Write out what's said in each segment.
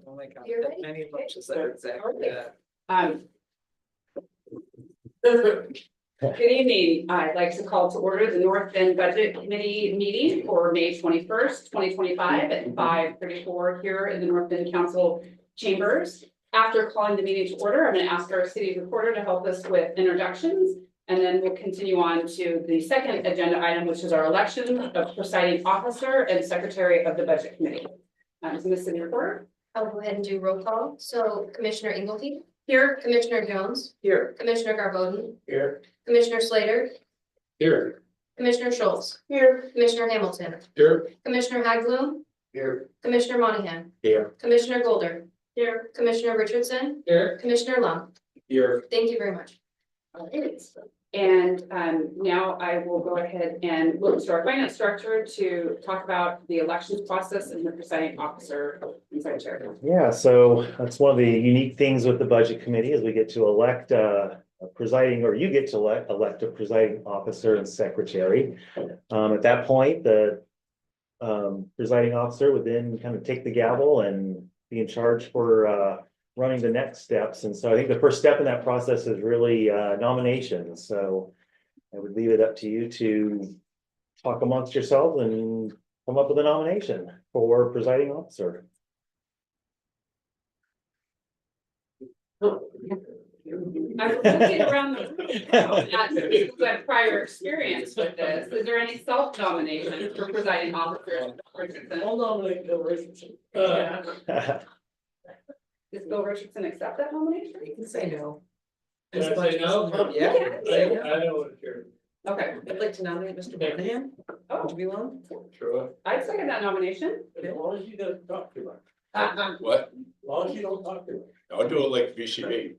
Oh my God, You're ready? many motions that are exactly that. Good evening. I'd like to call to order the North Bend Budget Committee meeting for May 21st, 2025 at 5:34 here in the North Bend Council chambers. After calling the meeting to order, I'm going to ask our city reporter to help us with introductions. And then we'll continue on to the second agenda item, which is our election of presiding officer and secretary of the Budget Committee. So Ms. City Reporter. I'll go ahead and do roll call. So Commissioner Ingleby, Here. Commissioner Jones, Here. Commissioner Garboden, Here. Commissioner Slater, Here. Commissioner Schultz. Here. Commissioner Hamilton, Here. Commissioner Hagblum, Here. Commissioner Monahan, Here. Commissioner Golder. Here. Commissioner Richardson, Here. Commissioner Lum. Here. Thank you very much. And now I will go ahead and look to our finance director to talk about the elections process and the presiding officer and secretary. Yeah, so that's one of the unique things with the budget committee is we get to elect a presiding, or you get to elect a presiding officer and secretary. At that point, the presiding officer would then kind of take the gavel and be in charge for running the next steps. And so I think the first step in that process is really nominations. So I would leave it up to you to talk amongst yourselves and come up with a nomination for presiding officer. I'm looking around the room now at people who have prior experience with this. Is there any self-nomination for presiding officer? I'll nominate Bill Richardson. Does Bill Richardson accept that nomination? You can say no. Can I say no? Yeah. I don't care. Okay, I'd like to nominate Mr. Monahan. oh, Would you be willing? Sure. I'd second that nomination. As long as you don't talk too much. What? As long as you don't talk too much. I'll do it like VCB.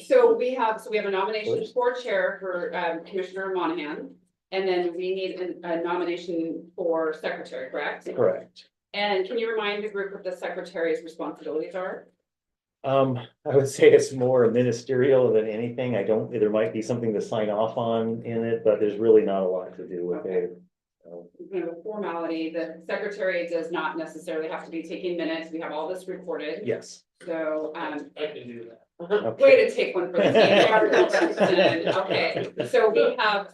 So we have a nomination for chair for Commissioner Monahan. And then we need a nomination for secretary, correct? Correct. And can you remind the group what the secretary's responsibilities are? I would say it's more ministerial than anything. There might be something to sign off on in it, but there's really not a lot to do with it. So, Kind of a formality. The secretary does not necessarily have to be taking minutes. We have all this recorded. yes. So, I can do that. Okay. way to take one for the team. Okay, so we have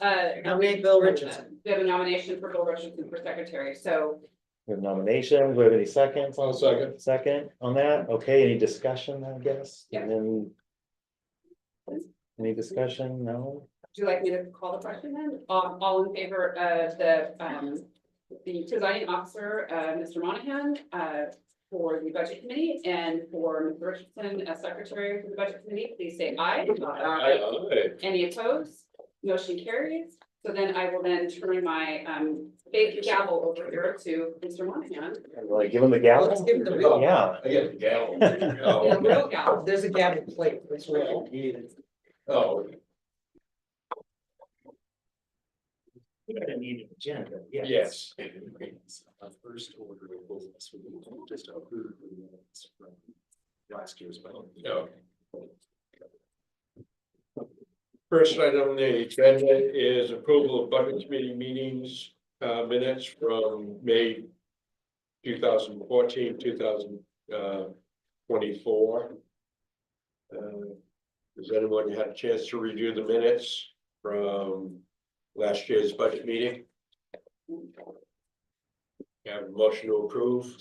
Nominate Bill Richardson. we have a nomination for Bill Richardson for secretary. So We have nominations. Do we have any seconds? I'll second. Second on that? Okay, any discussion, I guess? Yeah. And then any discussion? No? would you like me to call the question then? All in favor of the presiding officer, Mr. Monahan, for the budget committee, and for Mr. Richardson as secretary for the budget committee, please say aye. Aye. Any opposed? Motion carries. So then I will then turn my big gavel over here to Mr. Monahan. Will I give him the gavel? Let's give him the real. Yeah. I get the gavel. Yeah, Oh. real gavel. There's a gavel plate as well. Oh, We're gonna need an agenda. yes. First order of business would be just to approve the minutes from last year's budget. Okay. First item on the agenda is approval of budget committee meetings, minutes from May 2014, 2024. Has anyone had a chance to review the minutes from last year's budget meeting? Have a motion to approve.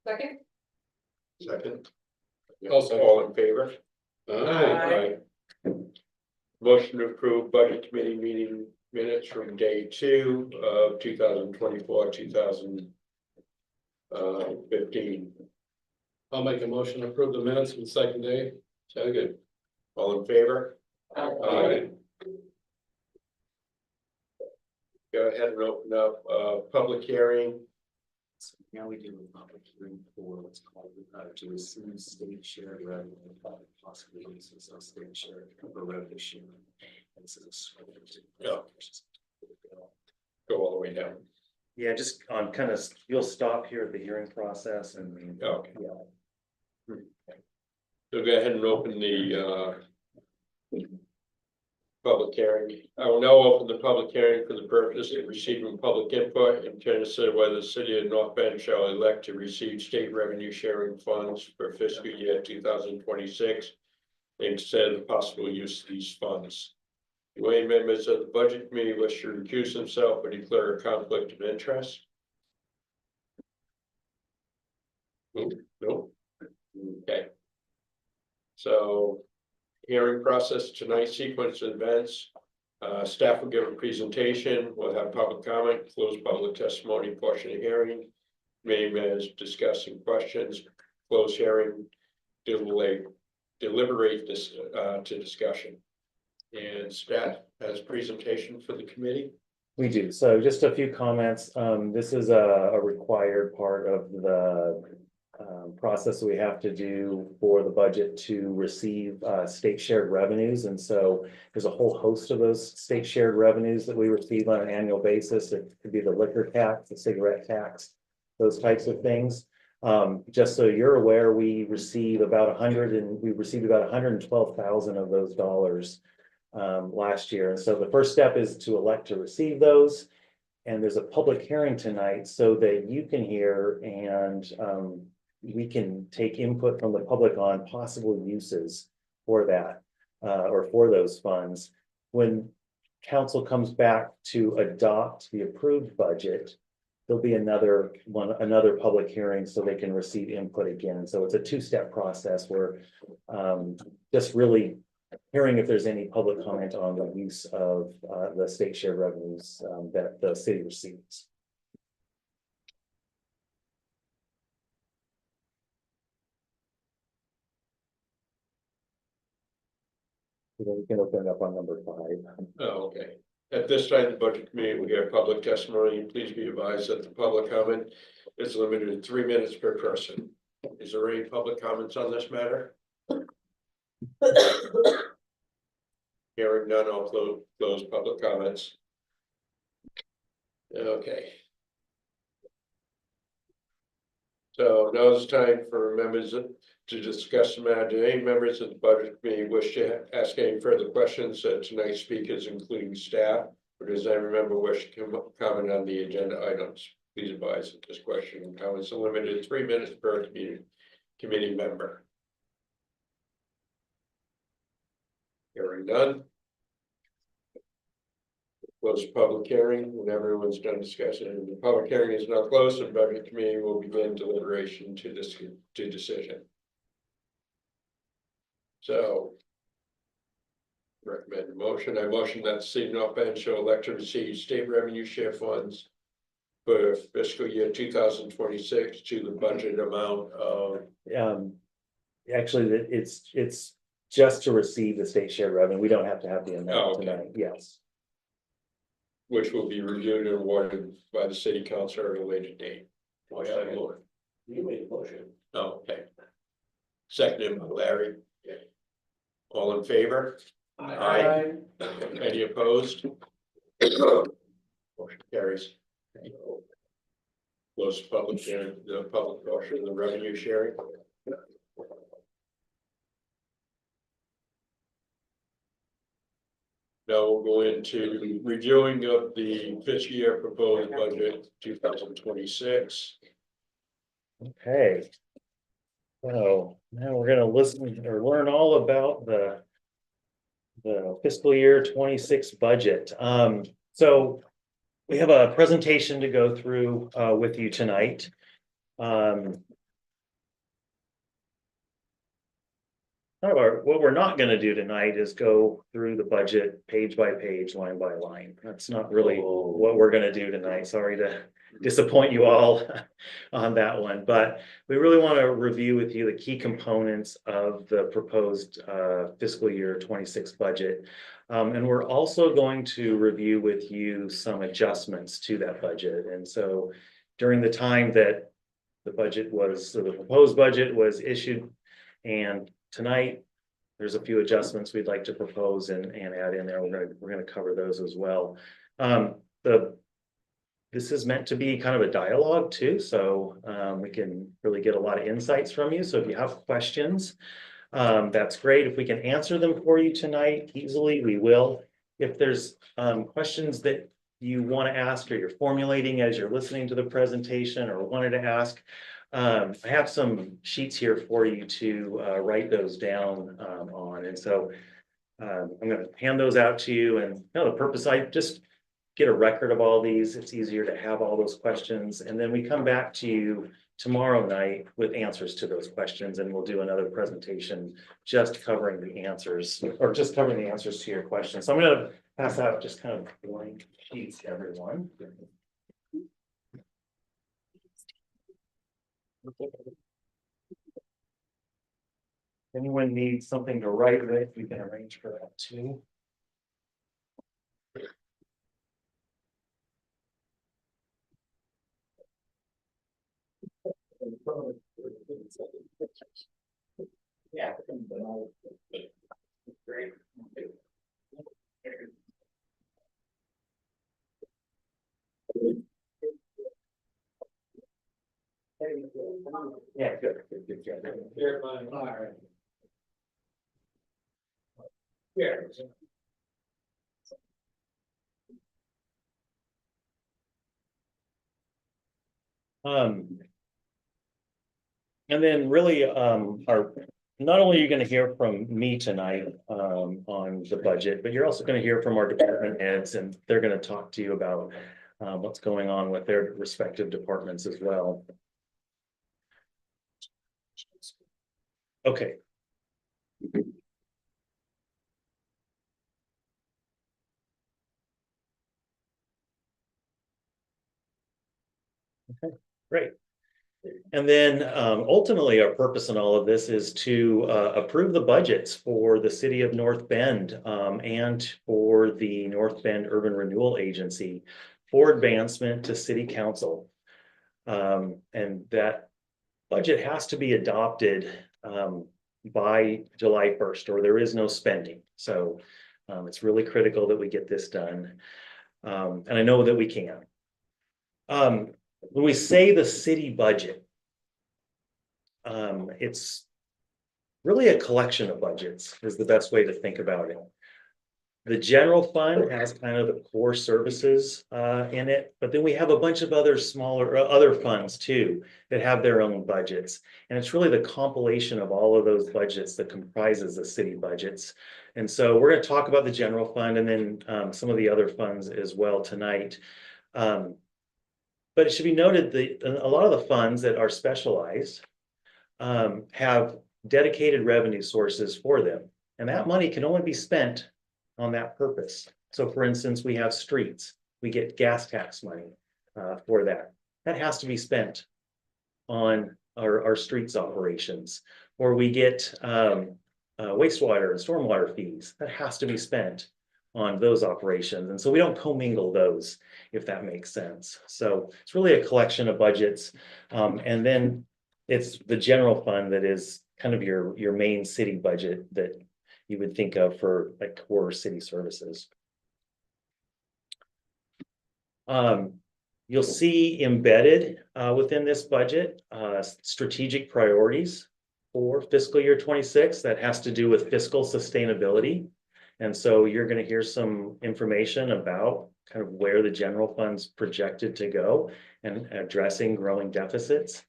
Second? Second. All in favor? Aye. Motion to approve budget committee meeting minutes from day 2 of 2024, 2015. I'll make a motion to approve the minutes for the second day. Second. All in favor? Aye. Go ahead and open up public hearing. So now we do a public hearing for what's called to receive state share revenue, possibly use some state share for revenue sharing. And this is Yeah. Go all the way down. Yeah, just on kind of, you'll stop here at the hearing process and. Okay. Yeah. So go ahead and open the public hearing. I will now open the public hearing for the purpose of receiving public input and to consider whether the city of North Bend shall elect to receive state revenue sharing funds for fiscal year 2026 and consider the possible use of these funds. Do any members of the budget committee wish to recuse themselves or declare a conflict of interest? No. Okay. So hearing process tonight, sequence of events. Staff will give a presentation, we'll have public comment, close public testimony portion of hearing. Committee members discussing questions, close hearing, deliberate this to discussion. And staff has a presentation for the committee. We do. So just a few comments. This is a required part of the process we have to do for the budget to receive state shared revenues. And so there's a whole host of those state shared revenues that we receive on an annual basis. It could be the liquor tax, the cigarette tax, those types of things. Just so you're aware, we received about 112,000 of those dollars last year. And so the first step is to elect to receive those. And there's a public hearing tonight so that you can hear and we can take input from the public on possible uses for that or for those funds. When council comes back to adopt the approved budget, there'll be another public hearing so they can receive input again. And so it's a two-step process where just really hearing if there's any public comment on the use of the state share revenues that the city receives. We can open it up on number 5. Oh, okay. At this time, the budget committee will hear public testimony. Please be advised that the public comment is limited to 3 minutes per person. Is there any public comments on this matter? Hearing none, I'll close public comments. Okay. So now it's time for members to discuss the matter. Do any members of the budget committee wish to ask any further questions of tonight's speakers, including staff? Or does any member wish to comment on the agenda items? Please advise that this question and comments are limited to 3 minutes per committee member. Hearing none. Close public hearing when everyone's done discussing. The public hearing is now closed and budget committee will begin deliberation to decision. So. Recommend a motion. I motion that the city of North Bend shall elect to receive state revenue share funds for fiscal year 2026 to the budget amount of. Actually, it's just to receive the state share revenue. We don't have to have the amount Oh, okay. tonight. Yes. Which will be reviewed and awarded by the city council at a later date. Oh, yeah, Lord. You made a motion. Oh, okay. Seconded by Larry. All in favor? Aye. Any opposed? Motion carries. Close public hearing, the public portion of the revenue sharing. Now we'll go into reviewing of the fiscal year proposed budget 2026. Okay. So now we're gonna listen or learn all about the fiscal year 26 budget. So we have a presentation to go through with you tonight. What we're not going to do tonight is go through the budget page by page, line by line. That's not really what we're going to do tonight. Sorry to disappoint you all on that one, but we really want to review with you the key components of the proposed fiscal year 26 budget. And we're also going to review with you some adjustments to that budget. And so during the time that the proposed budget was issued, and tonight there's a few adjustments we'd like to propose and add in there. We're gonna cover those as well. This is meant to be kind of a dialogue too, so we can really get a lot of insights from you. So if you have questions, that's great. If we can answer them for you tonight easily, we will. if there's questions that you want to ask or you're formulating as you're listening to the presentation or wanted to ask, I have some sheets here for you to write those down on. And so I'm going to hand those out to you. And the purpose, I just get a record of all these. It's easier to have all those questions. And then we come back to you tomorrow night with answers to those questions, and we'll do another presentation just covering the answers, or just covering the answers to your questions. So I'm going to pass out just kind of blank sheets to everyone. Anyone needs something to write with, we can arrange for that too. Yeah. Great. Yeah, good. Here, fine. All right. Here. And then really, not only are you going to hear from me tonight, on the budget, but you're also going to hear from our department heads, and they're going to talk to you about, what's going on with their respective departments as well. Okay. Okay, great. And then ultimately, our purpose in all of this is to approve the budgets for the city of North Bend and for the North Bend Urban Renewal Agency for advancement to city council. And that budget has to be adopted by July 1st, or there is no spending. So it's really critical that we get this done. And I know that we can. When we say the city budget, it's really a collection of budgets is the best way to think about it. The general fund has kind of the core services in it, but then we have a bunch of other smaller other funds too that have their own budgets. And it's really the compilation of all of those budgets that comprises the city budgets. And so we're going to talk about the general fund and then some of the other funds as well tonight. But it should be noted that a lot of the funds that are specialized have dedicated revenue sources for them. And that money can only be spent on that purpose. So for instance, we have streets, we get gas tax money for that. That has to be spent on our streets operations. Or we get wastewater and stormwater fees. That has to be spent on those operations. And so we don't commingle those, if that makes sense. So it's really a collection of budgets. And then it's the general fund that is kind of your main city budget that you would think of for like core city services. You'll see embedded within this budget strategic priorities for fiscal year 26 that has to do with fiscal sustainability. And so you're going to hear some information about kind of where the general fund's projected to go and addressing growing deficits.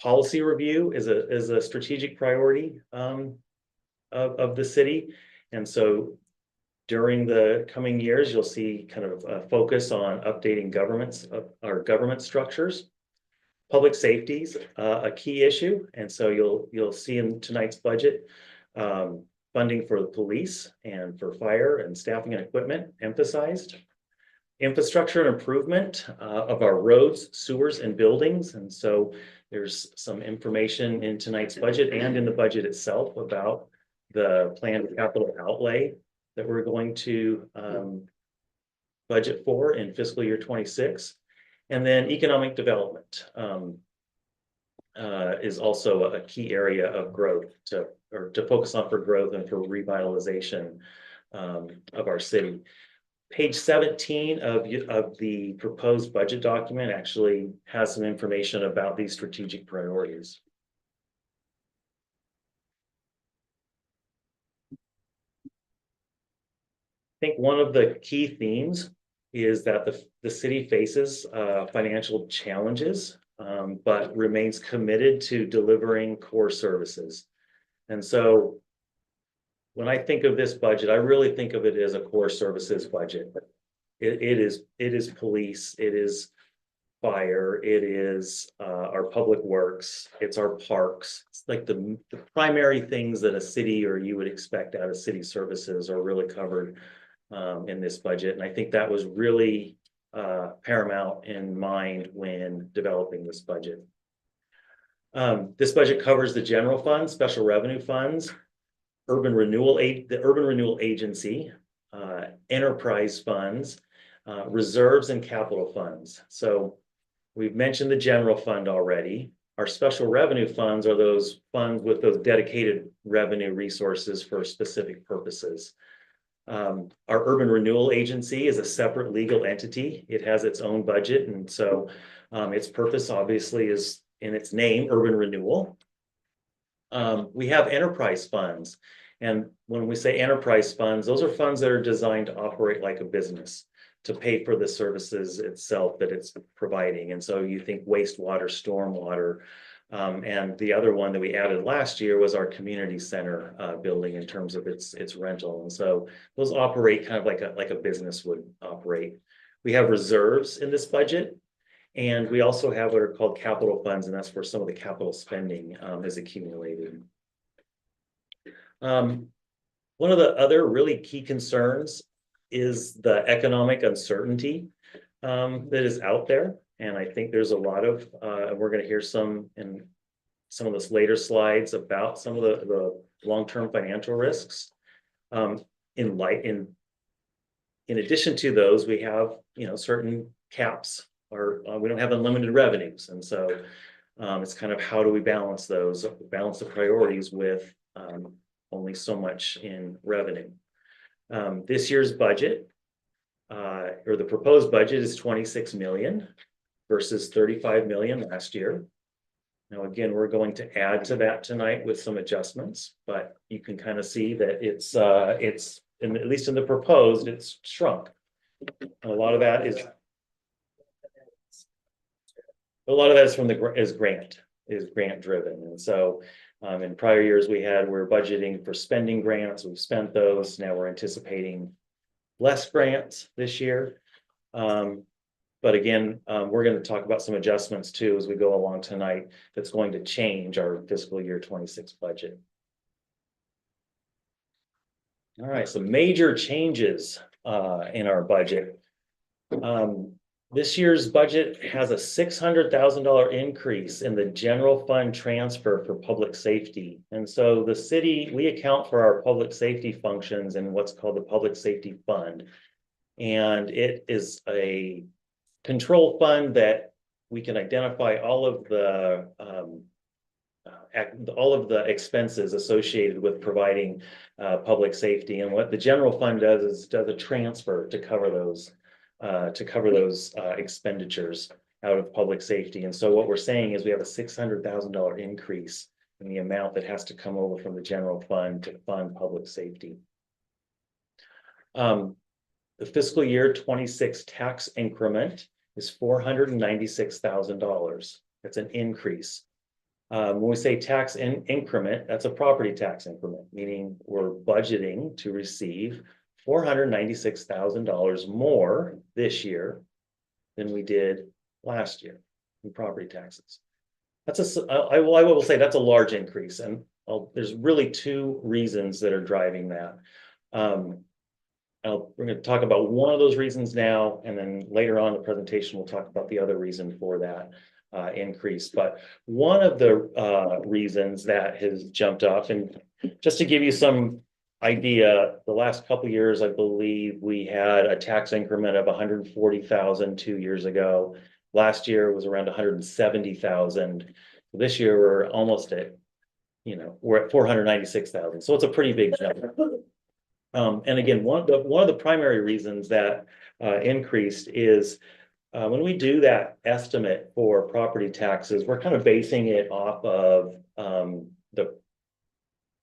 Policy review is a strategic priority of the city. And so during the coming years, you'll see kind of a focus on updating our government structures. Public safety is a key issue. And so you'll see in tonight's budget funding for the police and for fire and staffing and equipment emphasized. Infrastructure and improvement of our roads, sewers, and buildings. And so there's some information in tonight's budget and in the budget itself about the planned capital outlay that we're going to budget for in fiscal year 26. And then economic development is also a key area of growth to focus on for growth and for revitalization of our city. Page 17 of the proposed budget document actually has some information about these strategic priorities. think one of the key themes is that the city faces financial challenges, but remains committed to delivering core services. And so when I think of this budget, I really think of it as a core services budget. It is police, it is fire, it is our public works, it's our parks. It's like the primary things that a city or you would expect out of city services are really covered in this budget. And I think that was really paramount in mind when developing this budget. This budget covers the general fund, special revenue funds, the Urban Renewal Agency, enterprise funds, reserves and capital funds. So we've mentioned the general fund already. Our special revenue funds are those funds with those dedicated revenue resources for specific purposes. Our Urban Renewal Agency is a separate legal entity. It has its own budget. And so its purpose obviously is in its name, urban renewal. We have enterprise funds. And when we say enterprise funds, those are funds that are designed to operate like a business, to pay for the services itself that it's providing. And so you think wastewater, stormwater, and the other one that we added last year was our community center building in terms of its rental. And so those operate kind of like a business would operate. We have reserves in this budget, and we also have what are called capital funds, and that's where some of the capital spending is accumulated. One of the other really key concerns is the economic uncertainty that is out there. And I think there's a lot of, we're going to hear some in some of this later slides about some of the long-term financial risks. In addition to those, we have, certain caps, or we don't have unlimited revenues. And so it's kind of how do we balance those, balance the priorities with only so much in revenue. This year's budget, or the proposed budget, is 26 million versus 35 million last year. Now, again, we're going to add to that tonight with some adjustments, but you can kind of see that it's at least in the proposed, it's shrunk. A lot of that is from is grant driven. And so in prior years we're budgeting for spending grants. We've spent those. Now we're anticipating less grants this year. But again, we're going to talk about some adjustments too as we go along tonight that's going to change our fiscal year 26 budget. All right, so major changes in our budget. This year's budget has a $600,000 increase in the general fund transfer for public safety. And so the city, we account for our public safety functions in what's called the Public Safety Fund. And it is a control fund that we can identify all of the expenses associated with providing public safety. And what the general fund does is does a transfer to cover those expenditures out of public safety. And so what we're saying is we have a $600,000 increase in the amount that has to come over from the general fund to fund public safety. The fiscal year 26 tax increment is $496,000. That's an increase. When we say tax increment, that's a property tax increment, meaning we're budgeting to receive $496,000 more this year than we did last year in property taxes. I will say that's a large increase, and there's really two reasons that are driving that. We're going to talk about one of those reasons now, and then later on in the presentation we'll talk about the other reason for that increase. But one of the reasons that has jumped up, and just to give you some idea, the last couple of years, I believe we had a tax increment of 140,000 2 years ago. Last year was around 170,000. This year we're almost at, we're at 496,000. So it's a pretty big jump. And again, one of the primary reasons that increased is when we do that estimate for property taxes, we're kind of basing it off of the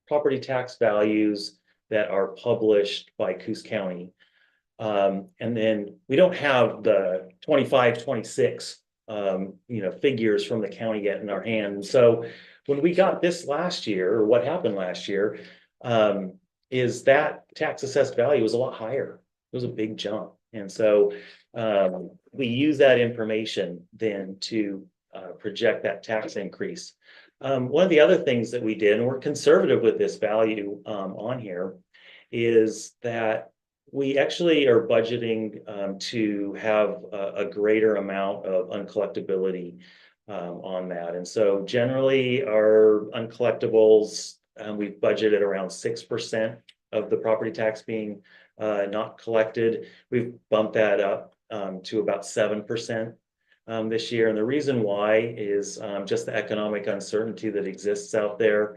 property tax values that are published by Coos County. And then we don't have the 25, 26 figures from the county yet in our hand. So when we got this last year, or what happened last year, is that tax assessed value was a lot higher. It was a big jump. And so we use that information then to project that tax increase. One of the other things that we did, and we're conservative with this value on here, is that we actually are budgeting to have a greater amount of uncollectability on that. And so generally our uncollectibles, we've budgeted around 6% of the property tax being not collected. We've bumped that up to about 7% this year. And the reason why is just the economic uncertainty that exists out there.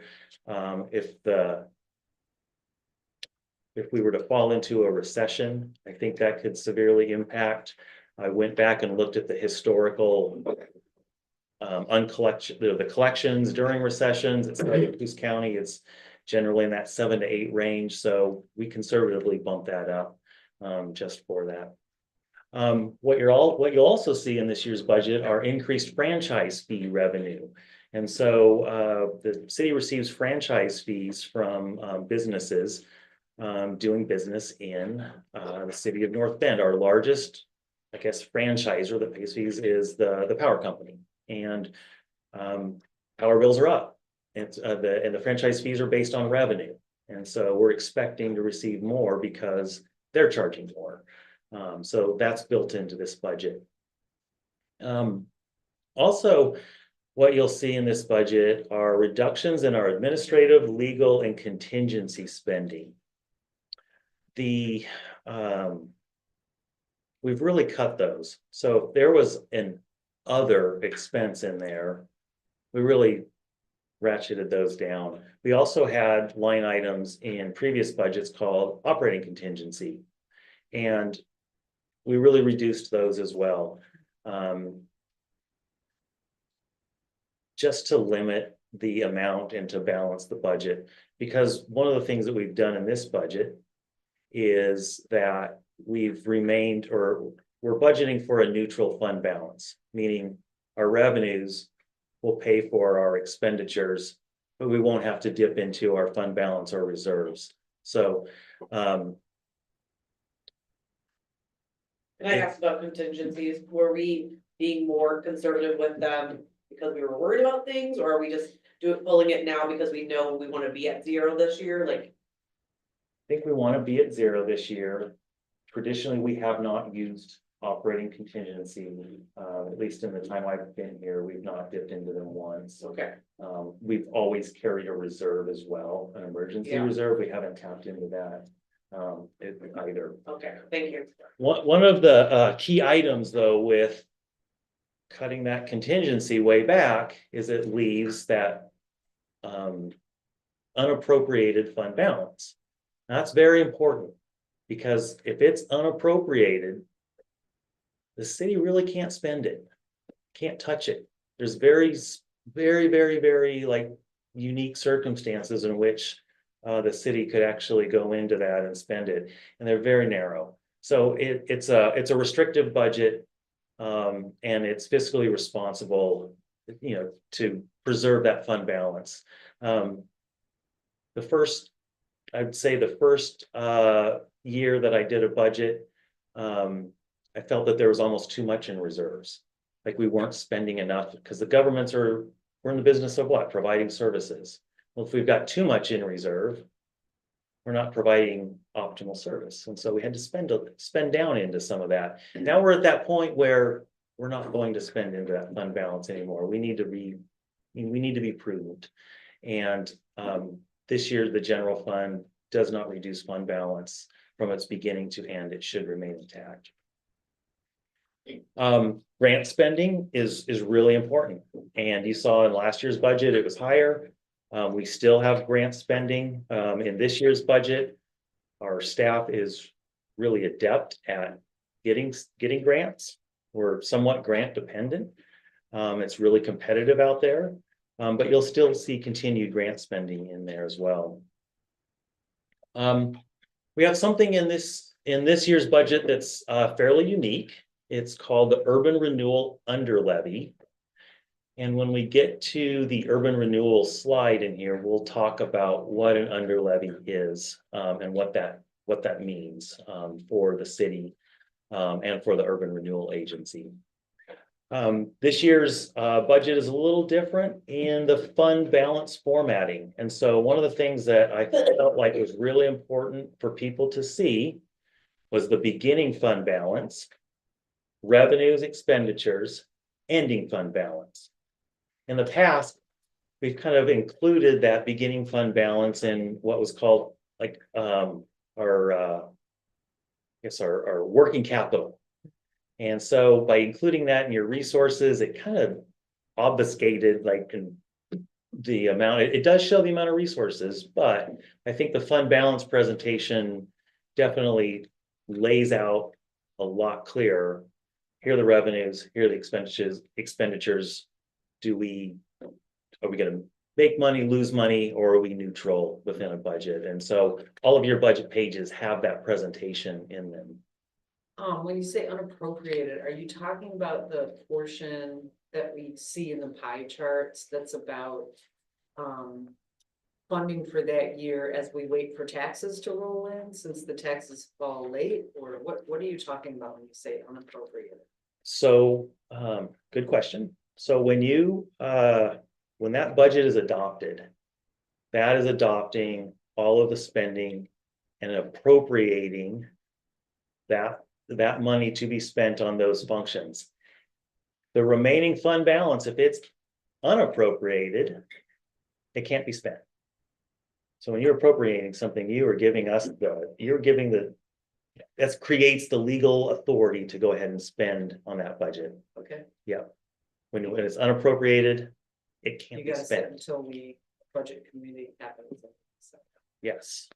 If we were to fall into a recession, I think that could severely impact. I went back and looked at the historical the collections during recessions. It's like Coos County, it's generally in that 7 to 8 range. So we conservatively bump that up just for that. What you'll also see in this year's budget are increased franchise fee revenue. And so the city receives franchise fees from businesses doing business in the city of North Bend. Our largest, I guess, franchisor that pays fees is the power company, and power bills are up. And the franchise fees are based on revenue, and so we're expecting to receive more because they're charging more. So that's built into this budget. Also, what you'll see in this budget are reductions in our administrative, legal, and contingency spending. We've really cut those. So if there was an other expense in there, we really ratcheted those down. We also had line items in previous budgets called operating contingency, and we really reduced those as well. Just to limit the amount and to balance the budget, because one of the things that we've done in this budget is that we've remained, or we're budgeting for a neutral fund balance, meaning our revenues will pay for our expenditures, but we won't have to dip into our fund balance or reserves. So Can I ask about contingencies? Were we being more conservative with them because we were worried about things, or are we just pulling it now because we know we want to be at 0 this year? Like, I think we want to be at 0 this year. Traditionally, we have not used operating contingency, at least in the time I've been here, we've not dipped into them once. okay, We've always carried a reserve as well, an emergency Yeah. reserve. We haven't tapped into that either. okay, thank you. One of the key items, though, with cutting that contingency way back is it leaves that unappropriated fund balance. That's very important, because if it's unappropriated, the city really can't spend it, can't touch it. There's very like unique circumstances in which the city could actually go into that and spend it, and they're very narrow. So it's a restrictive budget, and it's fiscally responsible, to preserve that fund balance. I'd say the first year that I did a budget, I felt that there was almost too much in reserves. Like we weren't spending enough, because the governments we're in the business of what? Providing services. Well, if we've got too much in reserve, we're not providing optimal service. And so we had to spend down into some of that. Now we're at that point where we're not going to spend into that fund balance anymore. We need to be prudent. And this year, the general fund does not reduce fund balance from its beginning to end. It should remain intact. Grant spending is really important. And you saw in last year's budget, it was higher. We still have grant spending in this year's budget. Our staff is really adept at getting grants. We're somewhat grant dependent. It's really competitive out there, but you'll still see continued grant spending in there as well. We have something in this in this year's budget that's fairly unique. It's called the Urban Renewal Under Levy. And when we get to the urban renewal slide in here, we'll talk about what an under levy is, and what that means for the city and for the Urban Renewal Agency. This year's budget is a little different in the fund balance formatting. And so one of the things that I felt like was really important for people to see was the beginning fund balance, revenues, expenditures, ending fund balance. In the past, we've kind of included that beginning fund balance in what was called like our working capital. And so by including that in your resources, it kind of obfuscated like the amount. It does show the amount of resources, but I think the fund balance presentation definitely lays out a lot clearer. Here are the revenues, here are the expenditures. Are we going to make money, lose money, or are we neutral within a budget? And so all of your budget pages have that presentation in them. When you say unappropriated, are you talking about the portion that we see in the pie charts that's about funding for that year as we wait for taxes to roll in, since the taxes fall late? Or what are you talking about when you say unappropriated? So, good question. So when that budget is adopted, that is adopting all of the spending and appropriating that money to be spent on those functions. The remaining fund balance, if it's unappropriated, it can't be spent. So when you're appropriating something, you are giving that creates the legal authority to go ahead and spend on that budget. Okay, When it's unappropriated, it can't you be gotta sit spent. until the budget committee happens. Yes.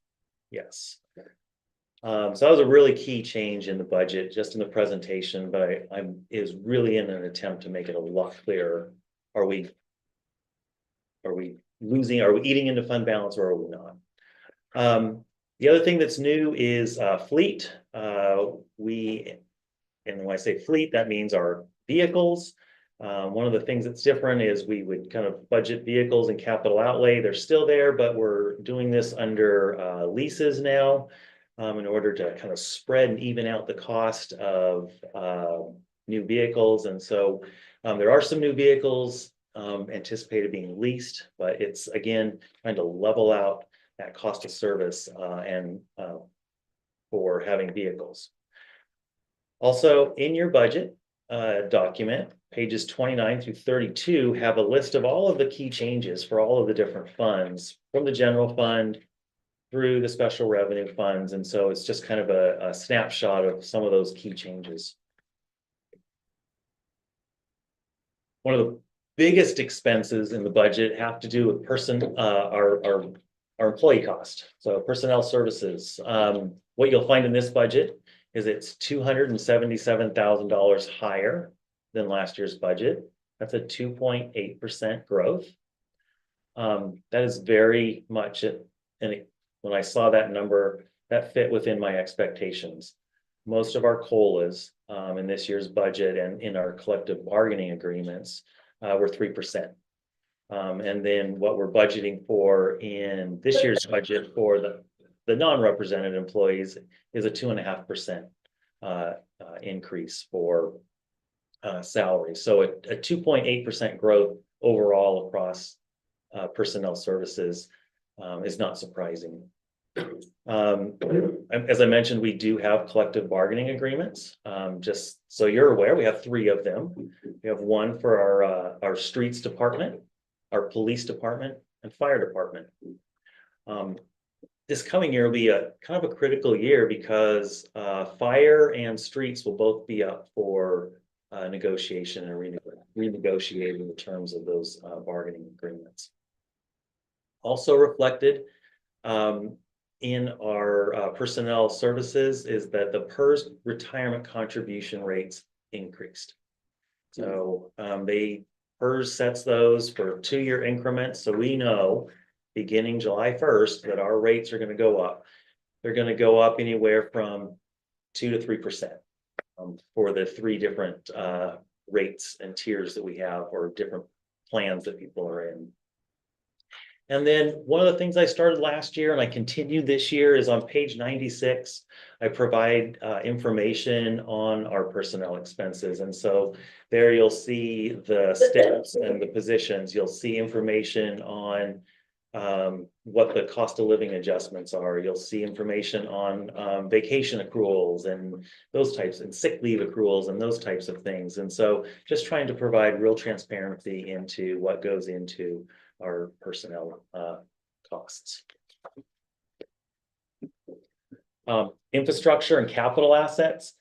So that was a really key change in the budget, just in the presentation, but is really in an attempt to make it a lot clearer. Are we eating into fund balance, or are we not? The other thing that's new is fleet. And when I say fleet, that means our vehicles. One of the things that's different is we would kind of budget vehicles and capital outlay. They're still there, but we're doing this under leases now. In order to kind of spread and even out the cost of new vehicles. And so there are some new vehicles anticipated being leased, but it's again trying to level out that cost of service and for having vehicles. Also, in your budget document, pages 29 through 32 have a list of all of the key changes for all of the different funds, from the general fund through the special revenue funds. And so it's just kind of a snapshot of some of those key changes. One of the biggest expenses in the budget have to do with our employee cost. So personnel services. What you'll find in this budget is it's $277,000 higher than last year's budget. That's a 2.8% growth. That is very much when I saw that number, that fit within my expectations. Most of our COLAs in this year's budget and in our collective bargaining agreements were 3%. And then what we're budgeting for in this year's budget for the non-represented employees is a 2.5% increase for salary. So a 2.8% growth overall across personnel services is not surprising. As I mentioned, we do have collective bargaining agreements. Just so you're aware, we have 3 of them. We have one for our streets department, our police department, and fire department. This coming year will be a kind of a critical year because fire and streets will both be up for negotiation and renegotiating the terms of those bargaining agreements. Also reflected in our personnel services is that the PERS retirement contribution rates increased. So PERS sets those for 2-year increments. So we know beginning July 1st that our rates are going to go up. They're going to go up anywhere from 2 to 3%. For the 3 different rates and tiers that we have, or different plans that people are in. And then one of the things I started last year and I continued this year is on page 96. I provide information on our personnel expenses. And so there you'll see the steps and the positions. You'll see information on what the cost of living adjustments are. You'll see information on vacation accruals and those types, and sick leave accruals and those types of things. And so just trying to provide real transparency into what goes into our personnel costs. Infrastructure and capital assets.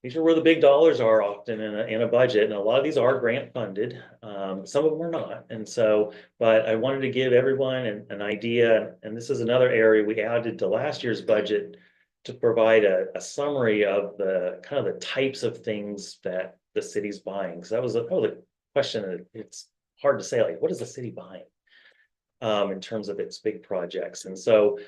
These are where the big dollars are often in a budget, and a lot of these are grant funded. Some of them are not, and so, but I wanted to give everyone an idea, and this is another area we added to last year's budget to provide a summary of the kind of the types of things that the city's buying. So that was a question. It's hard to say, like, what is the city buying in terms of its big projects? And so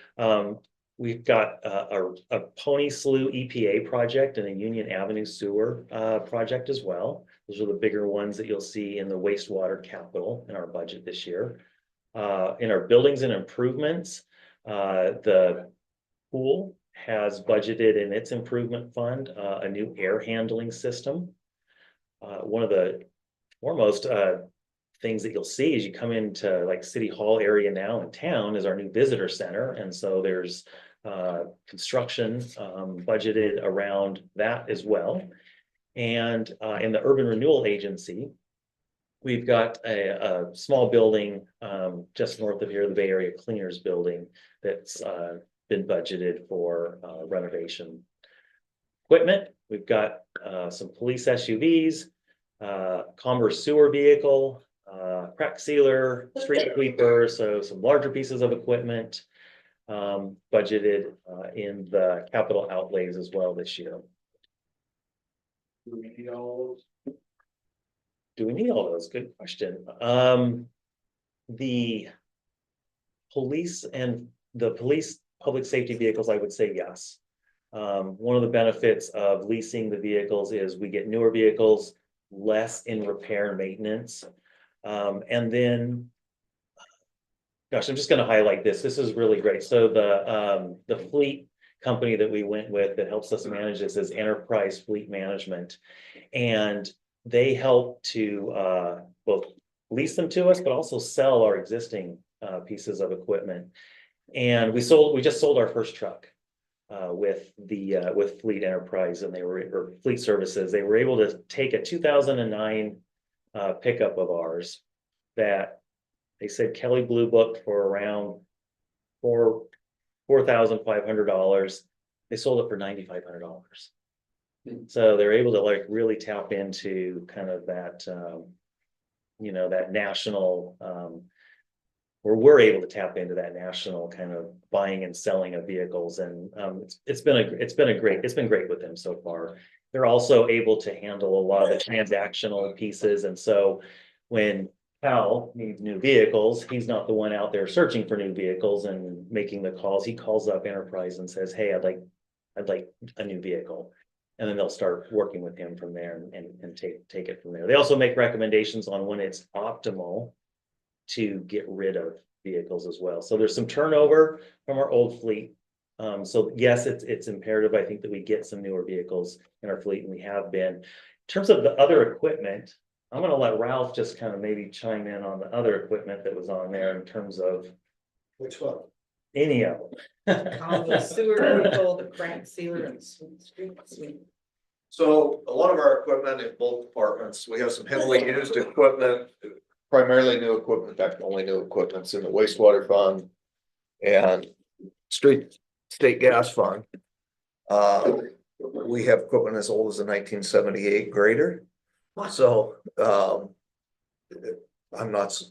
we've got a Pony Slough EPA project and a Union Avenue sewer project as well. Those are the bigger ones that you'll see in the wastewater capital in our budget this year. In our buildings and improvements, the pool has budgeted in its improvement fund a new air handling system. One of the foremost things that you'll see as you come into like City Hall area now in town is our new visitor center. And so there's construction budgeted around that as well. And in the Urban Renewal Agency, we've got a small building just north of here, the Bay Area Cleaners Building, that's been budgeted for renovation. Equipment, we've got some police SUVs, Commerce sewer vehicle, crack sealer, street sweeper, so some larger pieces of equipment budgeted in the capital outlays as well this year. Do we need all those? Do we need all those? Good question. The police public safety vehicles, I would say yes. One of the benefits of leasing the vehicles is we get newer vehicles, less in repair and maintenance. And then, gosh, I'm just going to highlight this. This is really great. So the fleet company that we went with that helps us manage this is Enterprise Fleet Management, and they help to both lease them to us, but also sell our existing pieces of equipment. And we just sold our first truck with Fleet Enterprise, and or Fleet Services. They were able to take a 2009 pickup of ours that they said Kelly Blue booked for around $4,500. They sold it for $9,500. So they're able to like really tap into kind of that, that national, where we're able to tap into that national kind of buying and selling of vehicles. And it's been great with them so far. They're also able to handle a lot of the transactional pieces. And so when Cal needs new vehicles, he's not the one out there searching for new vehicles and making the calls. He calls up Enterprise and says, hey, I'd like a new vehicle. And then they'll start working with him from there and take it from there. They also make recommendations on when it's optimal to get rid of vehicles as well. So there's some turnover from our old fleet. So yes, it's imperative, I think, that we get some newer vehicles in our fleet, and we have been. In terms of the other equipment, I'm going to let Ralph just kind of maybe chime in on the other equipment that was on there in terms of Which one? any of them. The sewer vehicle, the crack sealer, and street sweep. So a lot of our equipment in both departments, we have some heavily used equipment, primarily new equipment, in fact, only new equipment's in the wastewater fund and state gas fund. We have equipment as old as the 1978 grader. So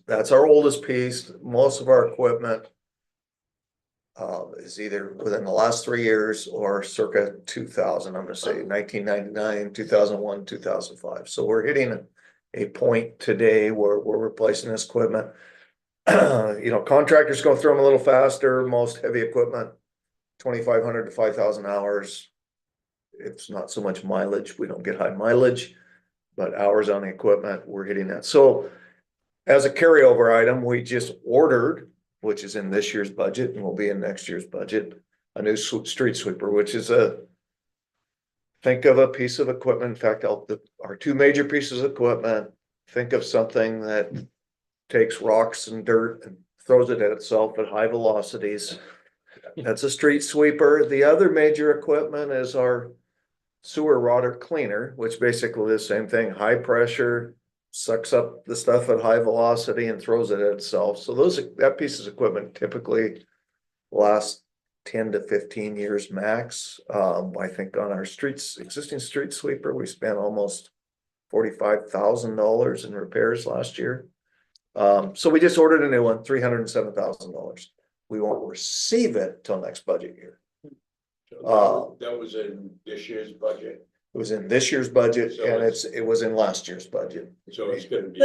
that's our oldest piece. Most of our equipment is either within the last 3 years or circa 2000. I'm gonna say 1999, 2001, 2005. So we're hitting a point today where we're replacing this equipment. Contractors go through them a little faster. Most heavy equipment, 2,500 to 5,000 hours. it's not so much mileage, we don't get high mileage. But hours on the equipment, we're hitting that. So as a carryover item, we just ordered, which is in this year's budget and will be in next year's budget, a new street sweeper, which is think of a piece of equipment. In fact, our two major pieces of equipment, think of something that takes rocks and dirt and throws it at itself at high velocities. That's a street sweeper. The other major equipment is our sewer water cleaner, which basically is the same thing, high pressure, sucks up the stuff at high velocity and throws it at itself. So that piece of equipment typically lasts 10 to 15 years max. I think on our existing street sweeper, we spent almost $45,000 in repairs last year. So we just ordered a new one, $307,000. We won't receive it till next budget year. So that was in this year's budget, It was in this year's budget and it was in last year's budget. so it's gonna be,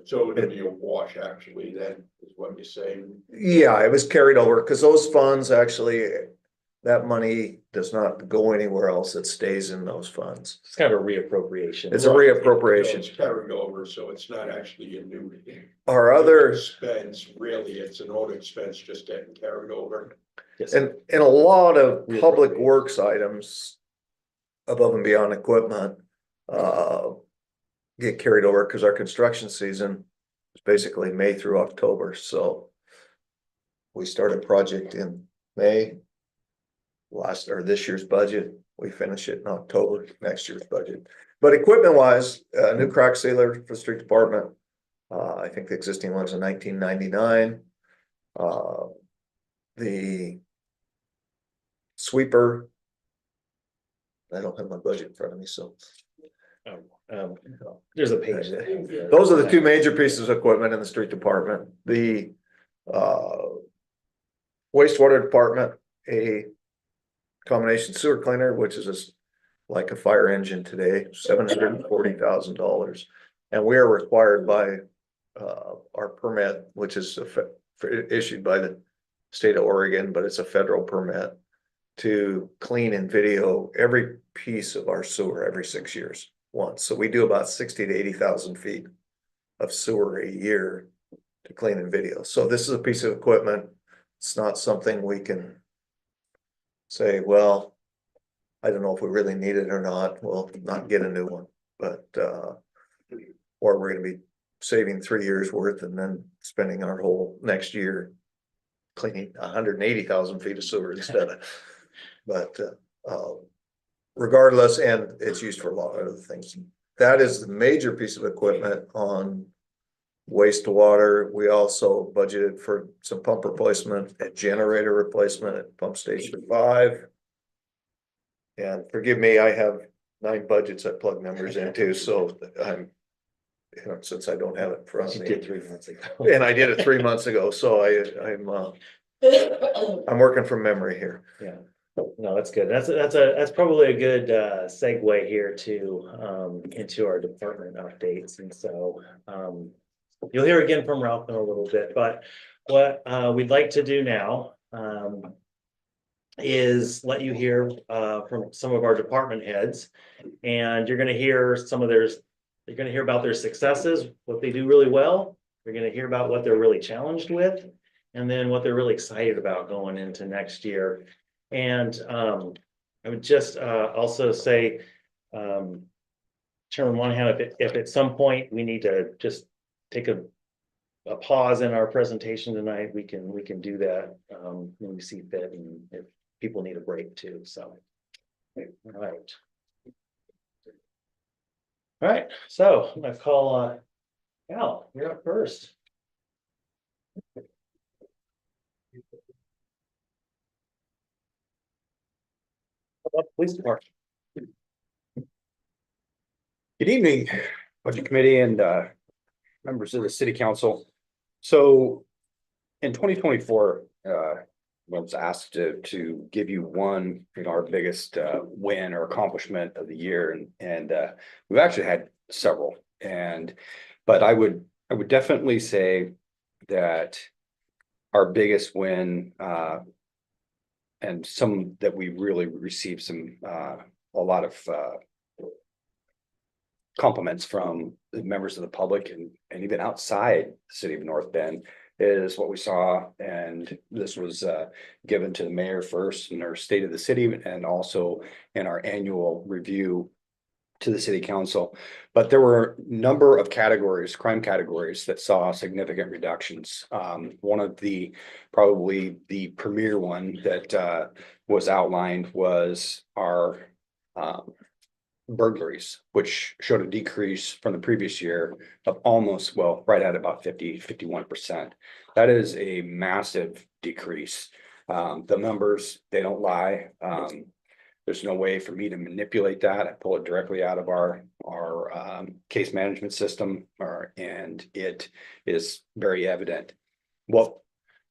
so it'll be a wash actually, then, is what you're saying? Yeah, it was carried over because those funds actually, that money does not go anywhere else. It stays in those funds. It's kind of a reappropriation. It's a So reappropriation. it's carried over, so it's not actually a new Our other, expense, really, it's an old expense just getting carried over. Yes. and a lot of public works items above and beyond equipment, get carried over because our construction season is basically May through October. So we start a project in May, this year's budget, we finish it in October, next year's budget. But equipment wise, a new crack sealer for the street department. I think the existing one's in 1999. The sweeper. I don't have my budget in front of me, so. There's a page there. Those are the two major pieces of equipment in the street department. The wastewater department, a combination sewer cleaner, which is like a fire engine today, $740,000. And we are required by our permit, which is issued by the state of Oregon, but it's a federal permit, to clean and video every piece of our sewer every 6 years once. So we do about 60 to 80,000 feet of sewer a year to clean and video. So this is a piece of equipment. It's not something we can say, well, I don't know if we really need it or not. We'll not get a new one, but or we're gonna be saving 3 years worth and then spending our whole next year cleaning 180,000 feet of sewer instead of. But regardless, and it's used for a lot of other things. That is the major piece of equipment on wastewater. We also budgeted for some pump replacement, a generator replacement at pump station 5. And forgive me, I have 9 budgets I plug numbers into, so I'm, since I don't have it in front of You me. did 3 months ago. And I did it 3 months ago, so I'm working from memory here. Yeah, no, that's good. That's probably a good segue here to into our department updates. And so you'll hear again from Ralph in a little bit, but what we'd like to do now is let you hear from some of our department heads, and you're going to hear you're going to hear about their successes, what they do really well. You're going to hear about what they're really challenged with, and then what they're really excited about going into next year. And I would just also say, Chairman Monahan, if at some point we need to just take a pause in our presentation tonight, we can do that when we see fit, and if people need a break too. So, all right. So I'm gonna call Al, you're up first. Police Department. Good evening, Budget Committee and members of the City Council. So in 2024, I was asked to give you one, our biggest win or accomplishment of the year, and we've actually had several. But I would definitely say that our biggest win, and some that we really received some a lot of compliments from the members of the public and even outside the city of North Bend is what we saw. And this was given to the mayor first in our state of the city and also in our annual review to the city council. But there were a number of categories, crime categories, that saw significant reductions. One of the, probably the premier one that was outlined was our burglaries, which showed a decrease from the previous year of almost, well, right at about 51%. That is a massive decrease. The numbers, they don't lie. There's no way for me to manipulate that. I pull it directly out of our case management system, and it is very evident. Well,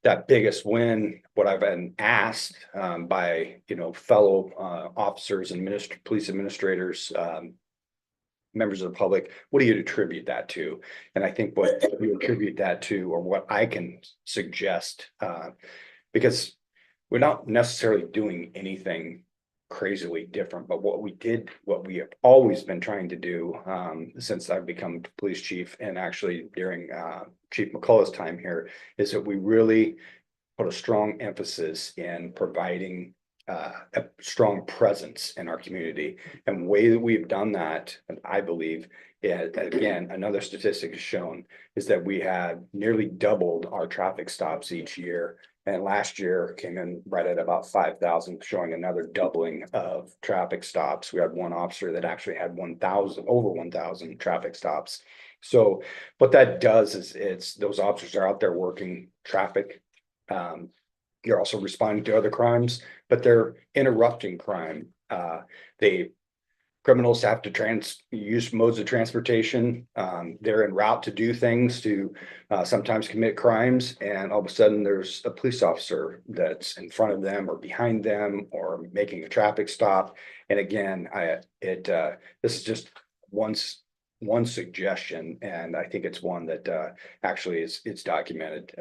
that biggest win, what I've been asked by, fellow officers and police administrators, members of the public, what do you attribute that to? And I think what you attribute that to, or what I can suggest, because we're not necessarily doing anything crazily different, but what we have always been trying to do since I've become police chief, and actually during Chief McCullough's time here, is that we really put a strong emphasis in providing a strong presence in our community. And the way that we've done that, and I believe, again, another statistic has shown, is that we have nearly doubled our traffic stops each year. And last year came in right at about 5,000, showing another doubling of traffic stops. We had one officer that actually had over 1,000 traffic stops. So what that does is it's those officers are out there working traffic. You're also responding to other crimes, but they're interrupting crime. Criminals have to use modes of transportation. They're en route to do things, to sometimes commit crimes, and all of a sudden there's a police officer that's in front of them or behind them or making a traffic stop. And again, this is just one suggestion, and I think it's one that actually it's documented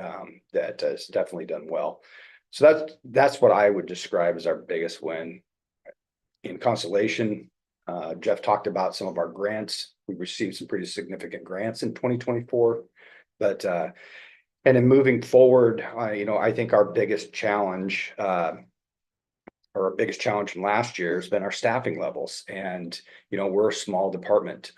that has definitely done well. So that's what I would describe as our biggest win. In consolation, Jeff talked about some of our grants. We received some pretty significant grants in 2024, but and in moving forward, I think our biggest challenge, or our biggest challenge from last year, has been our staffing levels. And we're a small department.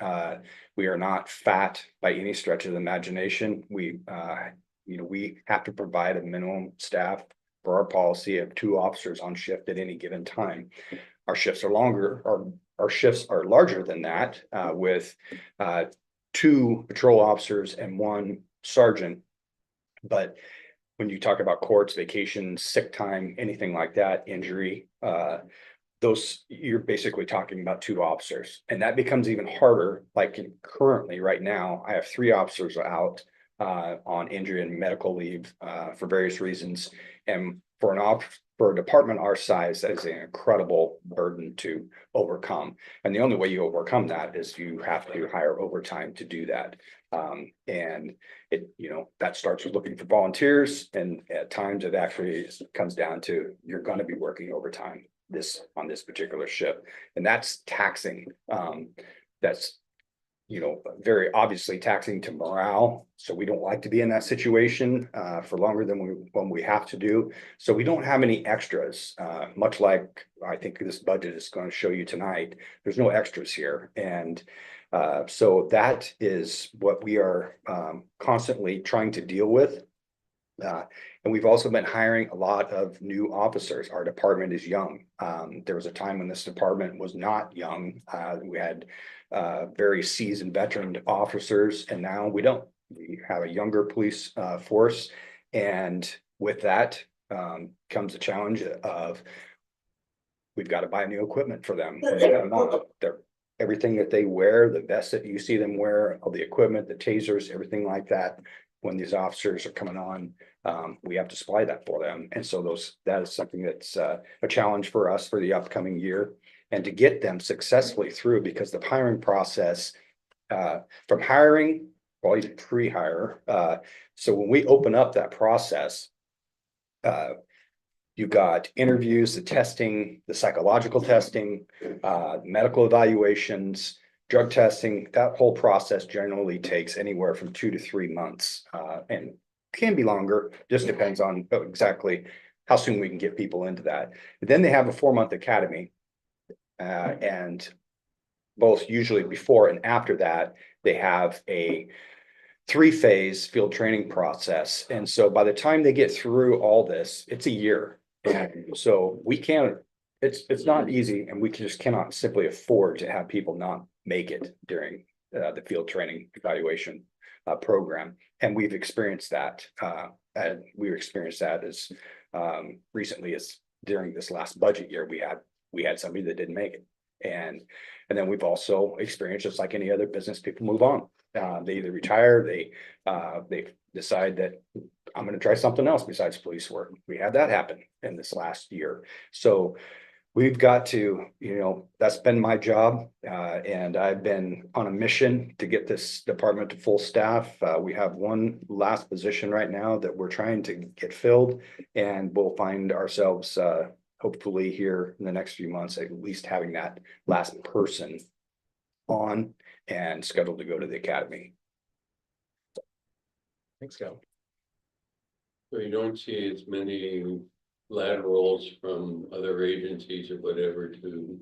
We are not fat by any stretch of the imagination. We have to provide a minimum staff for our policy of 2 officers on shift at any given time. Our shifts are longer, or our shifts are larger than that, with 2 patrol officers and 1 sergeant. But when you talk about courts, vacations, sick time, anything like that, injury, you're basically talking about 2 officers. And that becomes even harder. Like currently right now, I have 3 officers out on injury and medical leave for various reasons. And for a department our size, that is an incredible burden to overcome. And the only way you overcome that is you have to hire overtime to do that. And that starts with looking for volunteers. And at times it actually comes down to, you're going to be working overtime on this particular shift. And that's taxing. That's very obviously taxing to morale. So we don't like to be in that situation for longer than we have to do. So we don't have any extras, much like I think this budget is going to show you tonight. There's no extras here. And so that is what we are constantly trying to deal with. And we've also been hiring a lot of new officers. Our department is young. There was a time when this department was not young. We had very seasoned veteran officers, and now we don't. We have a younger police force, and with that comes the challenge of we've got to buy new equipment for them. Everything that they wear, the vest that you see them wear, all the equipment, the tasers, everything like that. When these officers are coming on, we have to supply that for them. And so that is something that's a challenge for us for the upcoming year, and to get them successfully through, because the hiring process from hiring, well, even pre-hire. So when we open up that process, You've got interviews, the testing, the psychological testing, medical evaluations, drug testing. That whole process generally takes anywhere from 2 to 3 months, and can be longer, just depends on exactly how soon we can get people into that. Then they have a 4-month academy. And both usually before and after that, they have a 3-phase field training process. And so by the time they get through all this, it's a year. And so we can't, it's not easy, and we just cannot simply afford to have people not make it during the field training evaluation program. And we've experienced that. And we experienced that as recently as during this last budget year, we had somebody that didn't make it. And then we've also experienced, just like any other business, people move on. They either retire, they decide that I'm going to try something else besides police work. We had that happen in this last year. So we've got to, that's been my job. And I've been on a mission to get this department to full staff. We have one last position right now that we're trying to get filled, and we'll find ourselves hopefully here in the next few months, at least having that last person on and scheduled to go to the academy. Thanks, Cal. So you don't see as many laterals from other agencies or whatever to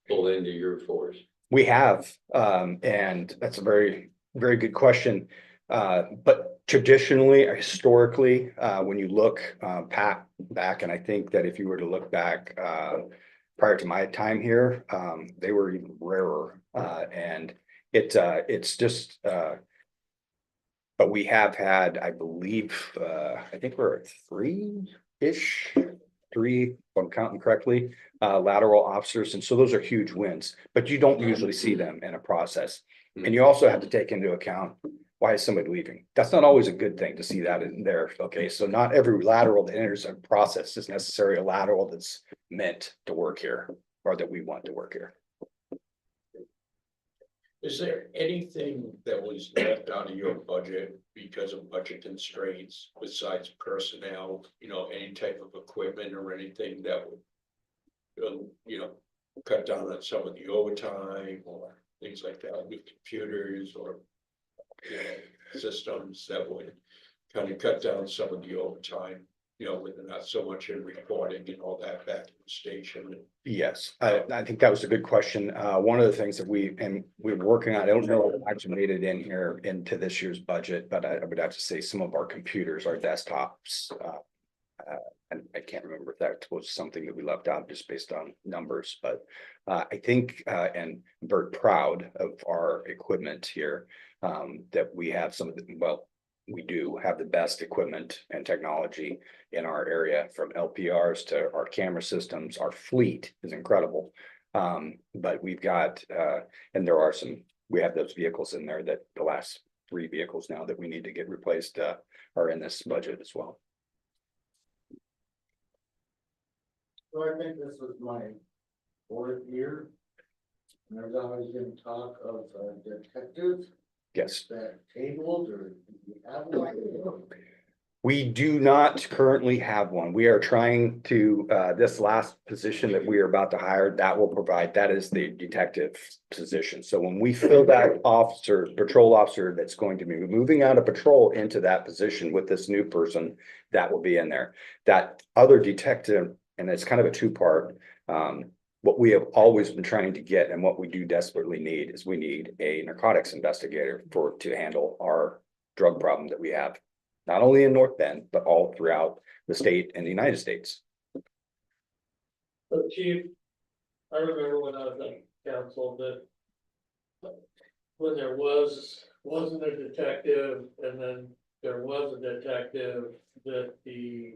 pull into your force? We have, and that's a very, very good question. But traditionally, historically, when you look back, and I think that if you were to look back prior to my time here, they were even rarer. And it's just, but we have had, I believe, I think we're at 3-ish, if I'm counting correctly, lateral officers. And so those are huge wins, but you don't usually see them in a process. And you also have to take into account, why is somebody leaving? That's not always a good thing to see that in there. Okay, so not every lateral that enters a process is necessarily a lateral that's meant to work here, or that we want to work here. Is there anything that was left out of your budget because of budget constraints besides personnel, any type of equipment or anything that would, cut down on some of the overtime or things like that with computers or systems that would kind of cut down some of the overtime, with not so much in reporting and all that back in the station? Yes, I think that was a good question. One of the things that we're working on, I don't know if I actually made it in here into this year's budget, but I would have to say some of our computers, our desktops, and I can't remember if that was something that we left out just based on numbers, but I think, and I'm very proud of our equipment here, that we have some of the, well, we do have the best equipment and technology in our area, from LPRs to our camera systems. Our fleet is incredible. But we've got, and there are we have those vehicles in there that the last 3 vehicles now that we need to get replaced are in this budget as well. So I think this was my 4th year. And there's always been talk of detectives Yes. that tabled, or do you have one? We do not currently have one. We are trying to, this last position that we are about to hire, that will provide, that is the detective position. So when we fill that patrol officer that's going to be moving out of patrol into that position with this new person, that will be in there. That other detective, and it's kind of a 2-part, what we have always been trying to get, and what we do desperately need, is we need a narcotics investigator to handle our drug problem that we have, not only in North Bend, but all throughout the state and the United States. So Chief, I remember when I was on council that when there wasn't a detective, and then there was a detective, that the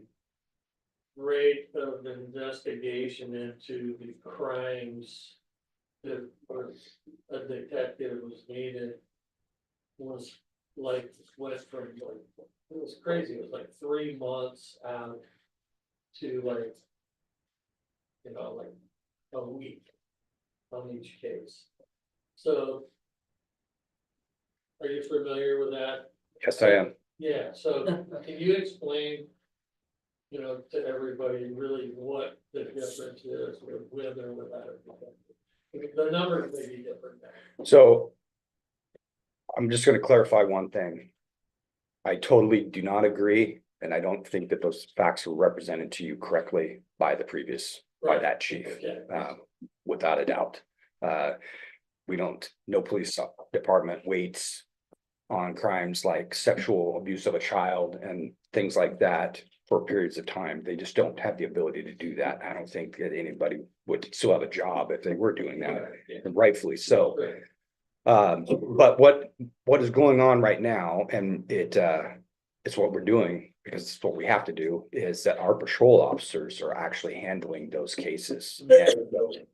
rate of investigation into the crimes that a detective was needed was like, went from like, it was crazy, it was like 3 months out to like a week on each case. So are you familiar with that? Yes, I am. Yeah, so can you explain you know, to everybody really what the difference is with or without a detective. The numbers may be different now. So I'm just gonna clarify one thing. I totally do not agree, and I don't think that those facts were represented to you correctly by that chief, Okay. without a doubt. We don't, no police department waits on crimes like sexual abuse of a child and things like that for periods of time. They just don't have the ability to do that. I don't think that anybody would still have a job if they were doing that, and rightfully so. But what is going on right now, and it's what we're doing, because it's what we have to do, is that our patrol officers are actually handling those cases. And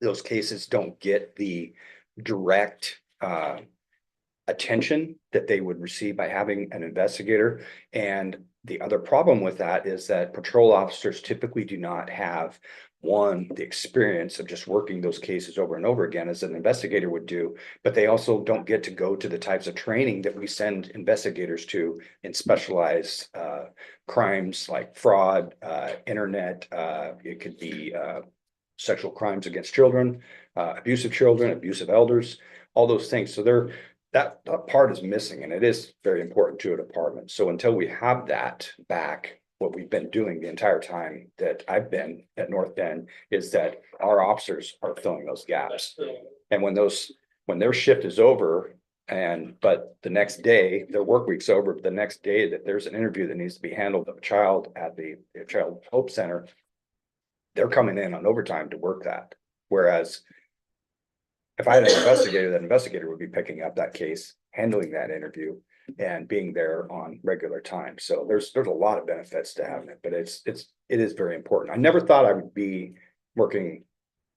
those cases don't get the direct attention that they would receive by having an investigator. And the other problem with that is that patrol officers typically do not have the experience of just working those cases over and over again as an investigator would do, but they also don't get to go to the types of training that we send investigators to in specialized crimes like fraud, internet, it could be sexual crimes against children, abuse of elders, all those things. So that part is missing, and it is very important to a department. So until we have that back, what we've been doing the entire time that I've been at North Bend is that our officers are filling those gaps. And when their shift is over, but the next day, their work week's over, but the next day that there's an interview that needs to be handled of a child at the Child Hope Center, they're coming in on overtime to work that. Whereas if I had an investigator, that investigator would be picking up that case, handling that interview, and being there on regular time. So there's a lot of benefits to having it, but it is very important. I never thought I would be working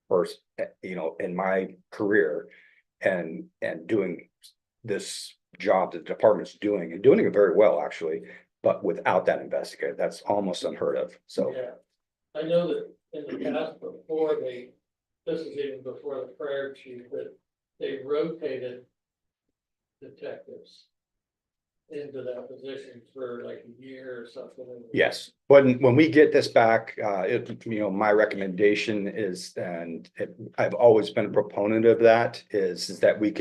first, in my career and doing this job that the department's doing and doing it very well, actually, but without that investigator, that's almost unheard of. So Yeah, I know that in the past before this is even before the prior chief, that they rotated detectives into that position for like a year or something. yes, when we get this back, my recommendation is, I've always been a proponent of that, is that we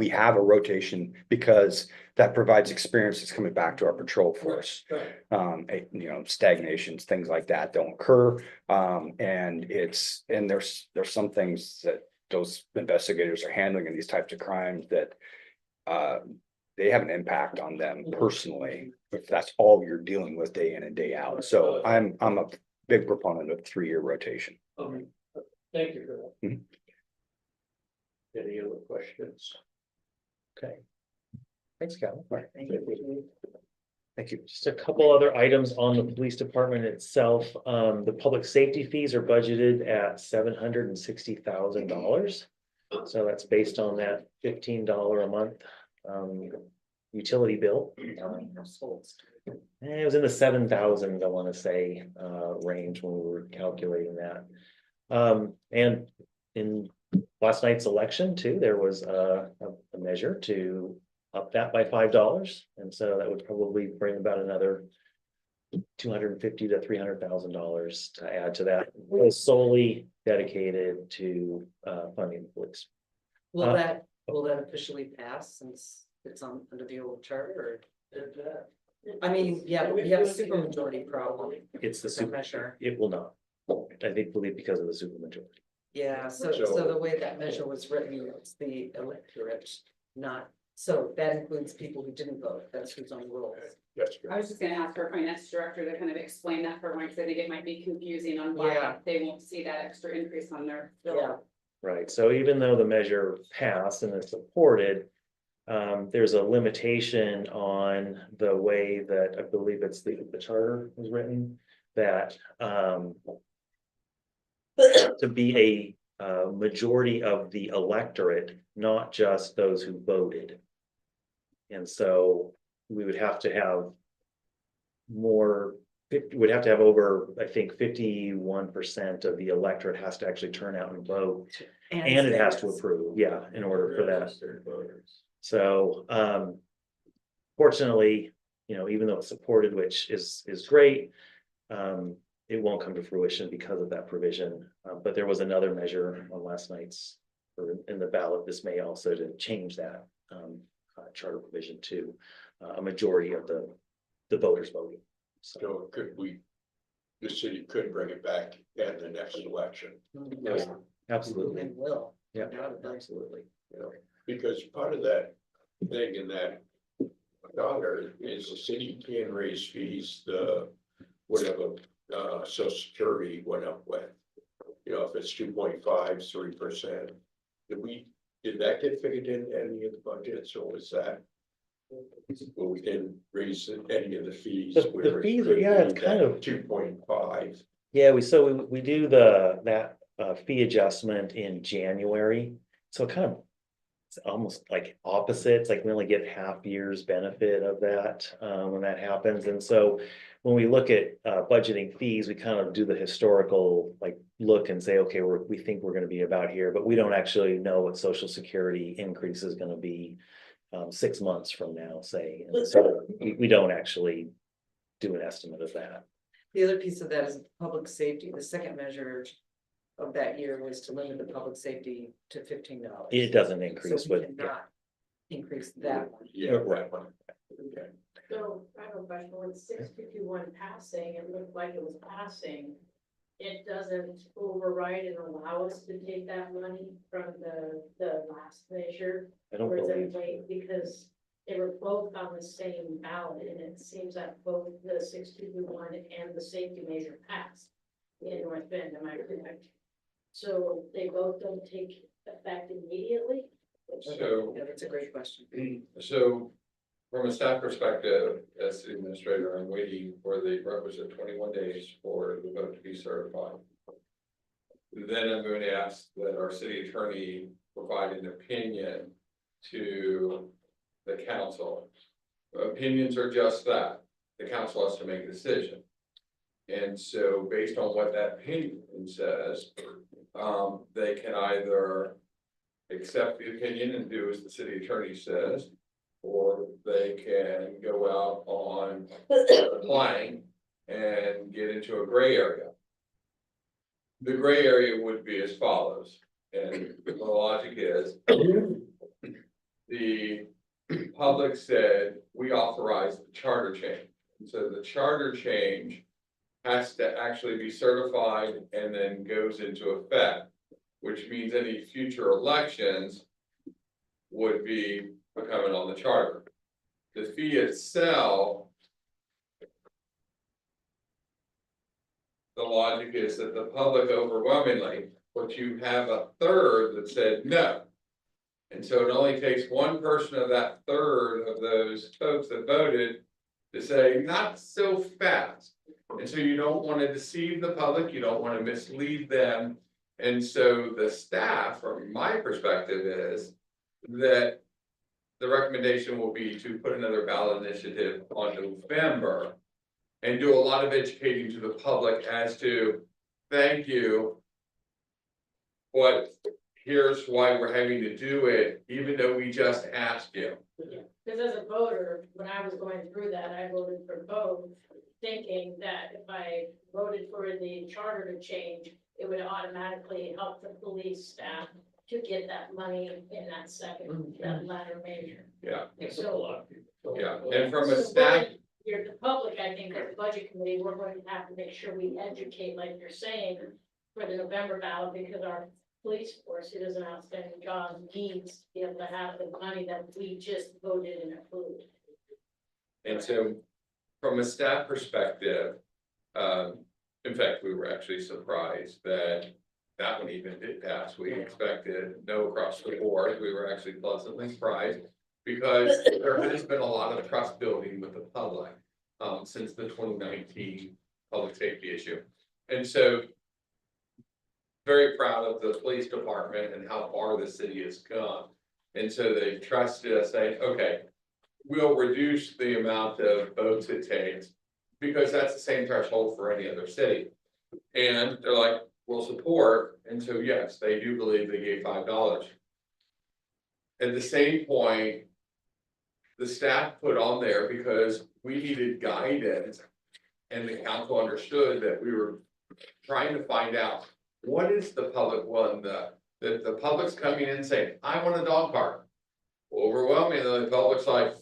have a rotation because that provides experience that's coming back to our patrol force. Right. Stagnations, things like that don't occur. And there's some things that those investigators are handling in these types of crimes that they have an impact on them personally, if that's all you're dealing with day in and day out. So I'm a big proponent of 3-year rotation. Okay, thank you for that. Any other questions? Okay. Thanks, Cal. Thank you. Just a couple other items on the police department itself. The public safety fees are budgeted at $760,000. So that's based on that $15 a month utility bill. How many households? It was in the 7,000, I want to say, range when we were calculating that. And in last night's election too, there was a measure to up that by $5, and so that would probably bring about another $250,000 to $300,000 to add to that. It was solely dedicated to funding the police. Will that officially pass since it's under the old charter, or? I mean, yeah, we have a supermajority problem. It's the That super, measure. it will not. believe because of the supermajority. Yeah, so the way that measure was written, it's the electorate, not, so that includes people who didn't vote, that's who's on the rolls. That's I was just gonna ask our finance director to kind of explain that for one, because I think it might be confusing on Yeah. why they won't see that extra increase on their bill. Yeah. Right, so even though the measure passed and is supported, there's a limitation on the way that I believe it's the charter was written, that to be a majority of the electorate, not just those who voted. And so we would have to have more, would have to have over, I think, 51% of the electorate has to actually turn out and vote. And it has to approve, yeah, in order for that. So, fortunately, even though it's supported, which is great, it won't come to fruition because of that provision. But there was another measure on last night's, or in the ballot this May also to change that charter provision to a majority of the voters voting. So, So could we, the city could bring it back at the next election, Yes, absolutely, and will. yeah, Undoubtedly. absolutely. you know, because part of that thing in that dollar is the city can raise fees, the whatever, social security went up with. You know, if it's 2.5, 3%. Did that get figured in any of the budgets, or was that? Well, we didn't raise any of the fees. The fees, yeah, it's kind of. 2.5. Yeah, we do that fee adjustment in January, so kind of. It's almost like opposite, it's like we only get half year's benefit of that when that happens, and so. When we look at budgeting fees, we kind of do the historical like look and say, okay, we think we're gonna be about here, but we don't actually know what social security increase is gonna be. 6 months from now, say, and so we don't actually do an estimate of that. The other piece of that is public safety. The second measure of that year was to limit the public safety to $15. It doesn't increase So we with. cannot increase that one. Yeah, that one. Okay. So I have a question, with 651 passing, it looked like it was passing. It doesn't override and allow us to take that money from the last measure. I don't Or is believe. it wait, because they were both on the same ballot, and it seems that both the 651 and the safety measure passed in North Bend, am I correct? So they both don't take effect immediately? So, Yeah, that's a great question. So from a staff perspective, as the administrator, I'm waiting for the requisite 21 days for the vote to be certified. Then I'm going to ask that our city attorney provide an opinion to the council. Opinions are just that. The council has to make a decision. And so based on what that opinion says, they can either accept the opinion and do as the city attorney says, or they can go out on applying and get into a gray area. The gray area would be as follows, and the logic is the public said, we authorize the charter change. And so the charter change has to actually be certified and then goes into effect, which means any future elections would be becoming on the charter. The fee itself, the logic is that the public overwhelmingly, but you have a third that said no. And so it only takes one person of that third of those folks that voted to say, not so fast. And so you don't want to deceive the public, you don't want to mislead them. And so the staff, from my perspective, is that the recommendation will be to put another ballot initiative on November and do a lot of educating to the public as to, thank you, but here's why we're having to do it, even though we just asked you. Because as a voter, when I was going through that, I voted for both, thinking that if I voted for the charter to change, it would automatically help the police staff to get that money in that second, that latter measure. Yeah, So. yeah, and from a So staff, You're the public, I think, as a budget committee, we're going to have to make sure we educate, like you're saying, for the November ballot, because our police force, who does an outstanding job, needs to be able to have the money that we just voted and approved. and so from a staff perspective, in fact, we were actually surprised that that one even did pass. We expected no across the board. We were actually pleasantly surprised because there has been a lot of trust building with the public since the 2019 public safety issue. And so very proud of the police department and how far the city has gone. And so they trusted us saying, okay, we'll reduce the amount of votes it takes because that's the same threshold for any other city. And they're like, we'll support. And so, yes, they do believe they gave $5. At the same point, the staff put on there because we needed guidance and the council understood that we were trying to find out, what is the public one, the public's coming in saying, I want a dog park. Overwhelmingly, the public's like,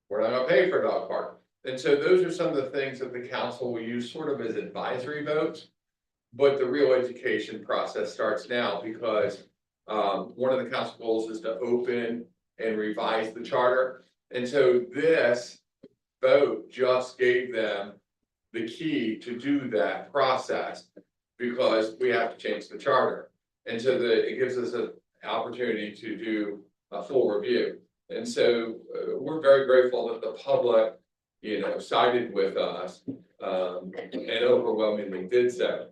we're not gonna pay for a dog park. And so those are some of the things that the council will use sort of as advisory votes. But the real education process starts now because one of the council goals is to open and revise the charter. And so this vote just gave them the key to do that process because we have to change the charter. And so it gives us an opportunity to do a full review. And so we're very grateful that the public, sided with us and overwhelmingly did so.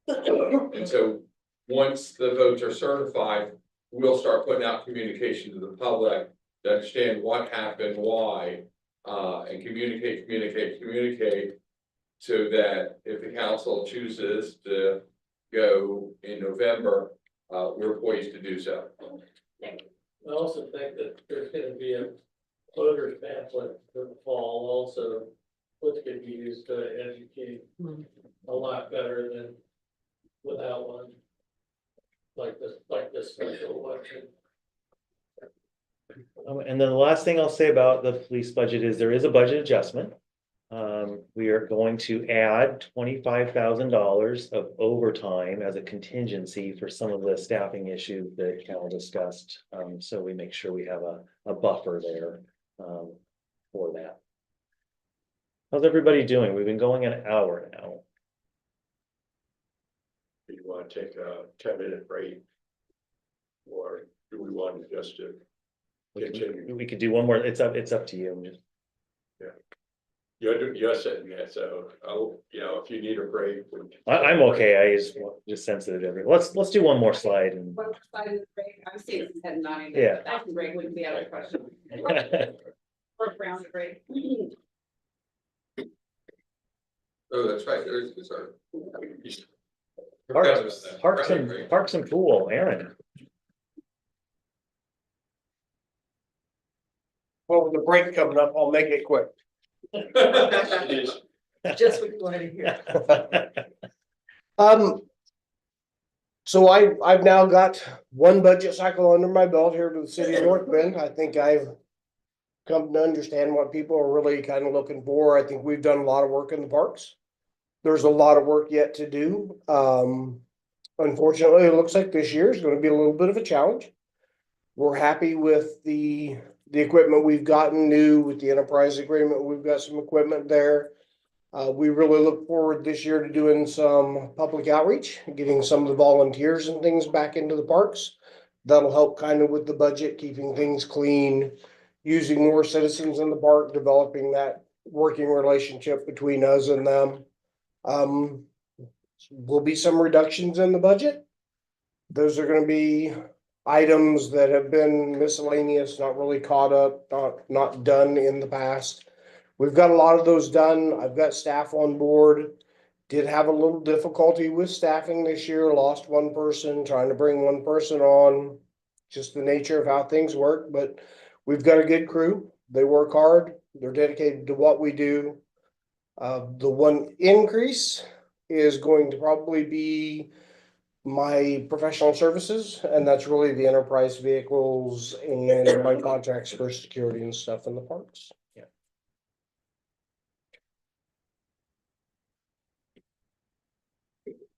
And so once the votes are certified, we'll start putting out communication to the public to understand what happened, why, and communicate. So that if the council chooses to go in November, we're poised to do so. I also think that there's gonna be a voters pamphlet for the fall also, which could be used to educate a lot better than without one. Like this special election. And then the last thing I'll say about the police budget is there is a budget adjustment. We are going to add $25,000 of overtime as a contingency for some of the staffing issues that Cal discussed. So we make sure we have a buffer there for that. How's everybody doing? We've been going an hour now. Do you want to take a 10-minute break? Or do we want to just continue? We could do one more. It's up to you. You're sitting there, so if you need a break. I'm okay. I just sensitive to everything. Let's do one more slide and What side of the break? I'm seeing his head nodding. Yeah. That break wouldn't be out of the question. Or round break. Oh, that's right, there's, sorry. Parks and pool, Aaron. Well, with the break coming up, I'll make it quick. Just what you wanted to hear. So I've now got one budget cycle under my belt here to the city of North Bend. I think I've come to understand what people are really kind of looking for. I think we've done a lot of work in the parks. There's a lot of work yet to do. Unfortunately, it looks like this year is going to be a little bit of a challenge. We're happy with the equipment we've gotten new with the enterprise agreement. We've got some equipment there. We really look forward this year to doing some public outreach, getting some of the volunteers and things back into the parks. That'll help kind of with the budget, keeping things clean, using more citizens in the park, developing that working relationship between us and them. Will be some reductions in the budget. Those are going to be items that have been miscellaneous, not really caught up, not done in the past. We've got a lot of those done. I've got staff on board. Did have a little difficulty with staffing this year, lost one person, trying to bring one person on. Just the nature of how things work, but we've got a good crew. They work hard. They're dedicated to what we do. The one increase is going to probably be my professional services, and that's really the enterprise vehicles and my contracts for security and stuff in the parks. Yeah.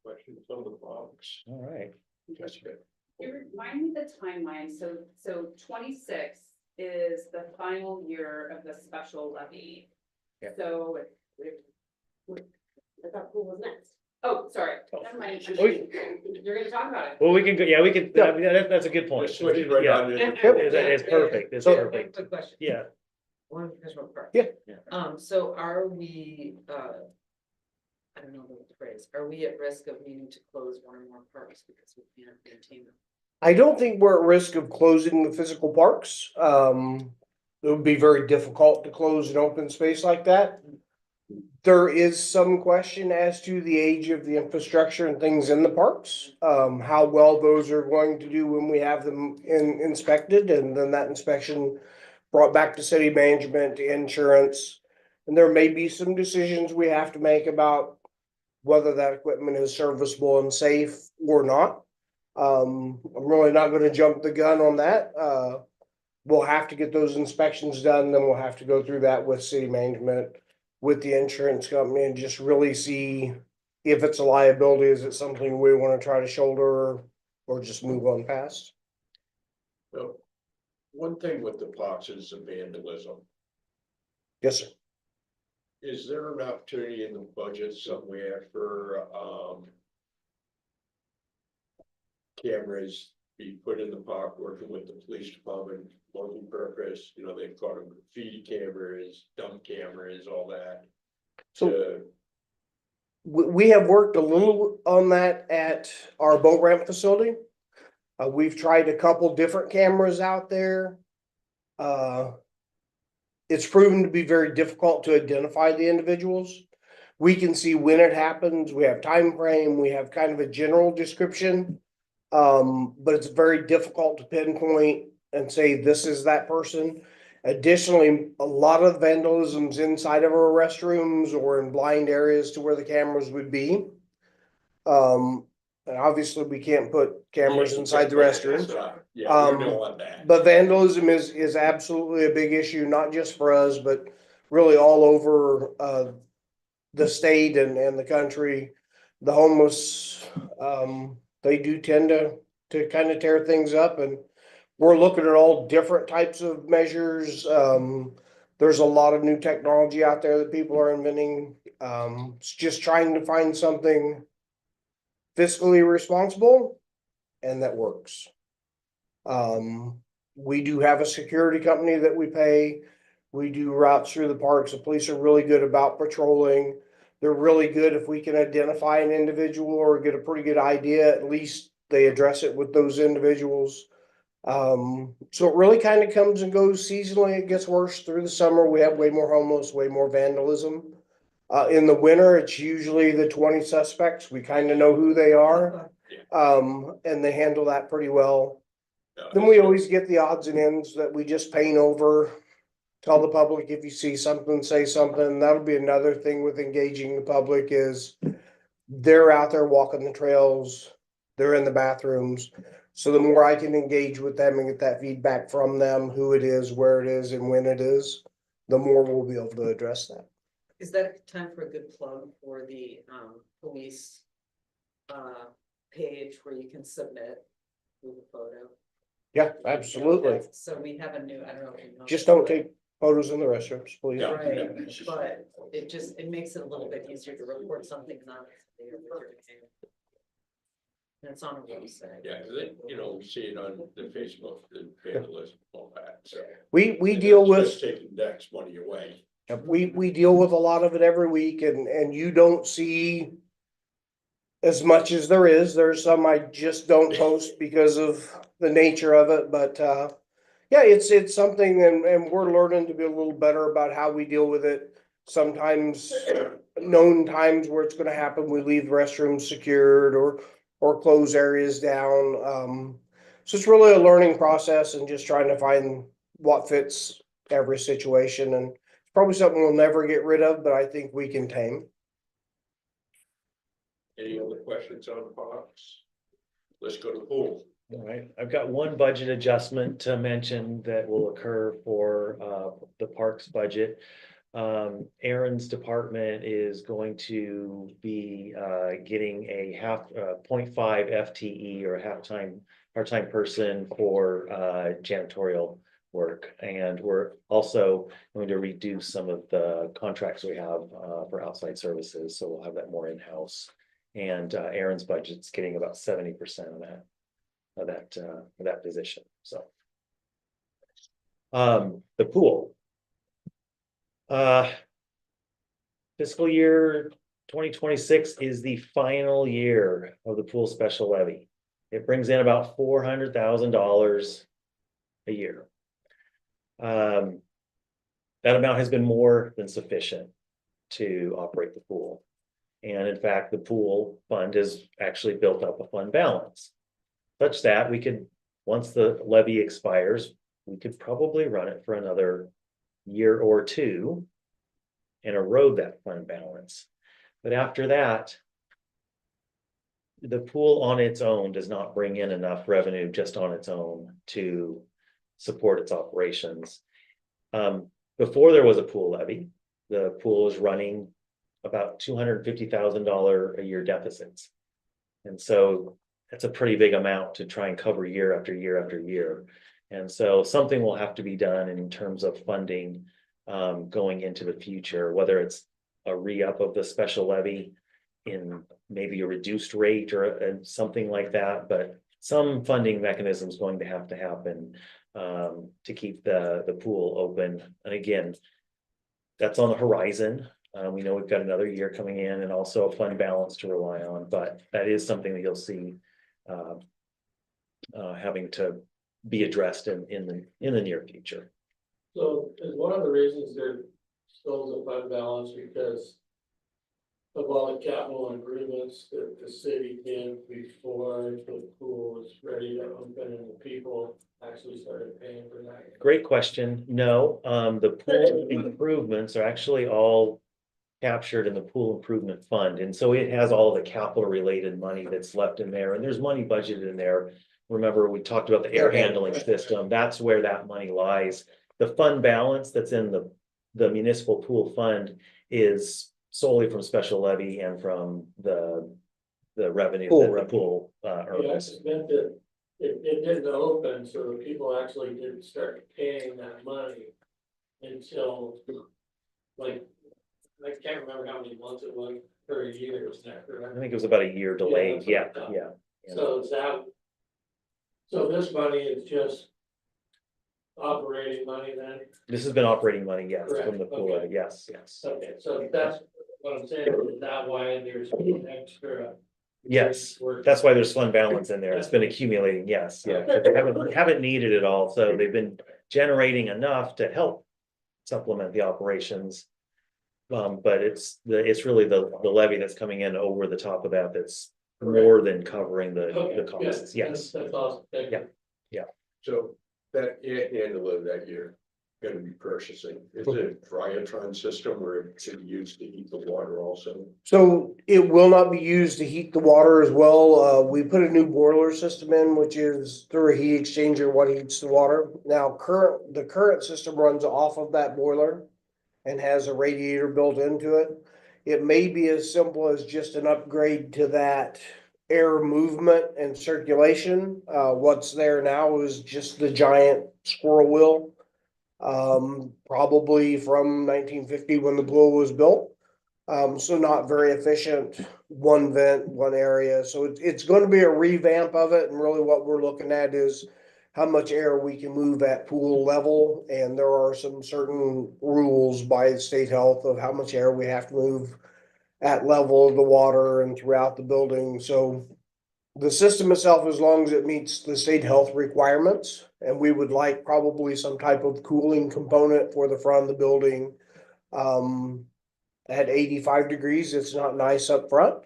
Questions on the box? All right. That's good. You remind me the timeline, so 26 is the final year of the special levy. Yeah. So I thought pool was next. Oh, sorry, never mind. You're gonna talk about it. Well, we can go, yeah, we can, that's a good point. We're switching right Yeah. on in. It's perfect, it's So, perfect. quick question. Yeah. One question first. Yeah. So are we, I don't know the phrase, are we at risk of needing to close one or more parks because we can't maintain them? I don't think we're at risk of closing the physical parks. It would be very difficult to close an open space like that. There is some question as to the age of the infrastructure and things in the parks, how well those are going to do when we have them inspected, and then that inspection brought back to city management, insurance, And there may be some decisions we have to make about whether that equipment is serviceable and safe or not. I'm really not gonna jump the gun on that. We'll have to get those inspections done, then we'll have to go through that with city management, with the insurance company, and just really see if it's a liability, is it something we wanna try to shoulder or just move on past? Well, one thing with the parks is the vandalism. Yes, sir. Is there an opportunity in the budget somewhere for, cameras be put in the park, working with the police department, multi-purpose, you know, they've got them graffiti cameras, dump cameras, all that. So- To We have worked a little on that at our boat ramp facility. We've tried a couple different cameras out there. It's proven to be very difficult to identify the individuals. We can see when it happens, we have time frame, we have kind of a general description. But it's very difficult to pinpoint and say this is that person. Additionally, a lot of vandalisms inside of our restrooms or in blind areas to where the cameras would be. And obviously we can't put cameras inside the restroom. Yeah, you know on that. But vandalism is absolutely a big issue, not just for us, but really all over the state and the country. The homeless, they do tend to kind of tear things up, and we're looking at all different types of measures. There's a lot of new technology out there that people are inventing. It's just trying to find something fiscally responsible and that works. We do have a security company that we pay. We do routes through the parks. The police are really good about patrolling. They're really good if we can identify an individual or get a pretty good idea, at least they address it with those individuals. So it really kind of comes and goes seasonally. It gets worse through the summer. We have way more homeless, way more vandalism. In the winter, it's usually the 20 suspects. We kind of know who they are. And they handle that pretty well. Then we always get the odds and ends that we just paint over. Tell the public if you see something, say something. That'll be another thing with engaging the public is they're out there walking the trails, they're in the bathrooms. So the more I can engage with them and get that feedback from them, who it is, where it is, and when it is, the more we'll be able to address that. Is that time for a good plug for the police page where you can submit with a photo? Yeah, absolutely. So we have a new, I don't know if you know. Just don't take photos in the restrooms, please. Yeah. Right, but it makes it a little bit easier to report something not. And it's on a website. Yeah, cause they, you know, we see it on the Facebook, the vandalism, all that, so. We And deal that's with. just taking Dex money away. We deal with a lot of it every week and you don't see as much as there is. There's some I just don't post because of the nature of it, but yeah, it's something and we're learning to be a little better about how we deal with it. Sometimes known times where it's gonna happen, we leave restrooms secured or close areas down. So it's really a learning process and just trying to find what fits every situation, and it's probably something we'll never get rid of, but I think we can tame. Any other questions on parks? Let's go to pool. All right, I've got one budget adjustment to mention that will occur for the parks budget. Aaron's department is going to be getting a 0.5 FTE or a part-time person for janitorial work. And we're also going to reduce some of the contracts we have for outside services, so we'll have that more in-house. And Aaron's budget's getting about 70% of that position, so. The pool. Fiscal year 2026 is the final year of the pool special levy. It brings in about $400,000 a year. That amount has been more than sufficient to operate the pool. And in fact, the pool fund has actually built up a fund balance such that we could, once the levy expires, we could probably run it for another year or two and erode that fund balance. But after that, the pool on its own does not bring in enough revenue just on its own to support its operations. Before there was a pool levy, the pool was running about $250,000 a year deficits. And so that's a pretty big amount to try and cover year after year after year. And so something will have to be done in terms of funding going into the future, whether it's a re-up of the special levy in maybe a reduced rate or something like that, but some funding mechanism is going to happen to keep the pool open. And again, that's on the horizon. We know we've got another year coming in and also a fund balance to rely on, but that is something that you'll see having to be addressed in the near future. So is one of the reasons there still is a fund balance because of all the capital improvements that the city did before the pool was ready to open and the people actually started paying for that? Great question. No, the pool improvements are actually all captured in the pool improvement fund. And so it has all the capital related money that's left in there, and there's money budgeted in there. Remember, we talked about the air handling system. That's where that money lies. The fund balance that's in the municipal pool fund is solely from special levy and from the revenue that the pool earns. Yes, it meant that it didn't open, so the people actually didn't start paying that money until like, I can't remember how many months it was per year, is that correct? I think it was about a year delayed. Yeah. So is that, so this money is just operating money then? This has been operating money, yes, Correct, from the pool, okay. yes. Okay, so that's what I'm saying, is that why there's extra? Yes, that's why there's fund balance in there. It's been accumulating, yes, yeah. 'Cause they haven't needed it all, so they've been generating enough to help supplement the operations. But it's really the levy that's coming in over the top of that that's more than covering the costs, yes. That's awesome, thank you. Yeah. So that air handler that you're gonna be purchasing, is it a Dryatron system where it can be used to heat the water also? So it will not be used to heat the water as well. We put a new boiler system in, which is through a heat exchanger, what heats the water. Now, the current system runs off of that boiler and has a radiator built into it. It may be as simple as just an upgrade to that air movement and circulation. What's there now is just the giant squirrel wheel. Probably from 1950 when the pool was built. So not very efficient, one vent, one area. So it's going to be a revamp of it. And really what we're looking at is how much air we can move at pool level. And there are some certain rules by state health of how much air we have to move at level of the water and throughout the building. So the system itself, as long as it meets the state health requirements, and we would like probably some type of cooling component for the front of the building. At 85 degrees, it's not nice up front.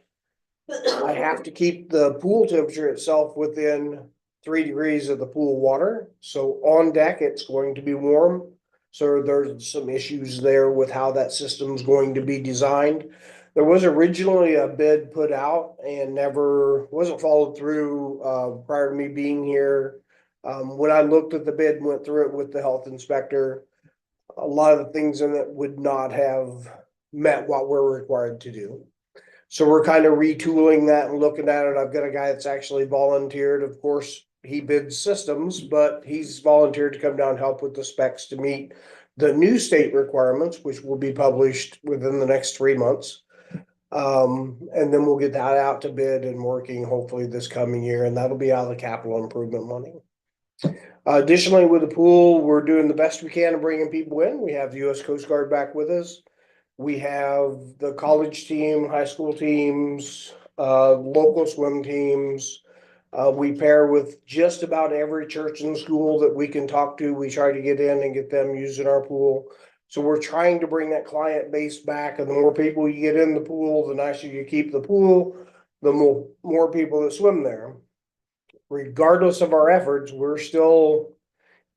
I have to keep the pool temperature itself within 3 degrees of the pool water. So on deck, it's going to be warm. So there's some issues there with how that system's going to be designed. There was originally a bid put out and wasn't followed through prior to me being here. When I looked at the bid and went through it with the health inspector, a lot of the things in it would not have met what we're required to do. So we're kind of retooling that and looking at it. I've got a guy that's actually volunteered. Of course, he bids systems, but he's volunteered to come down and help with the specs to meet the new state requirements, which will be published within the next 3 months. And then we'll get that out to bid and working hopefully this coming year, and that'll be out of the capital improvement money. Additionally, with the pool, we're doing the best we can of bringing people in. We have the U.S. Coast Guard back with us. We have the college team, high school teams, local swim teams. We pair with just about every church and school that we can talk to. We try to get in and get them using our pool. So we're trying to bring that client base back, and the more people you get in the pool, the nicer you keep the pool, the more people that swim there. Regardless of our efforts, we're still,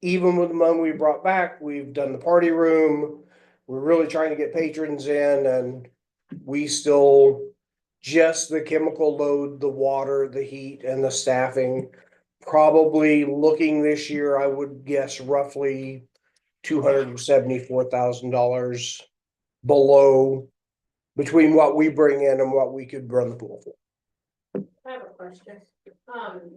even with the money we brought back, we've done the party room, we're really trying to get patrons in and we still, just the chemical load, the water, the heat and the staffing. Probably looking this year, I would guess roughly $274,000 below between what we bring in and what we could run the pool for. I have a question.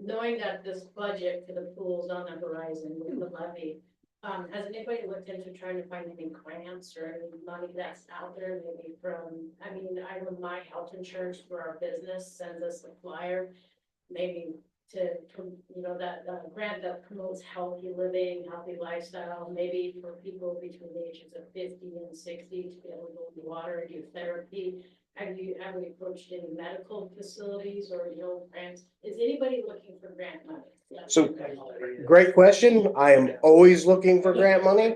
Knowing that this budget for the pool's on the horizon with the levy, has anybody looked into trying to find any grants or any money that's out there, maybe from, I mean, I know my health insurance for our business sends us a flyer, maybe to, you know, that grant that promotes healthy living, healthy lifestyle, maybe for people between the ages of 50 and 60 to be able to go to water and do therapy. Have we approached any medical facilities or, you know, grants? Is anybody looking for grant money? So, great question. I am always looking for grant money.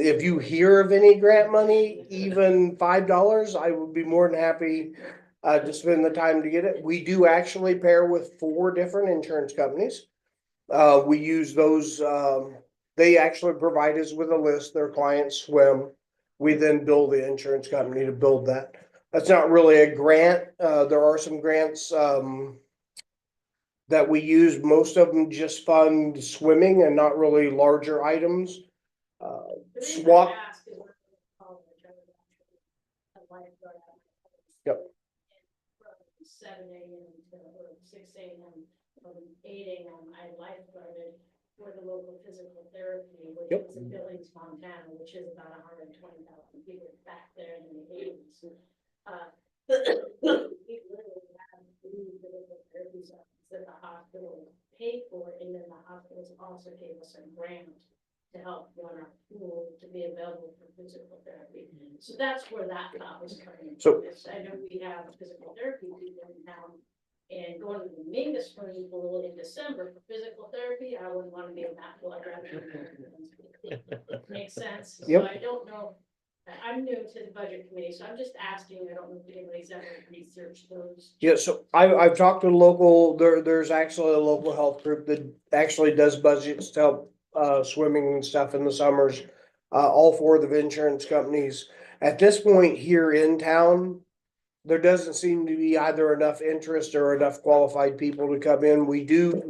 If you hear of any grant money, even $5, I would be more than happy to spend the time to get it. We do actually pair with 4 different insurance companies. We use those, they actually provide us with a list, their clients swim. We then bill the insurance company to build that. That's not really a grant. There are some grants, that we use. Most of them just fund swimming and not really larger items. SWAP. Yep. From 7 a.m. to 6 a.m. from 8 a.m. I lifeguarded for the local physical therapy, which Yep. is in Billings, Montana, which is about 120,000 people back there in the 80s. We literally have 3 physical therapy sessions that the hospital paid for, and then the hospitals also gave us a grant to help run our pool to be available for physical therapy. So that's where that thought was coming So- from. I know we have physical therapy people in town, and going to the Mingus swimming pool in December for physical therapy, I wouldn't want to be in that pool. I'd rather be in there. Makes sense. So Yep. I don't know. I'm new to the budget committee, so I'm just asking. I don't know if anybody's ever researched those. Yeah, so I've talked to local, there's actually a local health group that actually does budgets to help swimming and stuff in the summers. All 4 of the insurance companies. At this point here in town, there doesn't seem to be either enough interest or enough qualified people to come in. We do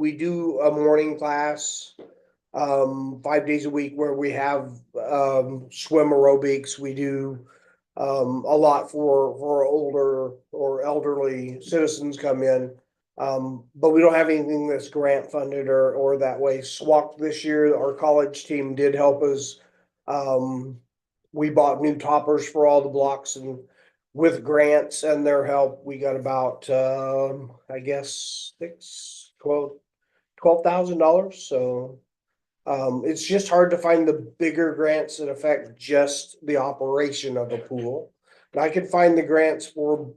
a morning class 5 days a week where we have swim aerobics. We do a lot for older or elderly citizens come in. But we don't have anything that's grant funded or that way. SWAC this year, our college team did help us. We bought new toppers for all the blocks, and with grants and their help, we got about I guess $12,000. So it's just hard to find the bigger grants that affect just the operation of a pool. And I could find the grants for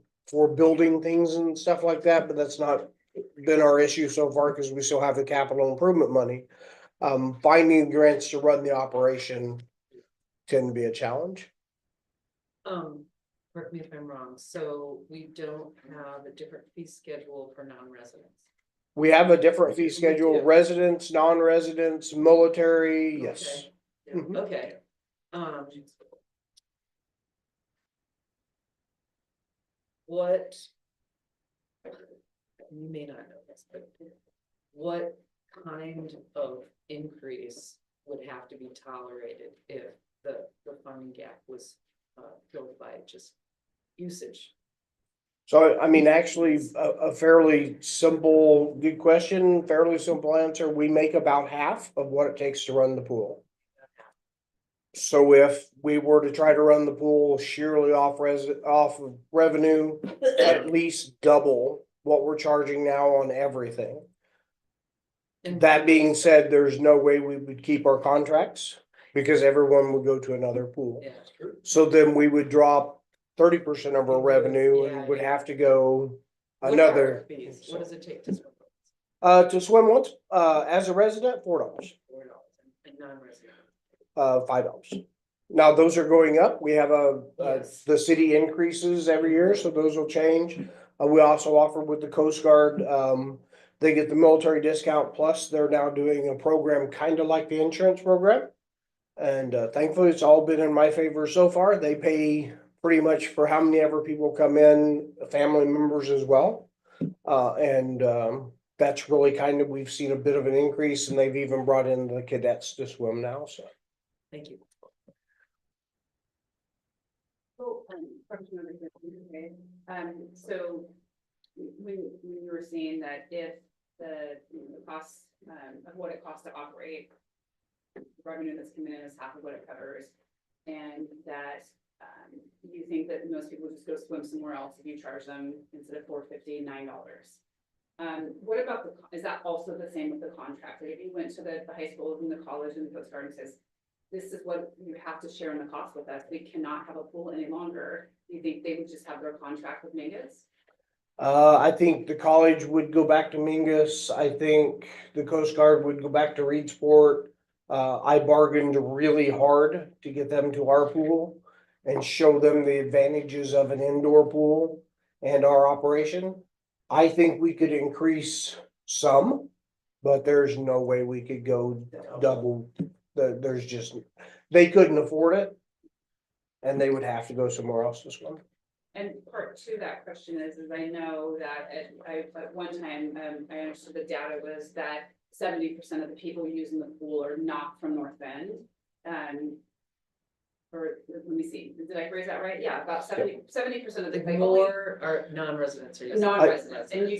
building things and stuff like that, but that's not been our issue so far because we still have the capital improvement money. Finding grants to run the operation tend to be a challenge. Correct me if I'm wrong, so we don't have a different fee schedule for non-residents? We have a different fee schedule, do. residents, non-residents, military, yes. Mhm. Okay. What? You may not know this, but what kind of increase would have to be tolerated if the funding gap was filled by just usage? So, I mean, actually, a fairly simple, good question, fairly simple answer. We make about half of what it takes to run the pool. So if we were to try to run the pool sheerly off of revenue, at least double what we're charging now on everything. That being said, there's no way we would keep our contracts because everyone would go to another pool. Yeah. So then we would drop 30% of our revenue and would have to go What are another. our fees? What does it take to swim? To swim once, as a resident, $4, $4 and non-resident. $5. Now, those are going up. We have Yes. the city increases every year, so those will change. We also offer with the Coast Guard, they get the military discount plus they're now doing a program kind of like the insurance program. And thankfully, it's all been in my favor so far. They pay pretty much for how many ever people come in, family members as well. That's really kind of, we've seen a bit of an increase and they've even brought in the cadets to swim now, so. Thank you. So, question over here, okay. So when you were saying that if the, the cost, of what it costs to operate, the revenue that's coming in is half of what it covers, and that, you think that most people just go swim somewhere else if you charge them instead of $4.50, $9. What about is that also the same with the contract? Like if you went to the high school and the college and the Coast Guard and says, this is what you have to share in the cost with us, we cannot have a pool any longer, do you think they would just have their contract with Mingus? I think the college would go back to Mingus. I think the Coast Guard would go back to Reedsport. I bargained really hard to get them to our pool and show them the advantages of an indoor pool and our operation. I think we could increase some, but there's no way we could go double. There's just, they couldn't afford it. And they would have to go somewhere else to swim. And part two of that question is I know that at one time, I understood the data was that 70% of the people using the pool are not from North Bend. Or let me see, did I phrase that right? Yeah, about 70% of the. Like more are non-residents or using. Non-residents, and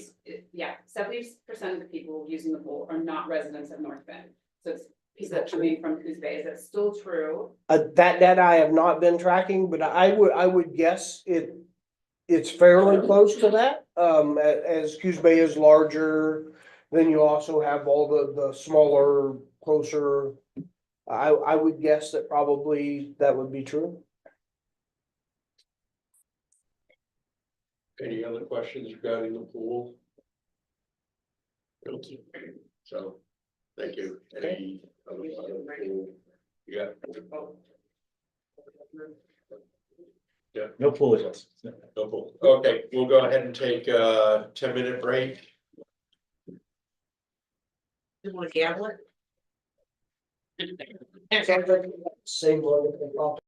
yeah, 70% of the people using the pool are not residents of North Bend. So it's people coming from Coos Bay, is that still true? That data I have not been tracking, but I would guess it's fairly close to that. As Coos Bay is larger, then you also have all the smaller, closer. I would guess that probably that would be true. Any other questions regarding the pool? Thank you. So, thank you. Any other? Yeah. Yeah. No pool adjustments. No. No pool. Okay, we'll go ahead and take a 10-minute break. You wanna gamble it? Same one.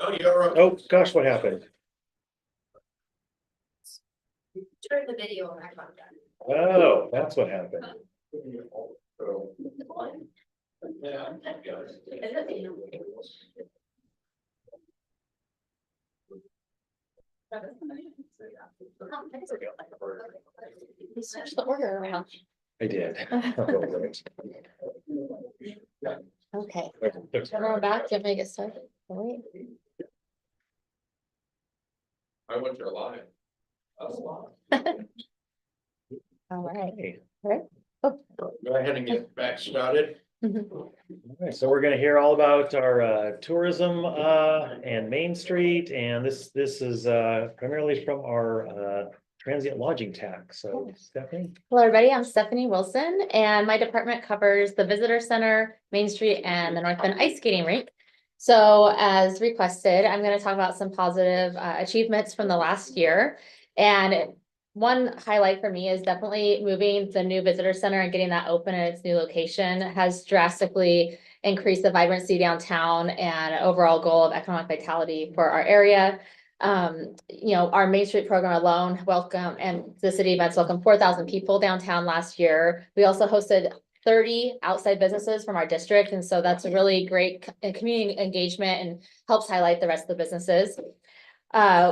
Oh, you're right. Oh, gosh, what happened? Turn the video back on. Oh, that's what happened. We switched the order around. I did. Okay, everyone back, get me get started. Wait. I went to live. All right. Okay. Go ahead and get back started. All right, so we're gonna hear all about our tourism and Main Street, and this is primarily from our transient lodging tax. So Stephanie? Hello, everybody. I'm Stephanie Wilson, and my department covers the Visitor Center, Main Street, and the North Bend Ice Skating Rink. So as requested, I'm going to talk about some positive achievements from the last year. And one highlight for me is definitely moving the new Visitor Center and getting that open in its new location has drastically increased the vibrancy downtown and overall goal of economic vitality for our area. You know, our Main Street program alone and the city events welcomed 4,000 people downtown last year. We also hosted 30 outside businesses from our district. And so that's a really great community engagement and helps highlight the rest of the businesses.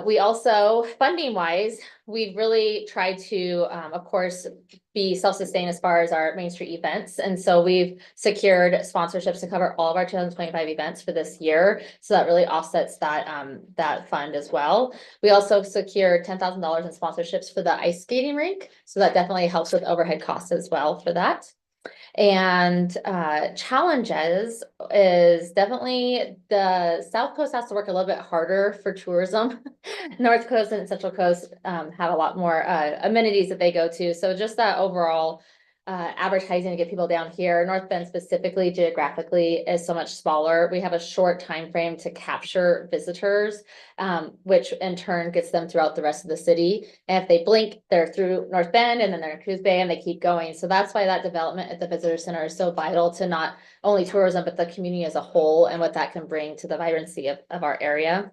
We also, funding wise, we've really tried to, of course, be self-sustained as far as our Main Street events. And so we've secured sponsorships to cover all of our 2025 events for this year. So that really offsets that fund as well. We also secured $10,000 in sponsorships for the ice skating rink. So that definitely helps with overhead costs as well for that. And challenges is definitely the South Coast has to work a little bit harder for tourism. North Coast and Central Coast have a lot more amenities that they go to. So just that overall advertising to get people down here. North Bend specifically geographically is so much smaller. We have a short time frame to capture visitors, which in turn gets them throughout the rest of the city. And if they blink, they're through North Bend and then they're in Coos Bay and they keep going. So that's why that development at the Visitor Center is so vital to not only tourism, but the community as a whole and what that can bring to the vibrancy of our area.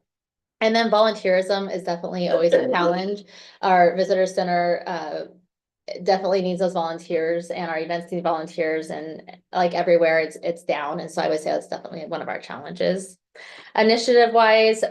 And then volunteerism is definitely always a challenge. Our Visitor Center definitely needs those volunteers, and our events need volunteers, and like everywhere it's down. And so I would say that's definitely one of our challenges. Initiative wise,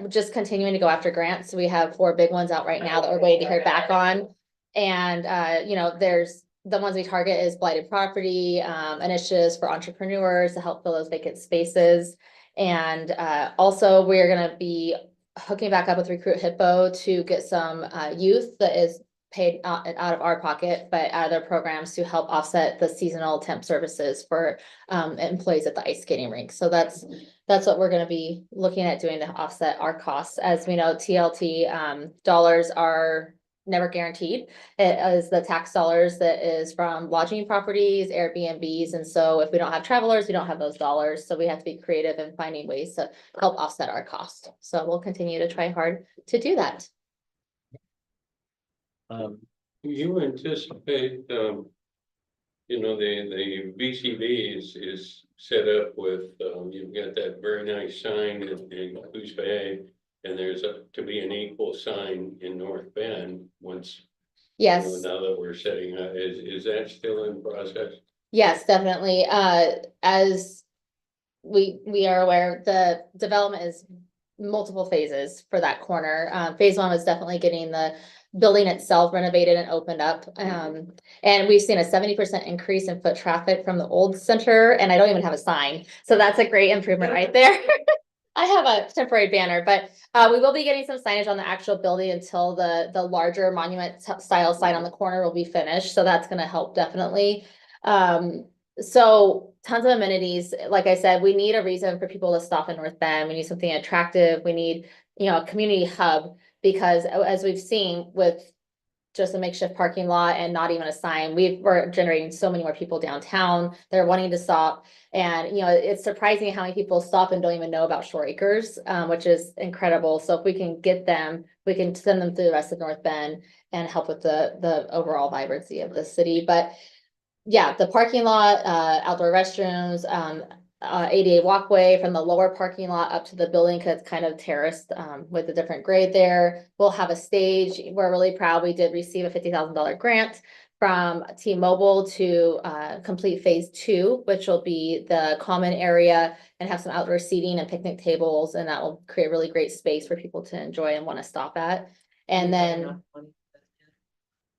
just continuing to go after grants. So we have 4 big ones out right now that we're waiting to hear back on. And you know, there's the ones we target is blighted property, initiatives for entrepreneurs to help fill those vacant spaces. And also we're going to be hooking back up with Recruit Hippo to get some youth that is paid out of our pocket, but out of their programs to help offset the seasonal temp services for employees at the ice skating rink. So that's what we're going to be looking at doing to offset our costs. As we know, TLT dollars are never guaranteed. It is the tax dollars that is from lodging properties, Airbnbs. And so if we don't have travelers, we don't have those dollars. So we have to be creative in finding ways to help offset our cost. So we'll continue to try hard to do that. You anticipate, you know, the VCB is set up with, you've got that very nice sign in Coos Bay. And there's to be an equal sign in North Bend once. Yes. You know, now that we're setting, is that still in process? Yes, definitely. As we are aware, the development is multiple phases for that corner. Phase 1 was definitely getting the building itself renovated and opened up. And we've seen a 70% increase in foot traffic from the old center, and I don't even have a sign. So that's a great improvement right there. I have a temporary banner, but we will be getting some signage on the actual building until the larger monument style sign on the corner will be finished. So that's going to help definitely. So tons of amenities. Like I said, we need a reason for people to stop in North Bend. We need something attractive. We need, you know, a community hub, because as we've seen with just a makeshift parking lot and not even a sign, we're generating so many more people downtown. They're wanting to stop. And, you know, it's surprising how many people stop and don't even know about Shore Acres, which is incredible. So if we can get them, we can send them through the rest of North Bend and help with the overall vibrancy of the city. But yeah, the parking lot, outdoor restrooms, ADA walkway from the lower parking lot up to the building, because it's kind of terraced, with a different grade there. We'll have a stage. We're really proud. We did receive a $50,000 grant from T-Mobile to complete phase 2, which will be the common area and have some outdoor seating and picnic tables, and that will create really great space for people to enjoy and want to stop at. And then,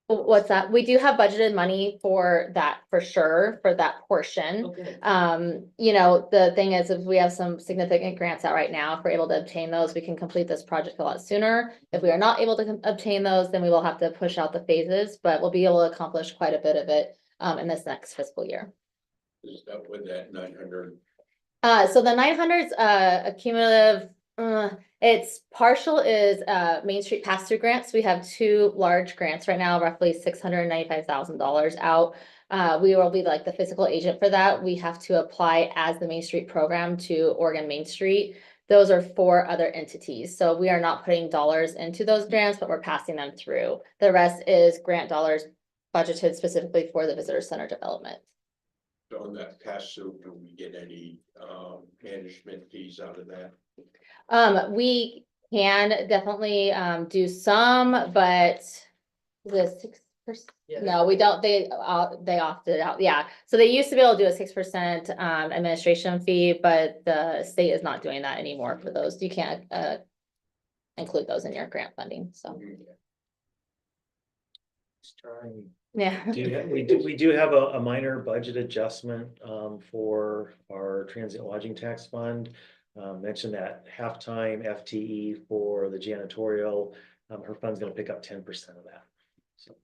what's that? We do have budgeted money for that for sure, for that portion. Okay. You know, the thing is, if we have some significant grants out right now, if we're able to obtain those, we can complete this project a lot sooner. If we are not able to obtain those, then we will have to push out the phases, but we'll be able to accomplish quite a bit of it in this next fiscal year. Is that with that 900? So the 900's a cumulative, it's partial is Main Street pass-through grants. We have 2 large grants right now, roughly $695,000 out. We will be like the physical agent for that. We have to apply as the Main Street program to Oregon Main Street. Those are 4 other entities. So we are not putting dollars into those grants, but we're passing them through. The rest is grant dollars budgeted specifically for the visitor center development. So on that pass through, do we get any management fees out of that? We can definitely do some, but the 6%. No, we don't. They opted out. Yeah. So they used to be able to do a 6% administration fee, but the state is not doing that anymore for those. You can't include those in your grant funding. So yeah. We do have a minor budget adjustment for our transient lodging tax fund. Mentioned that halftime FTE for the janitorial, her fund's gonna pick up 10% of that. So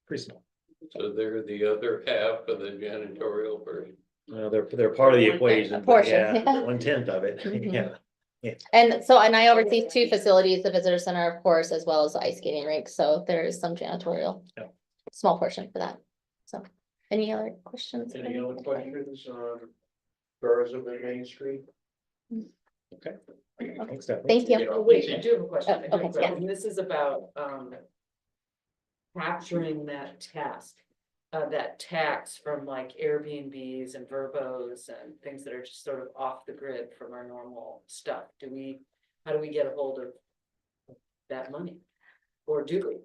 pretty small. So they're the other half of the janitorial person. They're part of the equation, A but portion, yeah, yeah. 1/10 of it, Mhm. yeah. And so, and I oversee 2 facilities, the visitor center, of course, as well as the ice skating rink. So there is some janitorial, Yeah. small portion for that. So, any other questions? Any other questions on tourism in Main Street? Okay. Thanks, Stephanie. Thank you. Oh, wait, I do have a question. Oh, I do have a okay, yeah. question. This is about, capturing that that tax from like Airbnbs and Verbos and things that are just sort of off the grid from our normal stuff. How do we get a hold of that money? Or do we?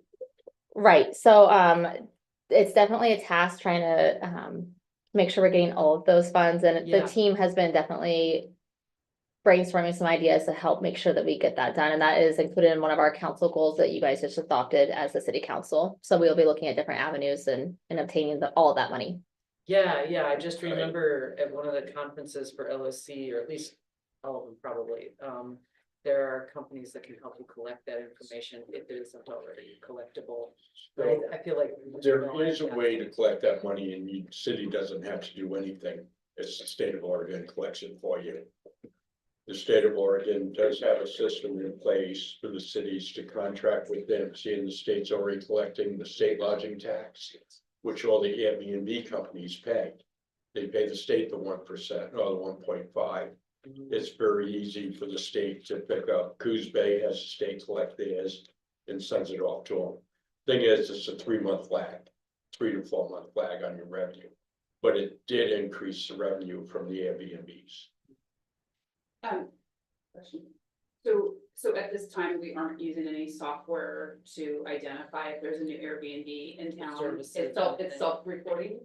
Right, so it's definitely a task trying to make sure we're getting all of those funds, and the Yeah. team has been definitely brainstorming some ideas to help make sure that we get that done, and that is included in one of our council goals that you guys just adopted as the city council. So we'll be looking at different avenues and obtaining all of that money. Yeah, I just remember at one of the conferences for LOC, or at least all of them probably, there are companies that can help you collect that information if it isn't already collectible. I feel like. There is a way to collect that money and the city doesn't have to do anything. It's the state of Oregon collects it for you. The state of Oregon does have a system in place for the cities to contract with them, seeing the state's already collecting the state lodging tax, which all the Airbnb companies pay. They pay the state the 1% or the 1.5. It's very easy for the state to pick up. Coos Bay has the state collect theirs and sends it off to them. Thing is, it's a 3-month lag, 3 to 4 month lag on your revenue. But it did increase the revenue from the Airbnbs. Question. So at this time, we aren't using any software to identify if there's a new Airbnb in town. Services. It's self-reporting?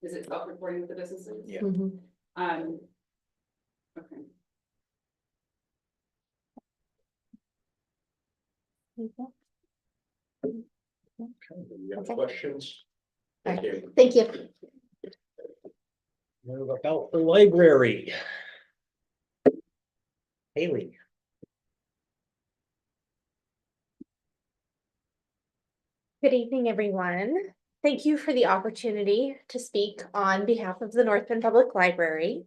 Is it self-reporting with the businesses? Yeah. Mhm. Okay. Any other Okay. questions? All Thank you. Thank you. Move about the library. Haley. Good evening, everyone. Thank you for the opportunity to speak on behalf of the North Bend Public Library.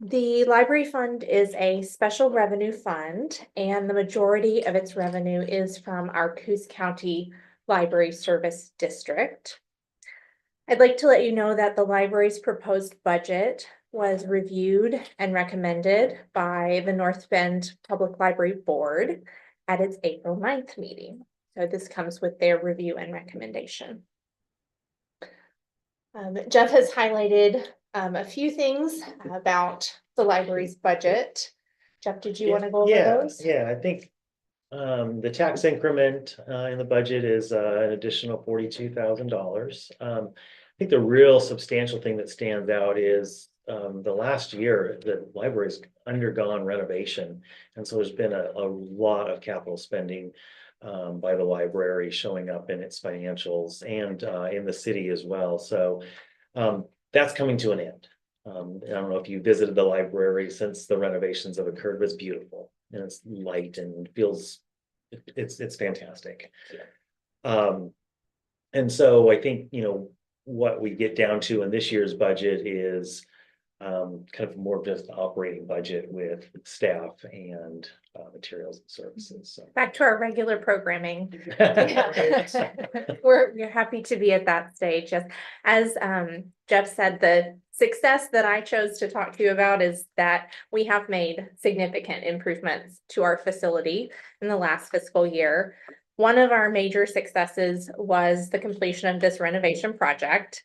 The library fund is a special revenue fund, and the majority of its revenue is from our Coos County Library Service District. I'd like to let you know that the library's proposed budget was reviewed and recommended by the North Bend Public Library Board at its April 9th meeting. So this comes with their review and recommendation. Jeff has highlighted a few things about the library's budget. Jeff, did you want to go over those? Yeah, I think. The tax increment in the budget is an additional $42,000. I think the real substantial thing that stands out is the last year, the library's undergone renovation. And so there's been a lot of capital spending by the library showing up in its financials and in the city as well. So that's coming to an end. I don't know if you visited the library since the renovations have occurred, but it's beautiful. And it's light and feels, it's fantastic. And so I think, you know, what we get down to in this year's budget is kind of more of just the operating budget with staff and materials and services. So Back to our regular programming. We're happy to be at that stage. As Jeff said, the success that I chose to talk to you about is that we have made significant improvements to our facility in the last fiscal year. One of our major successes was the completion of this renovation project.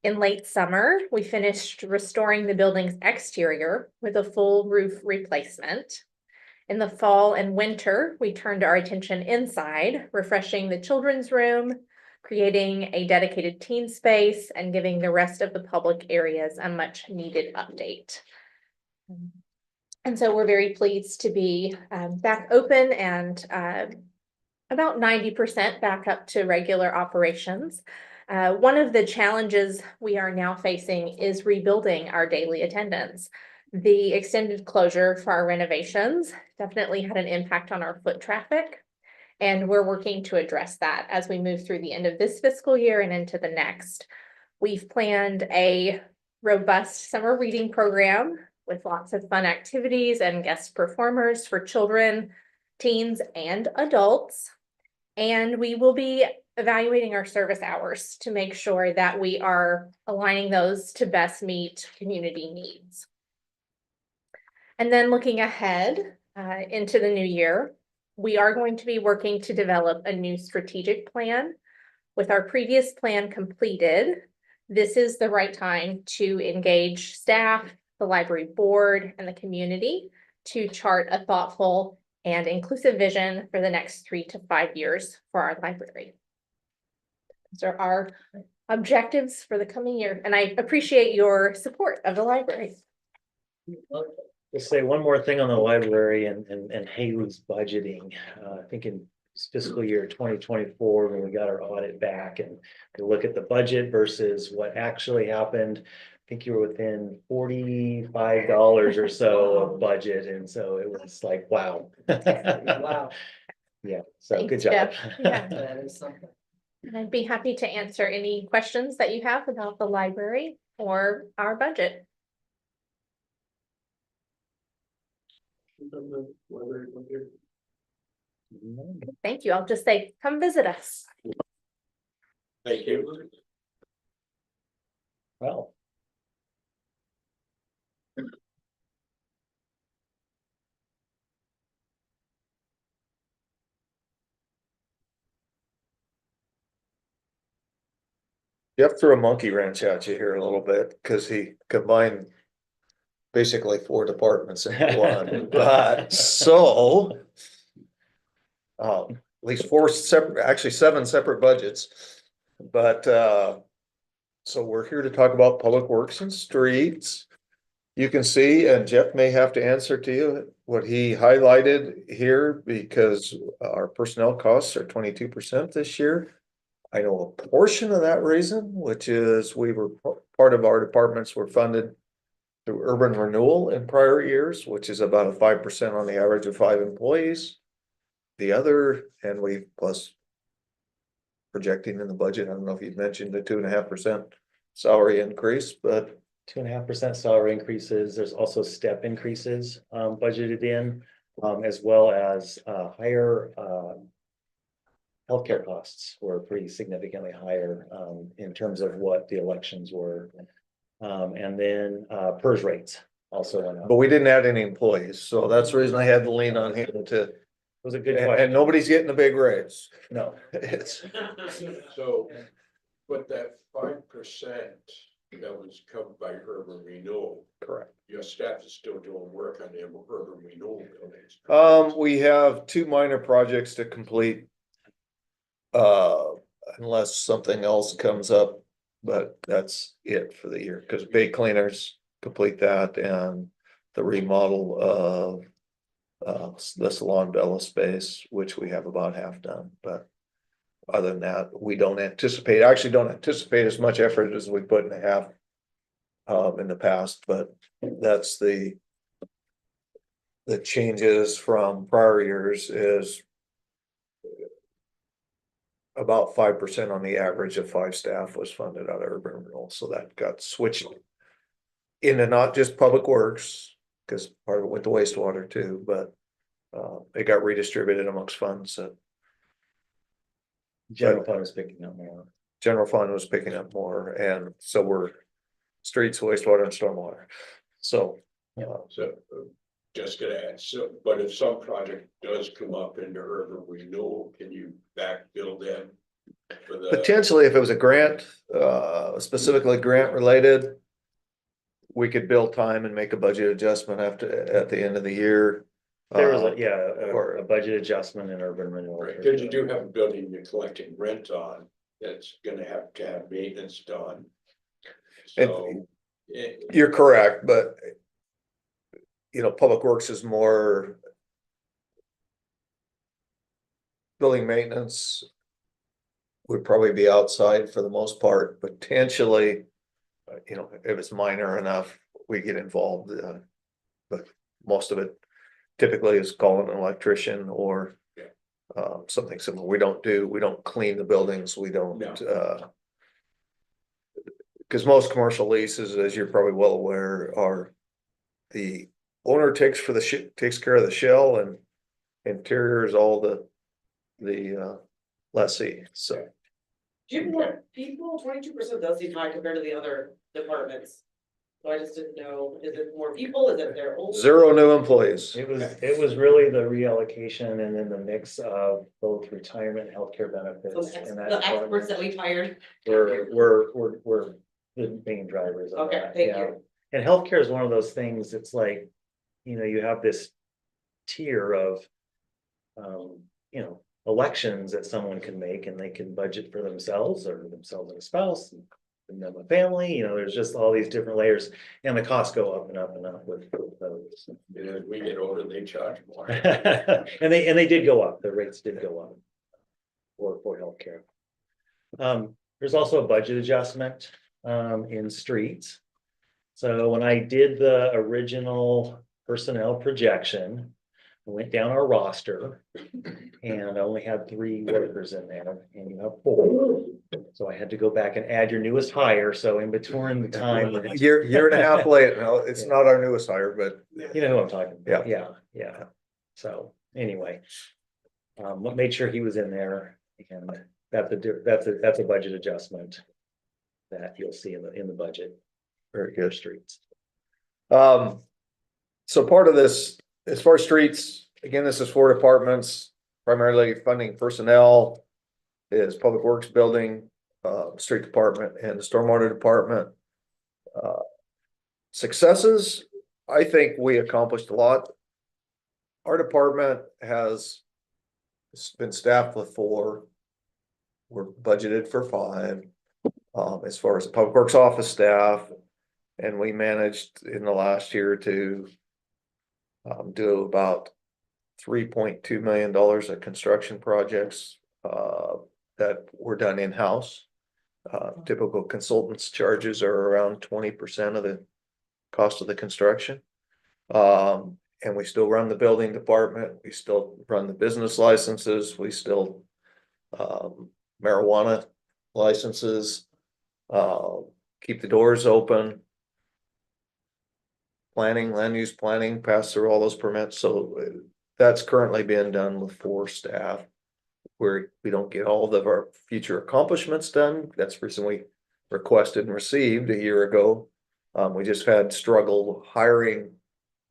In late summer, we finished restoring the building's exterior with a full roof replacement. In the fall and winter, we turned our attention inside, refreshing the children's room, creating a dedicated teen space, and giving the rest of the public areas a much needed update. And so we're very pleased to be back open and about 90% back up to regular operations. One of the challenges we are now facing is rebuilding our daily attendance. The extended closure for our renovations definitely had an impact on our foot traffic, and we're working to address that as we move through the end of this fiscal year and into the next. We've planned a robust summer reading program with lots of fun activities and guest performers for children, teens, and adults. And we will be evaluating our service hours to make sure that we are aligning those to best meet community needs. And then looking ahead into the new year, we are going to be working to develop a new strategic plan. With our previous plan completed, this is the right time to engage staff, the library board, and the community to chart a thoughtful and inclusive vision for the next 3 to 5 years for our library. Those are our objectives for the coming year, and I appreciate your support of the library. Just say one more thing on the library and Haley's budgeting. I think in fiscal year 2024, when we got our audit back and we look at the budget versus what actually happened, I think you were within $45 or so of budget. And so it was like, wow. Wow. Yeah, so Thanks, good job. Jeff. Yeah. That is something. And I'd be happy to answer any questions that you have about the library or our budget. Thank you. I'll just say, come visit us. Thank you. Well. Jeff threw a monkey wrench at you here a little bit because he combined basically 4 departments into one, but so at least 4 separate, actually 7 separate budgets. But so we're here to talk about public works and streets. You can see, and Jeff may have to answer to you what he highlighted here, because our personnel costs are 22% this year. I know a portion of that reason, which is we were part of our departments were funded through urban renewal in prior years, which is about a 5% on the average of 5 employees. The other, and we plus projecting in the budget, I don't know if you've mentioned the 2.5% salary increase, but 2.5% salary increases. There's also step increases budgeted in, as well as higher healthcare costs were pretty significantly higher in terms of what the elections were. And then PERS rates also went up. but we didn't add any employees, so that's the reason I had to lean on him to. It was a good And question. nobody's getting a big raise. No. It's, So, but that 5% that was covered by urban renewal. Correct. Your staff is still doing work on the urban renewal buildings. We have 2 minor projects to complete. Unless something else comes up, but that's it for the year, because Bay Cleaners complete that and the remodel of. The Salon Bella space, which we have about half done, but. Other than that, we don't anticipate as much effort as we put in the half. In the past, but that's the changes from prior years is. About 5% on the average of 5 staff was funded out of urban renewal, so that got switched. Into not just public works, because part of it went to wastewater too, but. It got redistributed amongst funds that. General fund was picking up more. General fund was picking up more, and so we're streets, wastewater, and stormwater. So. So, just gonna add, so, but if some project does come up into urban renewal, can you backfill them? For the, Potentially, if it was a grant, specifically grant related. We could build time and make a budget adjustment at the end of the year. There was a budget adjustment in urban renewal. right, cause you do have a building you're collecting rent on, that's gonna have to have maintenance done. So. You're correct, but. Public Works is more. Building maintenance. Would probably be outside for the most part, potentially. If it's minor enough, we get involved, but most of it. Typically is calling an electrician or. Something similar. We don't clean the buildings, we don't, Cause most commercial leases, as you're probably well aware, are. The owner takes care of the shell and interior is all the lessee, so. Do you have more people? 22% does seem high compared to the other departments. So I just didn't know, is it more people, is it their old? 0 new employees. It was really the reallocation and then the mix of both retirement and healthcare benefits. And The experts that we've hired. We're the main drivers of Okay, that, thank yeah. you. And healthcare is one of those things, it's like, you have this tier of. Elections that someone can make and they can budget for themselves or themselves and a spouse. And then a family, there's just all these different layers and the costs go up and up and up with those. As we get older, they charge more. And they did go up, the rates did go up. For healthcare. There's also a budget adjustment in streets. So when I did the original personnel projection. I went down our roster and I only had 3 workers in there and you have 4. So I had to go back and add your newest hire. So in between the time. Year and a half late. No, it's not our newest hire, but. You know who I'm talking about. Yeah. Yeah. So anyway. Made sure he was in there and that's a budget adjustment. That you'll see in the budget. Very good. Streets. So part of this. As far as streets, again, this is 4 departments, primarily funding personnel. Is Public Works Building, Street Department and the Stormwater Department. Successes, I think we accomplished a lot. Our department has been staffed with 4. We're budgeted for 5. As far as the Public Works office staff, and we managed in the last year to. Do about $3.2 million of construction projects that were done in-house. Typical consultants' charges are around 20% of the cost of the construction. And we still run the building department, we still run the business licenses, we still marijuana licenses, keep the doors open. Planning, land use planning, pass through all those permits, so that's currently being done with 4 staff. Where we don't get all of our future accomplishments done, that's the reason we requested and received a year ago. We just had struggle hiring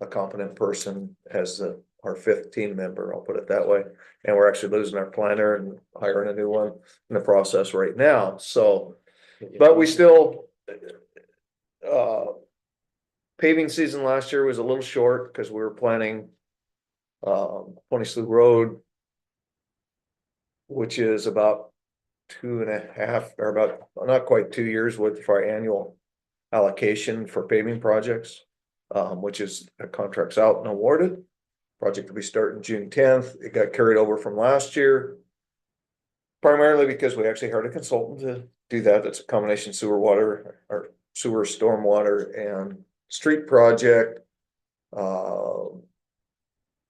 a competent person as our 5th team member, I'll put it that way. And we're actually losing our planner and hiring a new one in the process right now, so. But we still, Paving season last year was a little short because we were planning Pony Slough Road, which is about 2.5 or about not quite 2 years worth for our annual allocation for paving projects, which is contracts out and awarded. Project will be starting June 10th. It got carried over from last year. Primarily because we actually hired a consultant to do that. It's a combination sewer water or sewer stormwater and street project.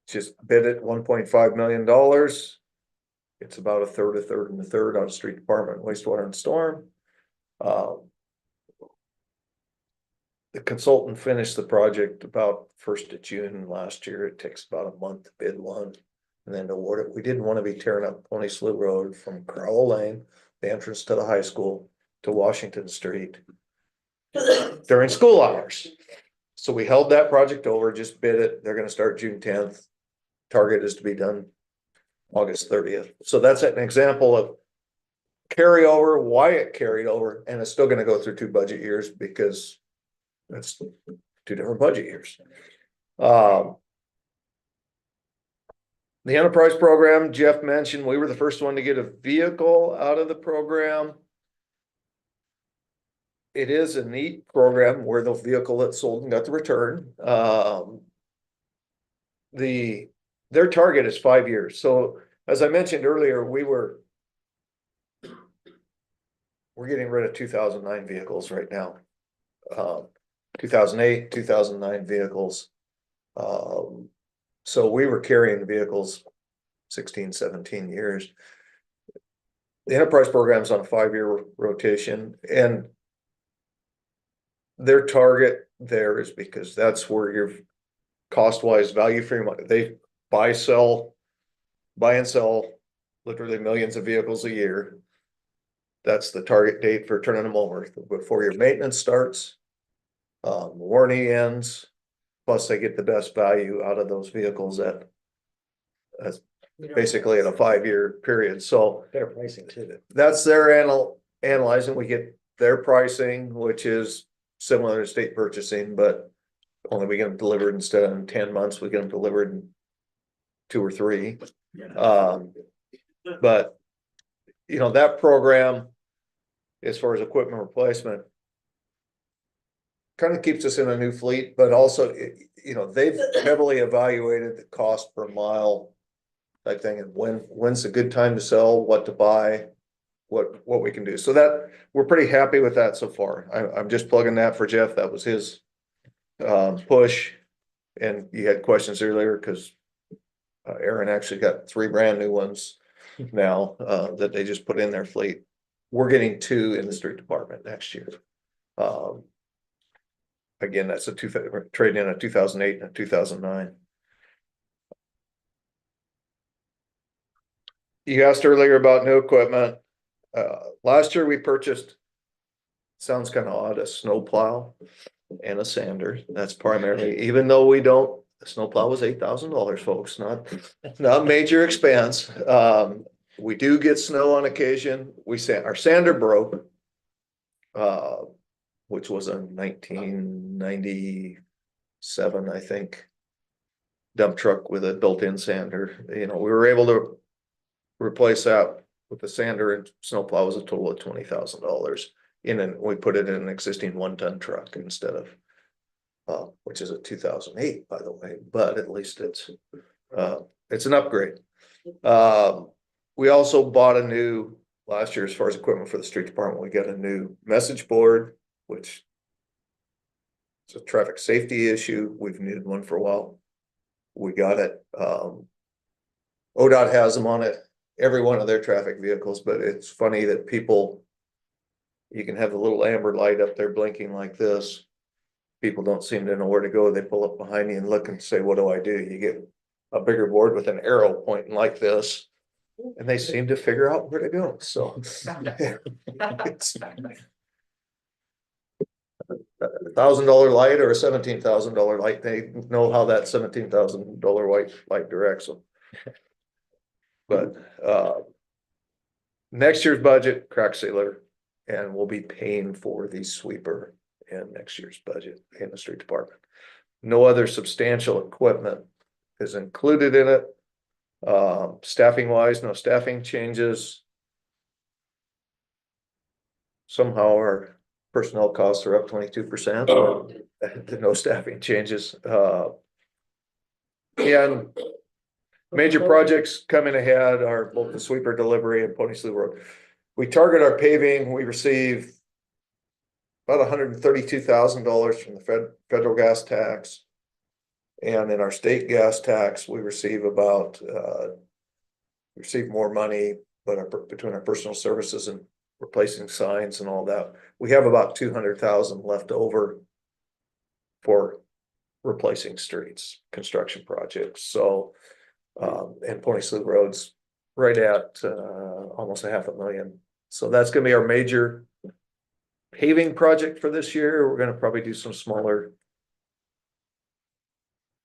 Just bid it $1.5 million. It's about a third and a third out of street department, wastewater and storm. The consultant finished the project about 1st of June last year. It takes about a month to bid one and then award it. We didn't want to be tearing up Pony Slough Road from Crowell Lane, the entrance to the high school, to Washington Street during school hours. So we held that project over, just bid it. They're gonna start June 10th. Target is to be done August 30th. So that's an example of carryover, why it carried over, and it's still gonna go through 2 budget years because that's 2 different budget years. The enterprise program, Jeff mentioned, we were the first one to get a vehicle out of the program. It is a neat program where the vehicle that sold and got the return. Their target is 5 years. So as I mentioned earlier, we're getting rid of 2009 vehicles right now. 2008, 2009 vehicles. So we were carrying the vehicles 16, 17 years. The enterprise program's on a 5-year rotation, and their target there is because that's where your cost-wise value for your money. They buy and sell literally millions of vehicles a year. That's the target date for turning them over before your maintenance starts. Warranty ends, plus they get the best value out of those vehicles at basically in a 5-year period. So Better pricing too. that's their analyzing. We get their pricing, which is similar to state purchasing, but only we get them delivered instead of in 10 months, we get them delivered in 2 or 3. But you know, that program, as far as equipment replacement, kind of keeps us in a new fleet, but also, you know, they've heavily evaluated the cost per mile type thing, and when's a good time to sell, what to buy, what we can do. So that we're pretty happy with that so far. I'm just plugging that for Jeff. That was his push. And you had questions earlier because Aaron actually got 3 brand new ones now that they just put in their fleet. We're getting 2 in the street department next year. Again, that's a trade in a 2008 and a 2009. You asked earlier about new equipment. Last year we purchased, sounds kind of odd, a snowplow and a sander. That's primarily, even though we don't, the snowplow was $8,000, folks, not major expense. We do get snow on occasion. Our sander broke, which was a 1997, I think, dump truck with a built-in sander. You know, we were able to replace that with the sander, and snowplow was a total of $20,000. We put it in an existing 1-ton truck instead of, which is a 2008, by the way, but at least it's an upgrade. We also bought last year, as far as equipment for the street department, we got a new message board, which is a traffic safety issue. We've needed one for a while. We got it. ODOT has them on it, every one of their traffic vehicles, but it's funny that you can have a little amber light up there blinking like this. People don't seem to know where to go. They pull up behind you and look and say, what do I do? You get a bigger board with an arrow pointing like this, and they seem to figure out where to go. So it's $1,000 light or a $17,000 light. They know how that $17,000 white light directs them. But next year's budget, crack sealer, and we'll be paying for the sweeper in next year's budget in the street department. No other substantial equipment is included in it. Staffing wise, no staffing changes. Somehow our personnel costs are up 22%. No staffing changes. And major projects coming ahead are both the sweeper delivery and Pony Slough Road. We target our paving, we receive about $132,000 from the federal gas tax. And in our state gas tax, we receive about, receive more money, but between our personal services and replacing signs and all that, we have about 200,000 left over for replacing streets, construction projects. So, and Pony Slough Road's right at, almost $500,000. So that's gonna be our major paving project for this year. We're gonna probably do some smaller.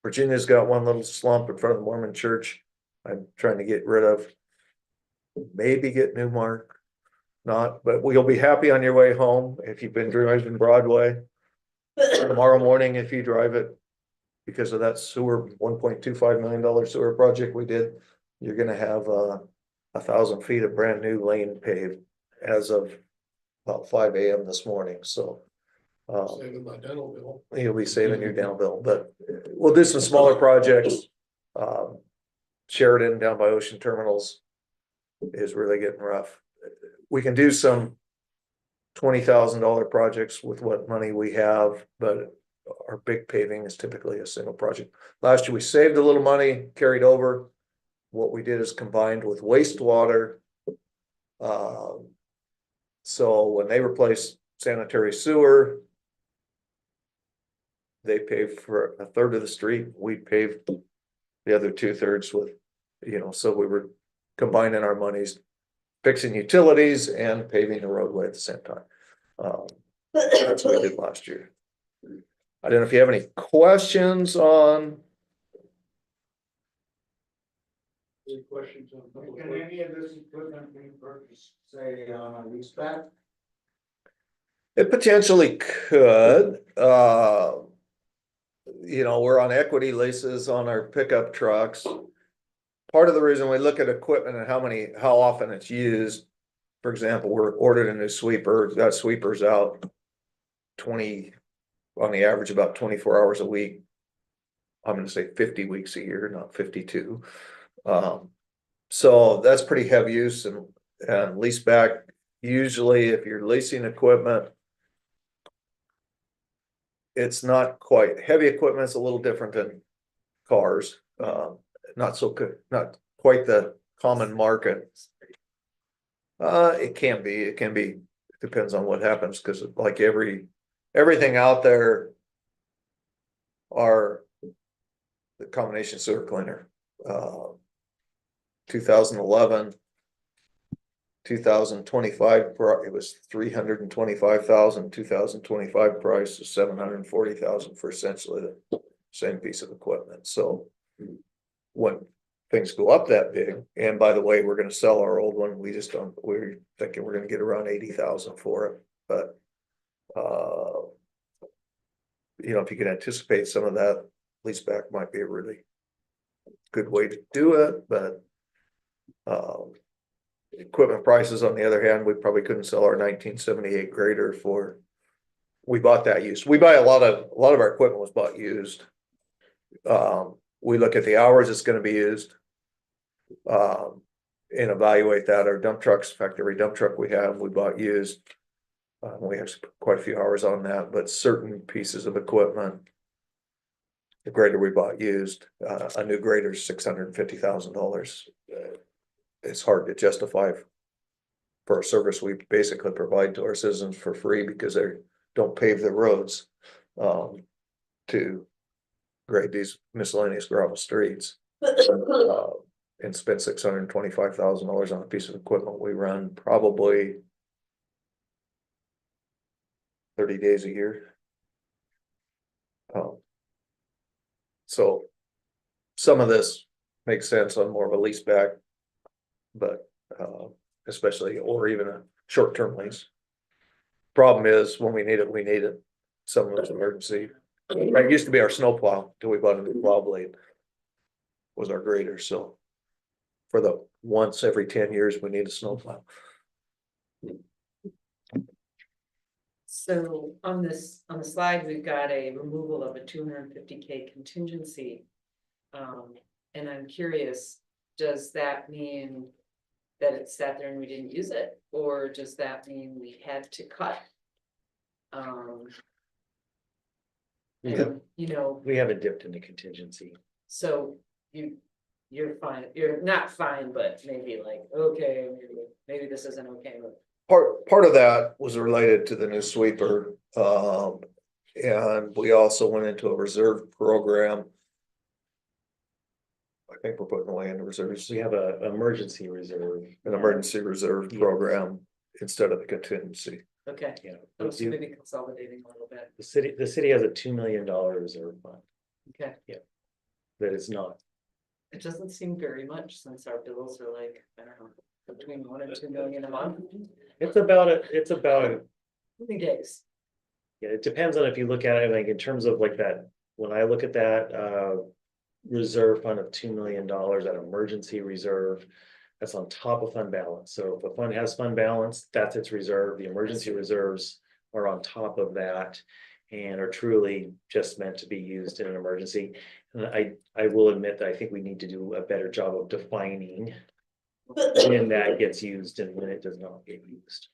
Virginia's got one little slump in front of the Mormon church I'm trying to get rid of. Maybe get Newmark, not, but we'll be happy on your way home if you've been driving Broadway. Tomorrow morning, if you drive it, because of that sewer, $1.25 million sewer project we did, you're gonna have 1,000 feet of brand new lane paved as of about 5 a.m. this morning, so. Saving my dental bill. You'll be saving your down bill, but we'll do some smaller projects. Sheridan down by Ocean Terminals is really getting rough. We can do some $20,000 projects with what money we have, but our big paving is typically a single project. Last year we saved a little money, carried over. What we did is combined with wastewater. So when they replaced sanitary sewer, they paved for a third of the street. We paved the other 2/3 with, so we were combining our monies, fixing utilities and paving the roadway at the same time. That's what we did last year. I don't know if you have any questions on. Any questions on public Can works? any of this equipment be purchased, say, on a lease back? It potentially could, we're on equity leases on our pickup trucks. Part of the reason we look at equipment and how often it's used, for example, we're ordered a new sweeper, that sweeper's out 20, on the average about 24 hours a week. I'm gonna say 50 weeks a year, not 52. So that's pretty heavy use and lease back. Usually if you're leasing equipment, it's not quite, heavy equipment's a little different than cars. Not quite the common market. It can be, depends on what happens, because like everything out there are the combination sewer cleaner. 2011, 2025, it was 325,000, 2025 price is 740,000 for essentially the same piece of equipment. So when things go up that big, and by the way, we're gonna sell our old one, we're thinking we're gonna get around 80,000 for it, but if you can anticipate some of that, lease back might be a really good way to do it, but equipment prices, on the other hand, we probably couldn't sell our 1978 grader for. We bought that used. We buy a lot of our equipment was bought used. We look at the hours it's going to be used, and evaluate that. Our dump trucks, in fact, every dump truck we bought used. We have quite a few hours on that, but certain pieces of equipment. The grader we bought used, a new grader is $650,000. It's hard to justify for a service we basically provide to our citizens for free because they don't pave the roads to grade these miscellaneous gravel streets. And spend $625,000 on a piece of equipment we run probably 30 days a year. So some of this makes sense on more of a lease back, but especially or even a short-term lease. Problem is when we need it, we need it. some of it's emergency. It used to be our snowplow till we bought a new plow blade. Was our grader, so. For the once every 10 years, we need a snowplow. So on the slide, we've got a removal of a 250K contingency. And I'm curious, does that mean that it sat there and we didn't use it? Or does that mean we had to cut? And, you know, We haven't dipped into contingency. so you're fine, you're not fine, but maybe like, okay, maybe this isn't okay, but. Part of that was related to the new sweeper, and we also went into a reserve program. I think we're putting away in the reserves, We have a emergency reserve. an emergency reserve program instead of the contingency. Okay, Yeah. oh, so maybe consolidating a little bit, The city has a $2 million reserve fund okay. that is not. It doesn't seem very much since our bills are like, I don't know, between 1 and 2 million a month. It's about How many days? yeah, it depends on if you look at it, like in terms of like that, when I look at that reserve fund of $2 million, that emergency reserve. That's on top of fund balance. So if a fund has fund balance, that's its reserve. The emergency reserves are on top of that. And are truly just meant to be used in an emergency. And I will admit that I think we need to do a better job of defining when that gets used and when it does not get used.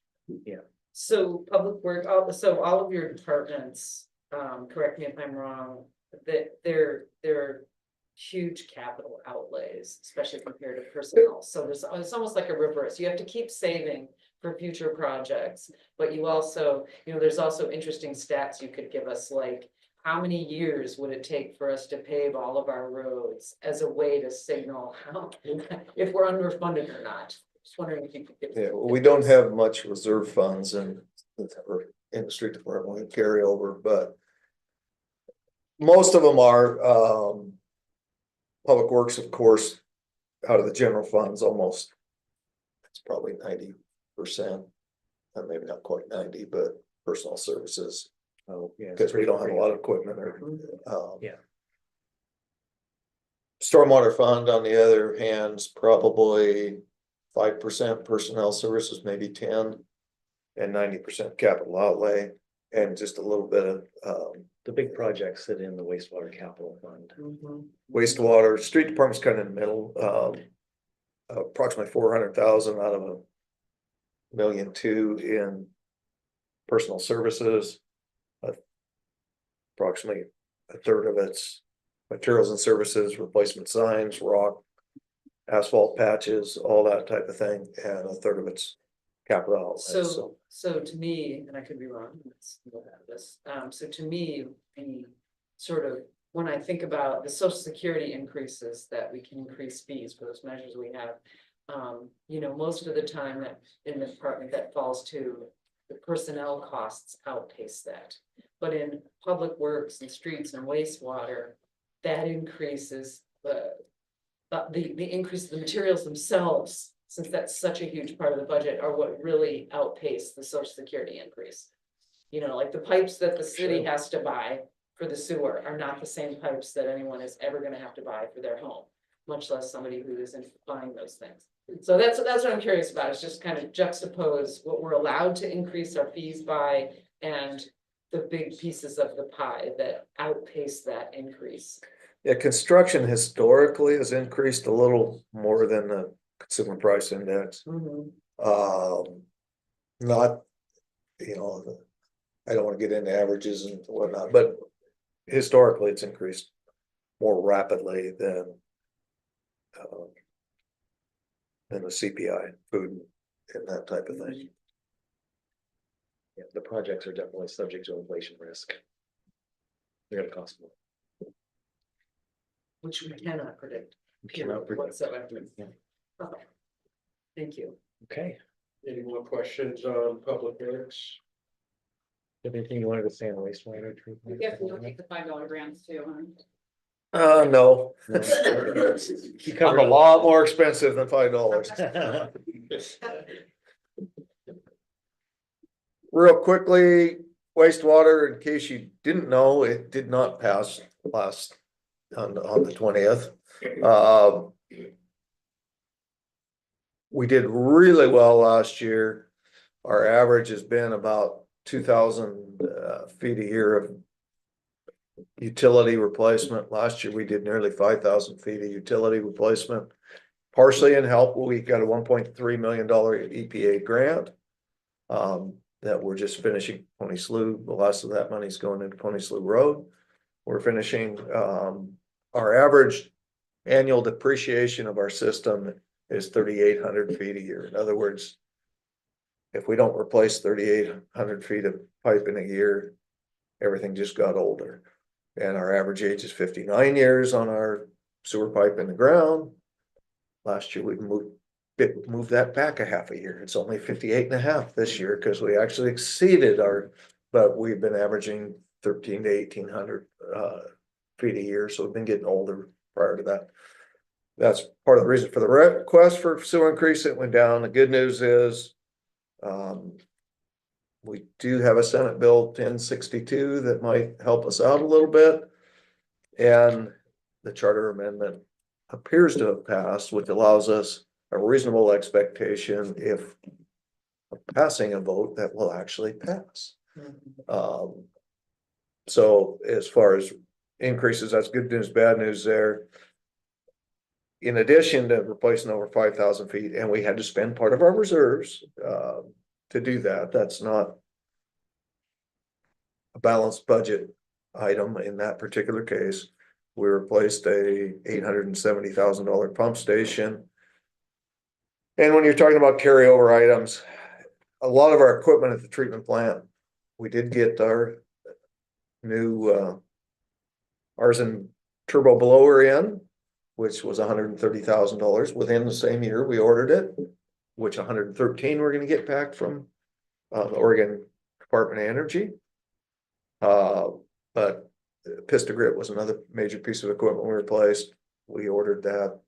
Yeah. So public work, so all of your departments, correct me if I'm wrong, that they're huge capital outlays, especially compared to personnel. So it's almost like a reverse. You have to keep saving for future projects, but you also, you know, there's also interesting stats you could give us, like how many years would it take for us to pave all of our roads as a way to signal how, if we're underfunded or not? Just wondering if you could give. Yeah, we don't have much reserve funds in the street department, we carry over, but. Most of them are, public works, of course, out of the general funds, almost. It's probably 90%, maybe not quite 90, but personal services. Oh, yeah. Because we don't have a lot of equipment or, Yeah. Stormwater fund, on the other hand, is probably 5% personnel services, maybe 10. And 90% capital outlay, and just a little bit of, The big projects sit in the wastewater capital fund. wastewater. Street department's kind of in the middle, approximately 400,000 out of $1.2 million in personal services. Approximately a third of it's materials and services, replacement signs, rock, asphalt patches, all that type of thing, and a third of it's capital outlay. So to me, and I could be wrong, let's look at this, so to me, the sort of, when I think about the social security increases that we can increase fees for those measures we have. You know, most of the time that in the department that falls to the personnel costs outpace that. But in public works and streets and wastewater, that increases the increase of the materials themselves. Since that's such a huge part of the budget, are what really outpace the social security increase. You know, like the pipes that the city has to buy for the sewer are not the same pipes that anyone is ever gonna have to buy for their home. Much less somebody who isn't buying those things. So that's what I'm curious about, is just kind of juxtapose what we're allowed to increase our fees by and the big pieces of the pie that outpace that increase. Yeah, construction historically has increased a little more than the consumer price index. Not, you know, I don't want to get into averages and whatnot, but historically it's increased more rapidly than the CPI, food and that type of thing. Yeah, the projects are definitely subject to inflation risk. They're gonna cost more. Which we cannot predict. We cannot predict. Whatsoever. Yeah. Okay. Thank you. Okay. Any more questions on public works? Anything you wanted to say on wastewater treatment? I guess we'll take the $5 grants too, huh? No. You I'm covered a lot more expensive than $5. Real quickly, wastewater, in case you didn't know, it did not pass last on the 20th. We did really well last year. Our average has been about 2,000 feet a year of utility replacement. Last year, we did nearly 5,000 feet of utility replacement. Partially in help, we got a $1.3 million EPA grant. That we're just finishing Pony Slough. The last of that money is going into Pony Slough Road. We're finishing, our average annual depreciation of our system is 3,800 feet a year. In other words, if we don't replace 3,800 feet of pipe in a year, everything just got older. And our average age is 59 years on our sewer pipe in the ground. Last year, we moved that back a half a year. It's only 58 and a half this year because we actually exceeded but we've been averaging 1,300 to 1,800 feet a year. So we've been getting older prior to that. That's part of the reason for the request for sewer increase. It went down. The good news is, we do have a Senate Bill 1062 that might help us out a little bit. And the charter amendment appears to have passed, which allows us a reasonable expectation if passing a vote that will actually pass. So as far as increases, that's good news, bad news there. In addition to replacing over 5,000 feet, and we had to spend part of our reserves to do that. That's not a balanced budget item in that particular case. We replaced a $870,000 pump station. And when you're talking about carryover items, a lot of our equipment at the treatment plant, we did get our new arsen turbo blower in, which was $130,000 within the same year we ordered it, which 113 we're going to get back from the Oregon Department of Energy. But Pistogrit was another major piece of equipment we replaced. We ordered that,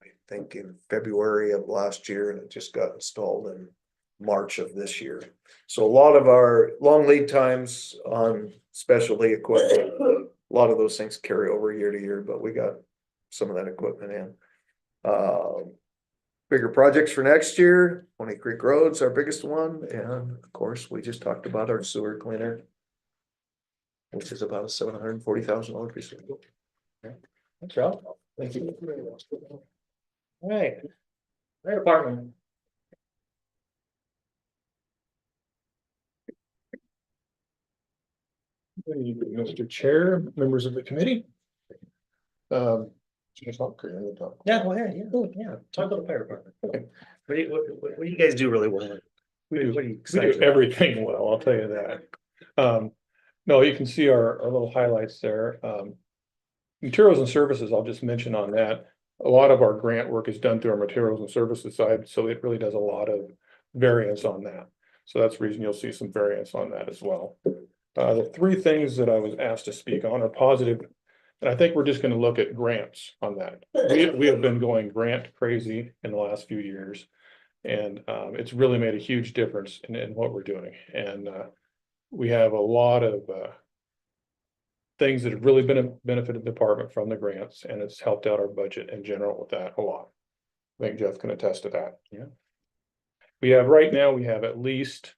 I think, in February of last year, and it just got installed in March of this year. So a lot of our long lead times on specialty equipment, a lot of those things carry over year to year, but we got some of that equipment in. Bigger projects for next year, Pony Creek Road's our biggest one. And of course, we just talked about our sewer cleaner, which is about a $740,000 piece of equipment. Okay. Thanks, Rob. Thank you. All right. Fire department. Mr. Chair, members of the committee. Yeah, go ahead. Yeah. Talk about the fire department. Okay. What do you guys do really well? We do everything well, I'll tell you that. No, you can see our little highlights there. Materials and services, I'll just mention on that. A lot of our grant work is done through our materials and services side, so it really does a lot of variance on that. So that's the reason you'll see some variance on that as well. The three things that I was asked to speak on are positive, and I think we're just going to look at grants on that. We have been going grant crazy in the last few years, and it's really made a huge difference in what we're doing. And we have a lot of things that have really benefited the department from the grants, and it's helped out our budget in general with that a lot. I think Jeff can attest to that. Yeah. We have right now, we have at least,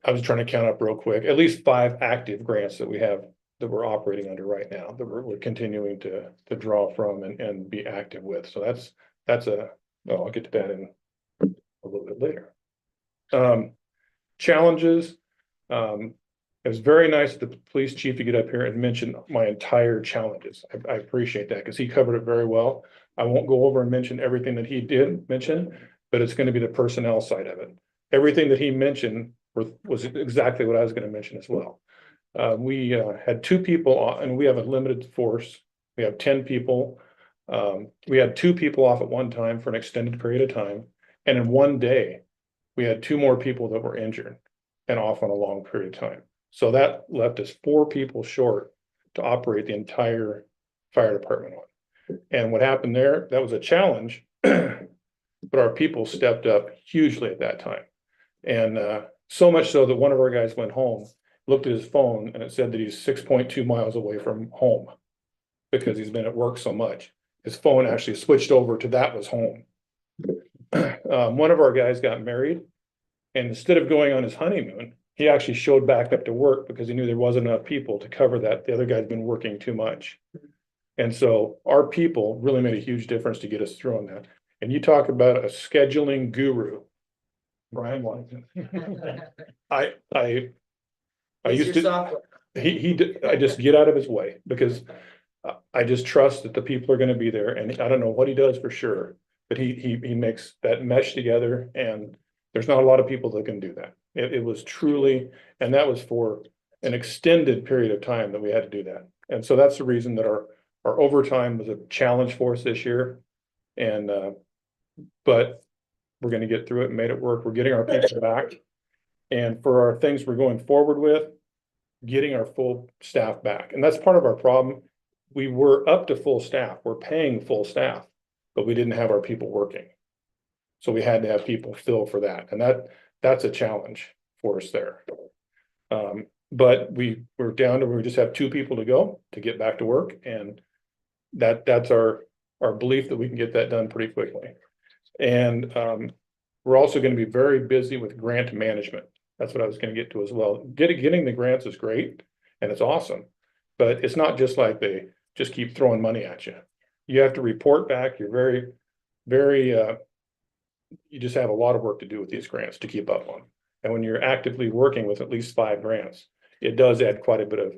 I was trying to count up real quick, at least 5 active grants that we have that we're operating under right now that we're continuing to draw from and be active with. So that's I'll get to that in a little bit later. Challenges. It was very nice of the police chief to get up here and mention my entire challenges. I appreciate that because he covered it very well. I won't go over and mention everything that he did mention, but it's going to be the personnel side of it. Everything that he mentioned was exactly what I was going to mention as well. We had 2 people, and we have a limited force. We have 10 people. We had 2 people off at one time for an extended period of time. And in one day, we had 2 more people that were injured and off on a long period of time. So that left us 4 people short to operate the entire fire department on. And what happened there, that was a challenge, but our people stepped up hugely at that time. And So much so that one of our guys went home, looked at his phone, and it said that he's 6.2 miles away from home. Because he's been at work so much. His phone actually switched over to that was home. One of our guys got married. And instead of going on his honeymoon, he actually showed back up to work because he knew there wasn't enough people to cover that. The other guy's been working too much. And so our people really made a huge difference to get us through on that. And you talk about a scheduling guru. Brian Waddington. I used to, I just get out of his way because I just trust that the people are gonna be there, and I don't know what he does for sure, but he makes that mesh together, and there's not a lot of people that can do that. It was truly, and that was for an extended period of time that we had to do that. And so that's the reason that our overtime was a challenge for us this year. And, but we're gonna get through it and made it work. We're getting our people back. And for our things we're going forward with, getting our full staff back. And that's part of our problem. We were up to full staff. We're paying full staff, but we didn't have our people working. So we had to have people fill for that. And that's a challenge for us there. But we're down to, we just have 2 people to go to get back to work. And that's our belief that we can get that done pretty quickly. And we're also going to be very busy with grant management. That's what I was going to get to as well. Getting the grants is great and it's awesome, but it's not just like they just keep throwing money at you. You have to report back. You're very, you just have a lot of work to do with these grants to keep up on. And when you're actively working with at least 5 grants, it does add quite a bit of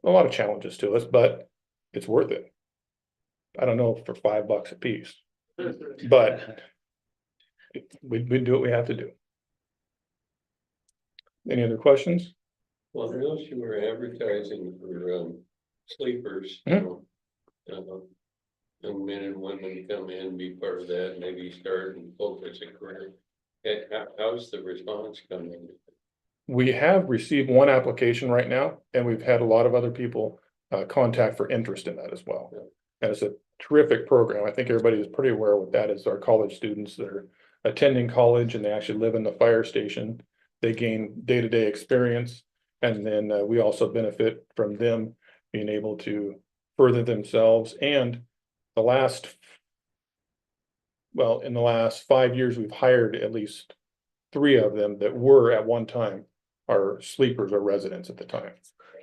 a lot of challenges to us, but it's worth it. I don't know for $5 a piece, but we do what we have to do. Any other questions? Well, I noticed you were advertising for sleepers. Young men and women to come in, be part of that, maybe start and focus a career. How's the response coming? We have received 1 application right now, and we've had a lot of other people contact for interest in that as well. And it's a terrific program. I think everybody is pretty aware of what that is. Our college students that are attending college and they actually live in the fire station. They gain day-to-day experience, and then we also benefit from them being able to further themselves. And in the last 5 years, we've hired at least 3 of them that were at one time our sleepers or residents at the time.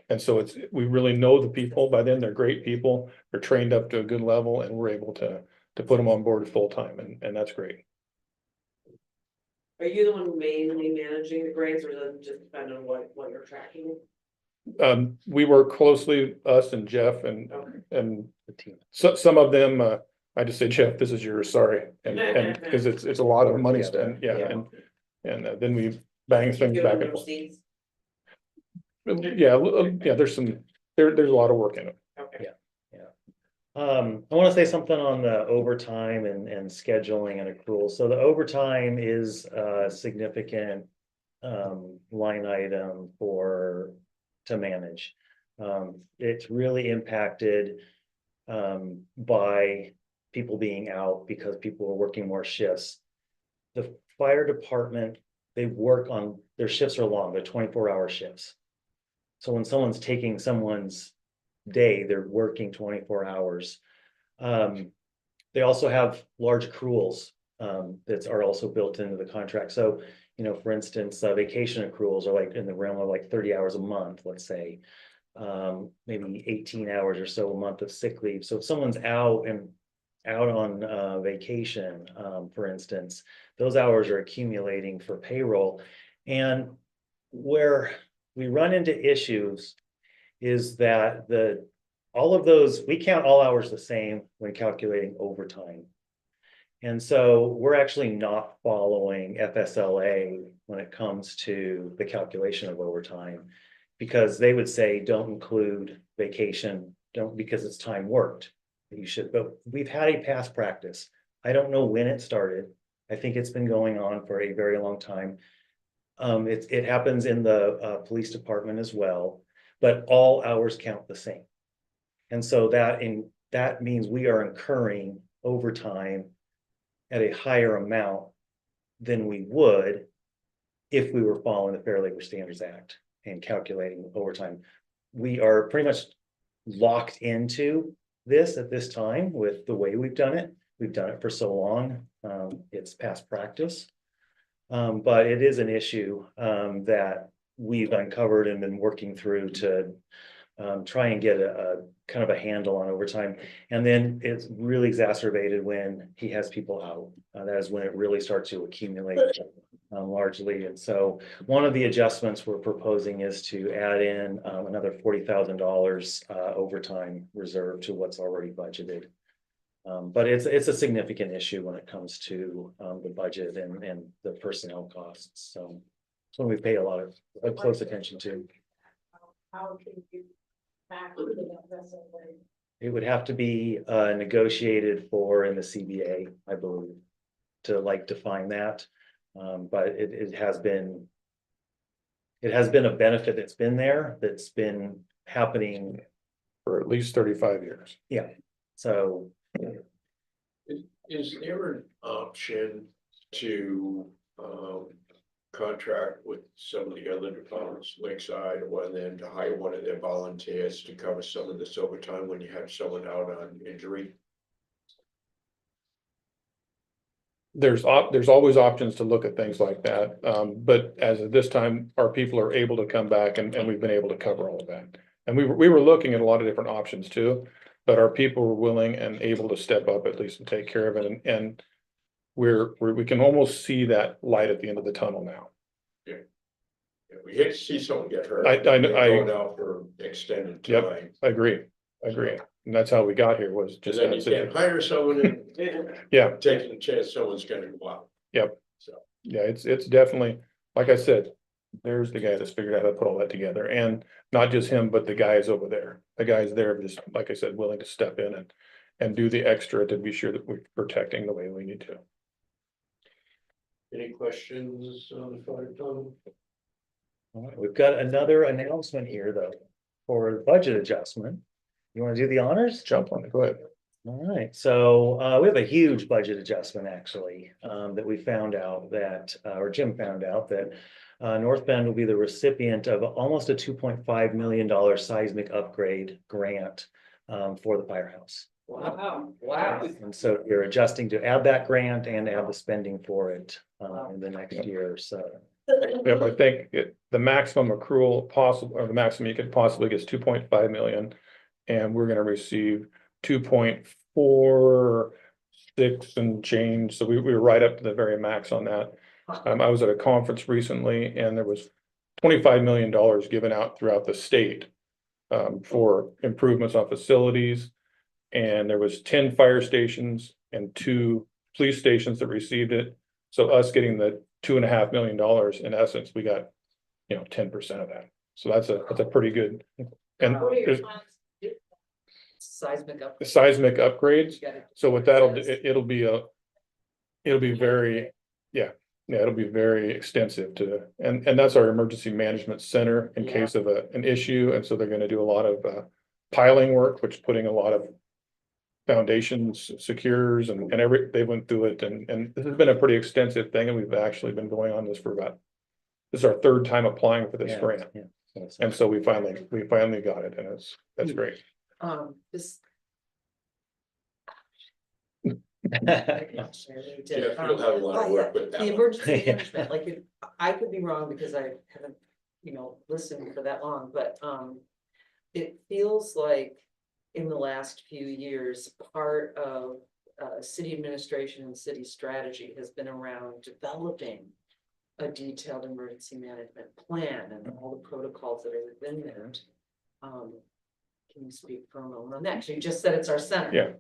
And so we really know the people by then. They're great people. They're trained up to a good level, and we're able to put them on board full time, and that's great. Are you the one mainly managing the grants, or does it just depend on what you're tracking? We work closely, us and Jeff and the team. So some of them, I just say, Jeff, this is yours, sorry. And because it's a lot of money spent, and then we bang things back and forth. Yeah, there's a lot of work in it. Okay. I want to say something on the overtime and scheduling and accrual. So the overtime is a significant line item to manage. It's really impacted by people being out because people are working more shifts. The fire department, they work on, their shifts are long, they're 24-hour shifts. So when someone's taking someone's day, they're working 24 hours. They also have large accruals that are also built into the contract. So, for instance, vacation accruals are like in the realm of like 30 hours a month, let's say, maybe 18 hours or so a month of sick leave. So if someone's out on vacation, for instance, those hours are accumulating for payroll. And where we run into issues is that all of those, we count all hours the same when calculating overtime. And so we're actually not following FSLA when it comes to the calculation of overtime, because they would say, don't include vacation, because it's time worked. You should, but we've had a past practice. I don't know when it started. I think it's been going on for a very long time. It happens in the police department as well, but all hours count the same. And so that means we are incurring overtime at a higher amount than we would if we were following the Fair Labor Standards Act and calculating overtime. We are pretty much locked into this at this time with the way we've done it. We've done it for so long. It's past practice. But it is an issue that we've uncovered and been working through to try and get a kind of a handle on overtime. And then it's really exacerbated when he has people out. That is when it really starts to accumulate largely. And so one of the adjustments we're proposing is to add in another $40,000 overtime reserve to what's already budgeted. But it's a significant issue when it comes to the budget and the personnel costs. So it's one we pay a lot of close attention to. How can you back to that vessel? It would have to be negotiated for in the CBA, I believe, to like define that. But it has been a benefit that's been there, that's been happening for at least 35 years. Yeah, so. Is there an option to contract with some of the other departments, Lakeside, or one of them to hire one of their volunteers to cover some of this overtime when you have someone out on injury? There's always options to look at things like that. But as of this time, our people are able to come back and we've been able to cover all of that. And we were looking at a lot of different options too, but our people were willing and able to step up at least and take care of it. And we can almost see that light at the end of the tunnel now. Yeah. We hate to see someone get hurt. I Going out for extended time. Yep, I agree. And that's how we got here was just. And then you can't hire someone and Yeah. taking a chance someone's gonna go out. Yep. So. Yeah, it's definitely, like I said, there's the guy that's figured out how to put all that together, and not just him, but the guys over there. The guys there just, like I said, willing to step in and do the extra to be sure that we're protecting the way we need to. Any questions on the fire tunnel? All right, we've got another announcement here though, for the budget adjustment. You want to do the honors? Jump on it, go ahead. All right, so we have a huge budget adjustment actually, that we found out that, or Jim found out that North Bend will be the recipient of almost a $2.5 million seismic upgrade grant for the firehouse. Wow. And so you're adjusting to add that grant and add the spending for it in the next year or so. Yep, I think the maximum accrual possible, or the maximum you could possibly get is 2.5 million. And we're gonna receive 2.46 and change. So we were right up to the very max on that. I was at a conference recently and there was $25 million given out throughout the state for improvements on facilities. And there was 10 fire stations and 2 police stations that received it. So us getting the $2.5 million, in essence, we got, 10% of that. So that's a pretty good. And there's Seismic up. seismic upgrades. So what it'll be very, it'll be very extensive and that's our emergency management center in case of an issue. And so they're gonna do a lot of piling work, which putting a lot of foundations, secures and they went through it and this has been a pretty extensive thing and we've actually been going on this for this is our 3rd time applying for this grant. Yeah. And so we finally got it and that's great. This. Jeff, you'll have a lot of work with that The one. emergency management, like, I could be wrong because I haven't, listened for that long, but, it feels like in the last few years, part of, city administration and city strategy has been around developing a detailed emergency management plan and all the protocols that are within there. Can you speak for a moment on that? 'Cause you just said it's our center. Yeah.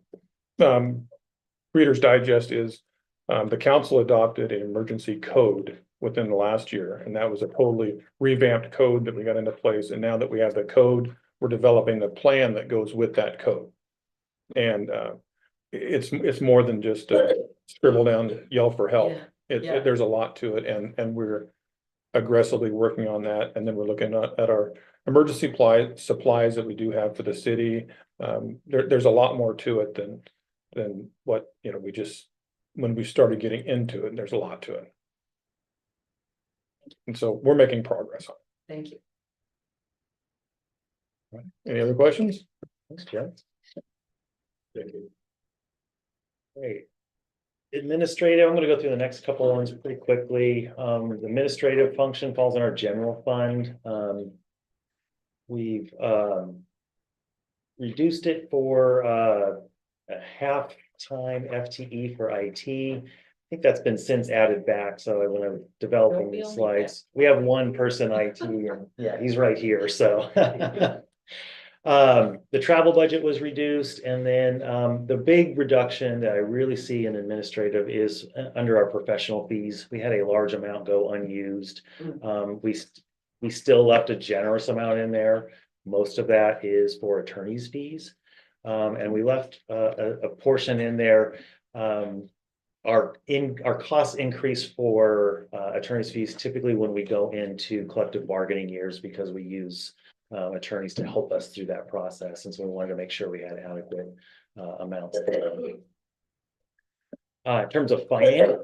Reader's Digest is, the council adopted an emergency code within the last year, and that was a totally revamped code that we got into place. And now that we have the code, we're developing the plan that goes with that code. And it's more than just scribble down, yell for help. There's a lot to it, and we're aggressively working on that. And then we're looking at our emergency supplies that we do have for the city. There's a lot more to it than what, when we started getting into it, there's a lot to it. And so we're making progress on Thank you. it. Any other questions? Thanks, Jeff. Thank you. Great. Administrative, I'm gonna go through the next couple ones pretty quickly. The administrative function falls in our general fund. We've reduced it for a half-time FTE for IT. I think that's been since added back, so when I'm developing these slides, we have one person IT, and yeah, he's right here, so. The travel budget was reduced, and then the big reduction that I really see in administrative is under our professional fees. We had a large amount go unused. We still left a generous amount in there. Most of that is for attorney's fees. And we left a portion in there. Our costs increase for attorney's fees typically when we go into collective bargaining years, because we use attorneys to help us through that process, and so we wanted to make sure we had adequate amounts. In terms of finance,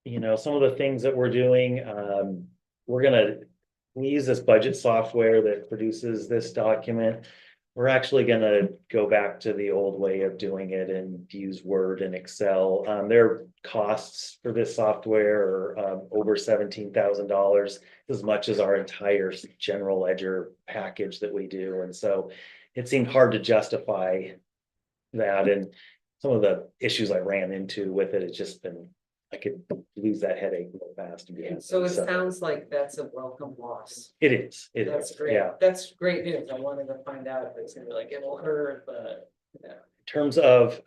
you know, some of the things that we're doing, we use this budget software that produces this document. We're actually gonna go back to the old way of doing it and use Word and Excel. Their costs for this software are over $17,000, as much as our entire general ledger package that we do. And so it seemed hard to justify that. And some of the issues I ran into with it, it's just been, I could lose that headache real fast again. So it sounds like that's a welcome loss. It is. That's great. Yeah. That's great news. I wanted to find out if it's gonna be like, it'll hurt, but yeah. In terms of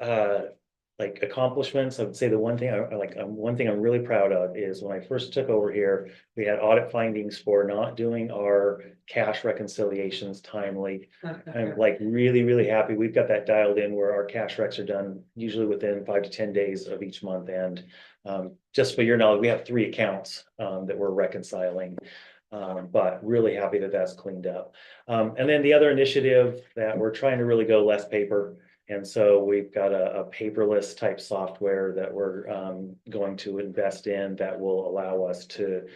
like accomplishments, I would say the one thing one thing I'm really proud of is when I first took over here, we had audit findings for not doing our cash reconciliations timely. I'm like really happy. We've got that dialed in where our cash recs are done usually within 5 to 10 days of each month. And just for your knowledge, we have 3 accounts that we're reconciling. But really happy that that's cleaned up. And then the other initiative that we're trying to really go less paper. And so we've got a paperless type software that we're going to invest in that will allow us to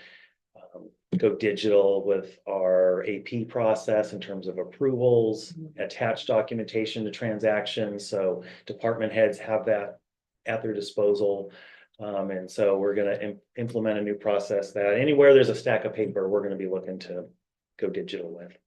go digital with our AP process in terms of approvals, attach documentation to transactions. So department heads have that at their disposal. And so we're going to implement a new process that anywhere there's a stack of paper, we're going to be looking to go digital with.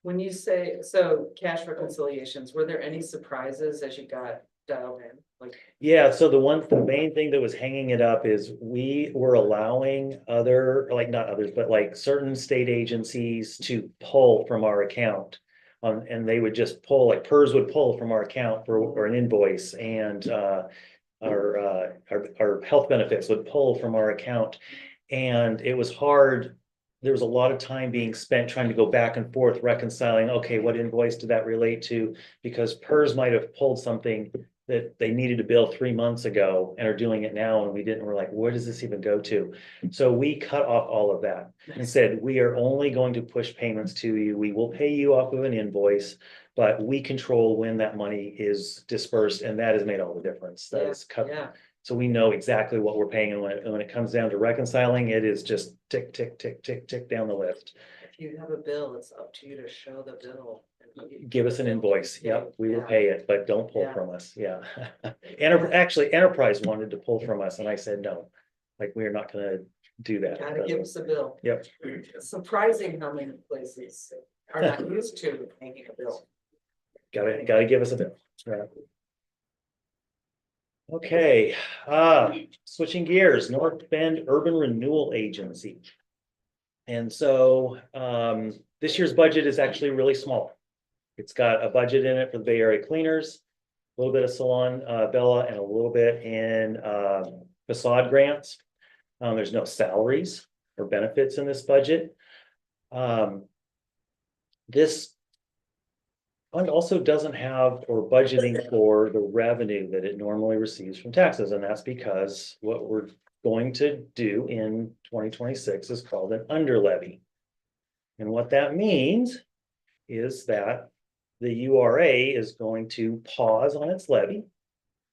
When you say, so cash reconciliations, were there any surprises as you got dialed in? Like, yeah, so the main thing that was hanging it up is we were allowing not others, but like certain state agencies to pull from our account. And they would just pull, like PERS would pull from our account for an invoice, and our health benefits would pull from our account. And it was hard. There was a lot of time being spent trying to go back and forth reconciling, okay, what invoice did that relate to? Because PERS might have pulled something that they needed to bill 3 months ago and are doing it now, and we didn't. We're like, where does this even go to? So we cut off all of that and said, we are only going to push payments to you. We will pay you off of an invoice, but we control when that money is dispersed, and that has made all the difference. That is cut. yeah. So we know exactly what we're paying, and when it comes down to reconciling, it is just tick, tick, tick, tick, tick down the list. If you have a bill, it's up to you to show the bill. Give us an invoice. Yep, we will pay it, but don't pull Yeah. from us. Yeah. Actually, Enterprise wanted to pull from us, and I said, no, like, we're not gonna do that. Gotta give us a bill. Yep. It's surprising how many places are not used to paying a bill. Gotta give us a bill. Yeah. Okay, switching gears, North Bend Urban Renewal Agency. And so this year's budget is actually really small. It's got a budget in it for the Bay Area cleaners, a little bit of Salon Bella, and a little bit in facade grants. There's no salaries or benefits in this budget. This fund also doesn't have or budgeting for the revenue that it normally receives from taxes, and that's because what we're going to do in 2026 is called an under levy. And what that means is that the URA is going to pause on its levy.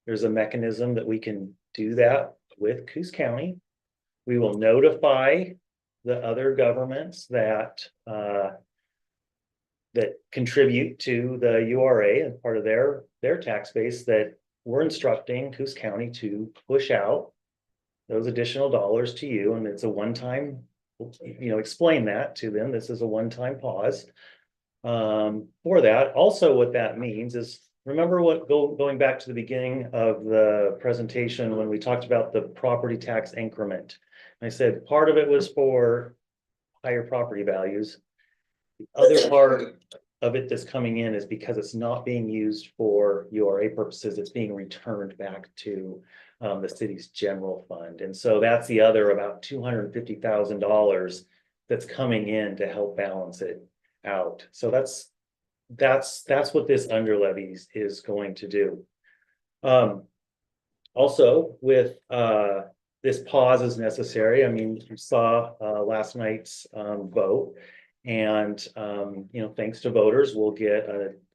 There's a mechanism that we can do that with Coos County. We will notify the other governments that contribute to the URA and part of their tax base, that we're instructing Coos County to push out those additional dollars to you, and it's a one-time, explain that to them. This is a one-time pause. For that, also what that means is, remember going back to the beginning of the presentation when we talked about the property tax increment. I said part of it was for higher property values. The other part of it that's coming in is because it's not being used for URA purposes, it's being returned back to the city's general fund. And so that's the other about $250,000 that's coming in to help balance it out. So that's what this under levies is going to do. Also with this pause is necessary. I mean, you saw last night's vote, and thanks to voters, we'll get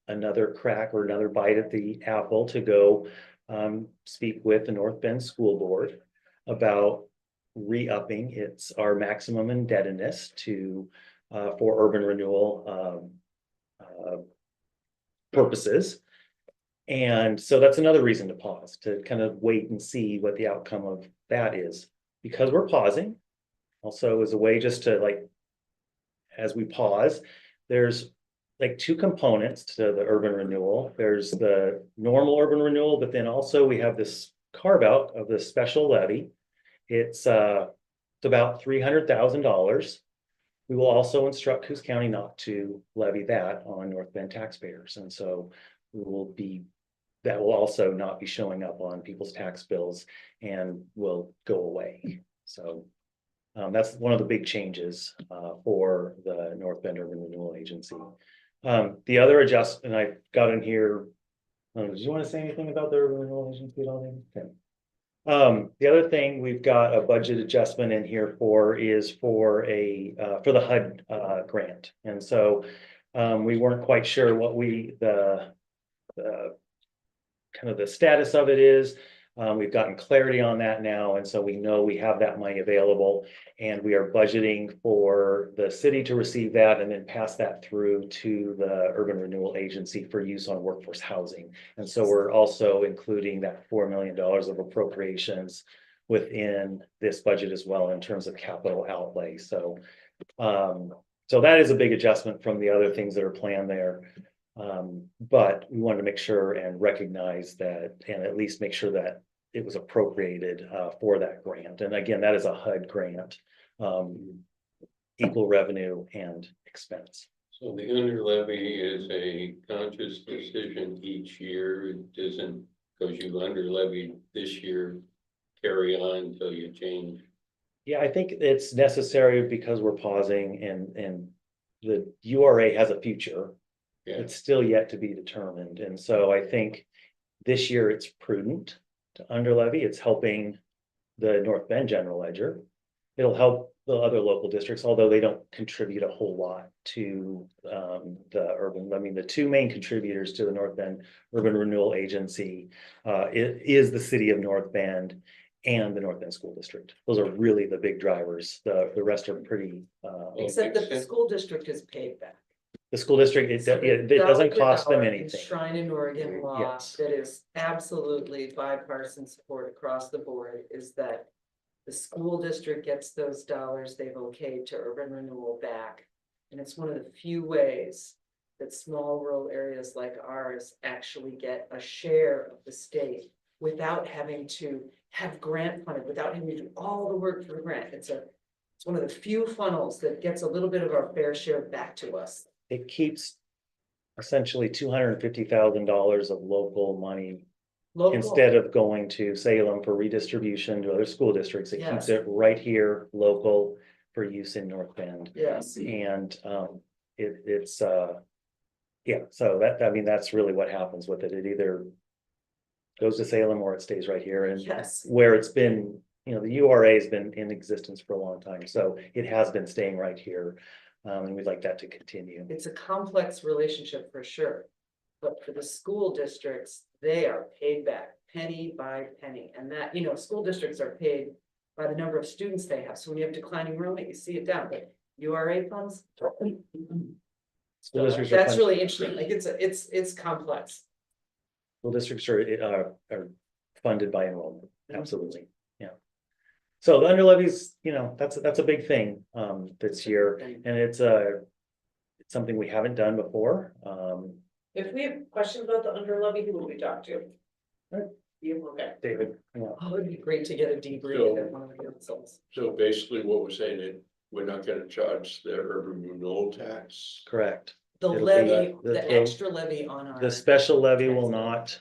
another crack or another bite at the apple to go speak with the North Bend School Board about re-upping our maximum indebtedness to for urban renewal purposes. And so that's another reason to pause, to kind of wait and see what the outcome of that is. Because we're pausing, also as a way just to as we pause, there's two components to the urban renewal. There's the normal urban renewal, but then also we have this carve out of the special levy. It's about $300,000. We will also instruct Coos County not to levy that on North Bend taxpayers. And so that will also not be showing up on people's tax bills and will go away. So that's one of the big changes for the North Bend Urban Renewal Agency. The other adjustment I got in here, did you want to say anything about the Urban Renewal Agency at all? Okay. The other thing we've got a budget adjustment in here for is for the HUD grant. And so we weren't quite sure what the kind of the status of it is. We've gotten clarity on that now, and so we know we have that money available, and we are budgeting for the city to receive that and then pass that through to the Urban Renewal Agency for use on workforce housing. And so we're also including that $4 million of appropriations within this budget as well in terms of capital outlay. So that is a big adjustment from the other things that are planned there. But we wanted to make sure and recognize that, and at least make sure that it was appropriated for that grant. And again, that is a HUD grant, equal revenue and expense. So the under levy is a conscious decision each year. It doesn't, because you under levied this year, carry on until you change. Yeah, I think it's necessary because we're pausing, and the URA has a future. Yeah. It's still yet to be determined. And so I think this year it's prudent to under levy. It's helping the North Bend General Ledger. It'll help the other local districts, although they don't contribute a whole lot to the two main contributors to the North Bend Urban Renewal Agency is the city of North Bend and the North Bend School District. Those are really the big drivers. The rest are pretty. Except that the school district is paid back. The school district, it doesn't cost them anything. Enshrined in Oregon law Yes. that is absolutely bipartisan support across the board is that the school district gets those dollars they've okayed to urban renewal back. And it's one of the few ways that small rural areas like ours actually get a share of the state without having to have grant funded, without having to do all the work for the grant. It's one of the few funnels that gets a little bit of our fair share back to us. It keeps essentially $250,000 of local money instead of going to Salem for redistribution to other school districts. It keeps it right here, local, for use in North Bend. Yes. And so that's really what happens with it. It either goes to Salem or it stays right here. And where it's been, the URA has been in existence for a long time, so it has been staying right here. And we'd like that to continue. It's a complex relationship for sure, but for the school districts, they are paid back penny by penny. And that, school districts are paid by the number of students they have. So when you have declining enrollment, you see it down, but URA funds. School districts are That's fun- really interesting. Like it's complex. School districts are funded by enrollment, absolutely, yeah. So the under levies, that's a big thing, this year, and it's something we haven't done before, If we have questions about the under levy, who would we talk to? You, okay. David, Oh, it'd be great to get a debrief at one of the councils. So basically what we're saying is we're not gonna charge the urban renewal tax. correct. The It'll be levy, the- the extra levy on our. The special levy will not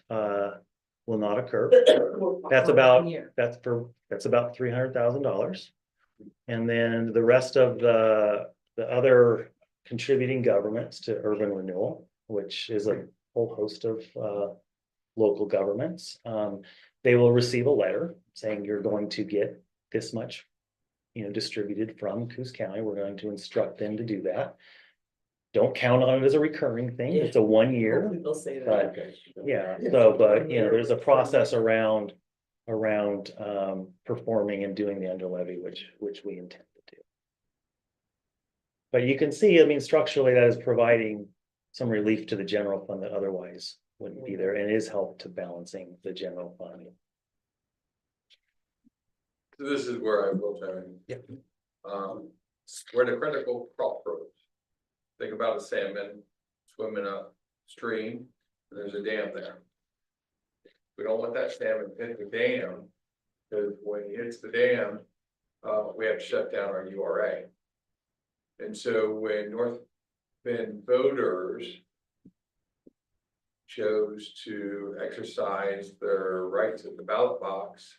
occur. That's For about, 1 year. that's about $300,000. And then the rest of the other contributing governments to urban renewal, which is a whole host of local governments. They will receive a letter saying you're going to get this much, distributed from Coos County. We're going to instruct them to do that. Don't count on it as a recurring thing. It's a 1 year. Hopefully they'll say that. But yeah, so, but there's a process around performing and doing the under levy, which we intend to do. But you can see, structurally, that is providing some relief to the general fund that otherwise wouldn't be there, and is help to balancing the general fund. So this is where I will tell you. Yep. We're at a critical crossroads. Think about a salmon swimming upstream, and there's a dam there. We don't want that salmon to hit the dam, because when he hits the dam, we have to shut down our URA. And so when North Bend voters chose to exercise their rights at the ballot box,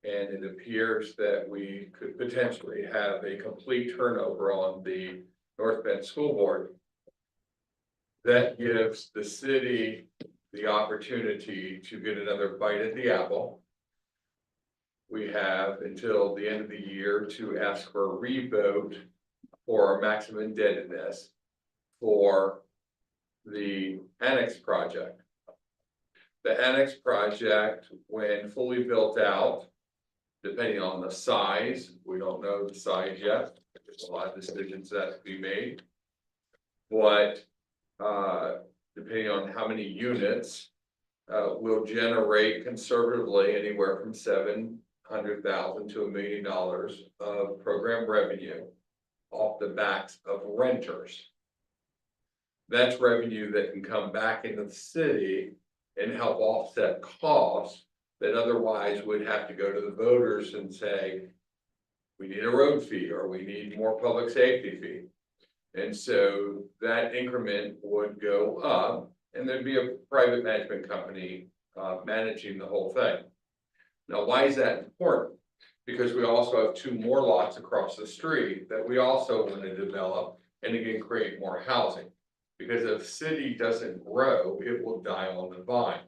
and it appears that we could potentially have a complete turnover on the North Bend School Board, that gives the city the opportunity to get another bite at the apple. We have until the end of the year to ask for a revote for our maximum indebtedness for the annex project. The annex project, when fully built out, depending on the size, we don't know the size yet. There's a lot of decisions that have to be made. But depending on how many units, will generate conservatively anywhere from $700,000 to $1 million of program revenue off the backs of renters. That's revenue that can come back into the city and help offset costs that otherwise would have to go to the voters and say, we need a road fee, or we need more public safety fee. And so that increment would go up, and there'd be a private management company managing the whole thing. Now, why is that important? Because we also have 2 more lots across the street that we also want to develop and again create more housing. Because if the city doesn't grow, it will die on the vine.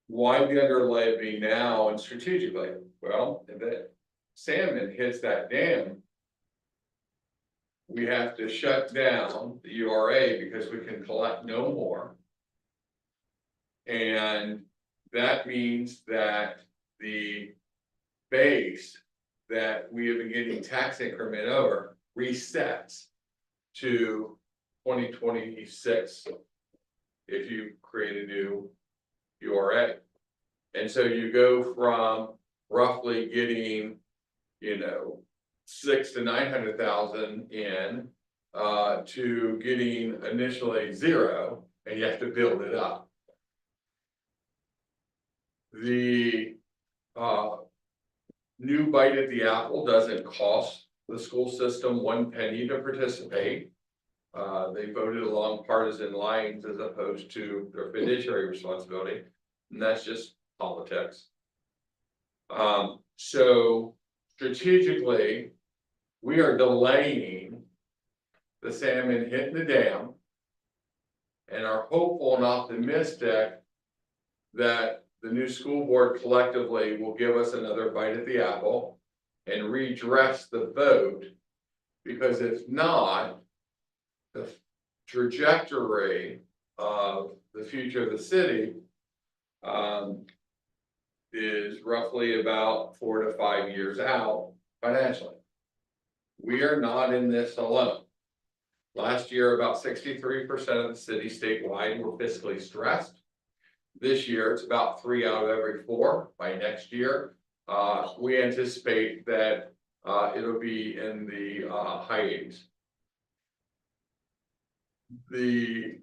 Why the under levy now and strategically? Well, if that salmon hits that dam, we have to shut down the URA because we can collect no more. And that means that the base that we have been getting tax increment over resets to 2026 if you create a new URA. And so you go from roughly getting, $600,000 to $900,000 in to getting initially 0, and you have to build it up. The new bite at the apple doesn't cost the school system 1 penny to participate. They voted along partisan lines as opposed to their fiduciary responsibility, and that's just politics. So strategically, we are delaying the salmon hitting the dam and are hopeful and optimistic that the new school board collectively will give us another bite at the apple and redress the vote, because if not, the trajectory of the future of the city is roughly about 4 to 5 years out financially. We are not in this alone. Last year, about 63% of the city statewide were fiscally stressed. This year, it's about 3 out of every 4. By next year, we anticipate that it'll be in the high 80s. The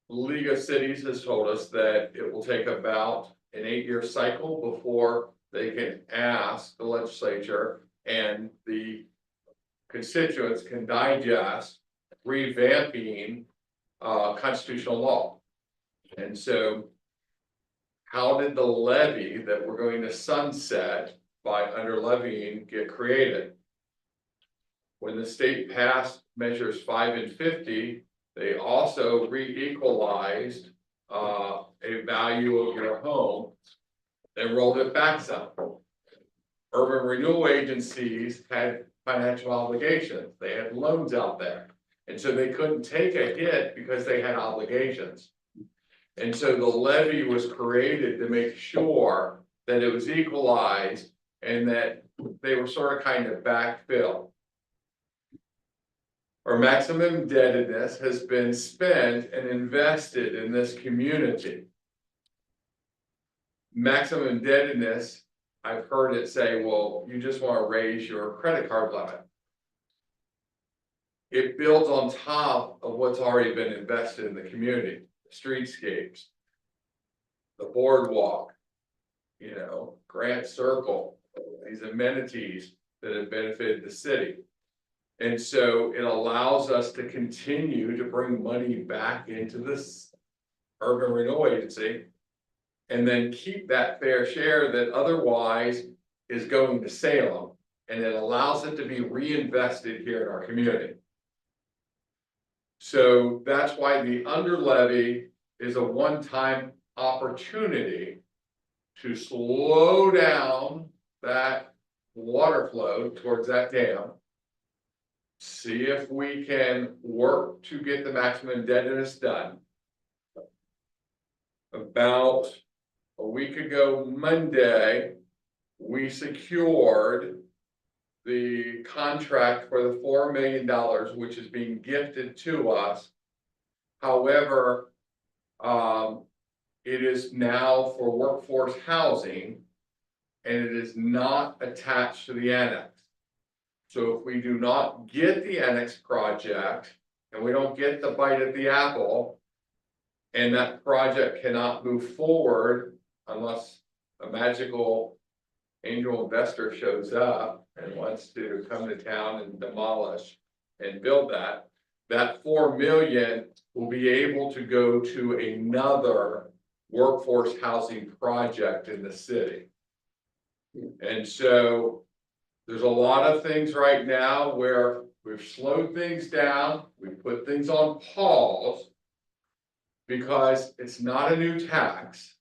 League of Cities has told us that it will take about an 8-year cycle before they can ask the legislature and the constituents can digest revamping constitutional law. And so how did the levy that we're going to sunset by under levying get created? When the state passed measures 5 and 50, they also re-equalized a value of your home and rolled it back some. Urban renewal agencies had financial obligations. They had loans out there. And so they couldn't take a hit because they had obligations. And so the levy was created to make sure that it was equalized and that they were sort of kind of backfilled. Our maximum indebtedness has been spent and invested in this community. Maximum indebtedness, I've heard it say, well, you just want to raise your credit card limit. It builds on top of what's already been invested in the community, the streetscapes, the boardwalk, Grant Circle, these amenities that have benefited the city. And so it allows us to continue to bring money back into this urban renewal agency and then keep that fair share that otherwise is going to Salem, and it allows it to be reinvested here in our community. So that's why the under levy is a one-time opportunity to slow down that water flow towards that dam. See if we can work to get the maximum indebtedness done. About a week ago Monday, we secured the contract for the $4 million, which is being gifted to us. However, it is now for workforce housing and it is not attached to the annex. So if we do not get the annex project and we don't get the bite at the apple, and that project cannot move forward unless a magical angel investor shows up and wants to come to town and demolish and build that, that 4 million will be able to go to another workforce housing project in the city. And so there's a lot of things right now where we've slowed things down, we put things on pause because it's not a new tax.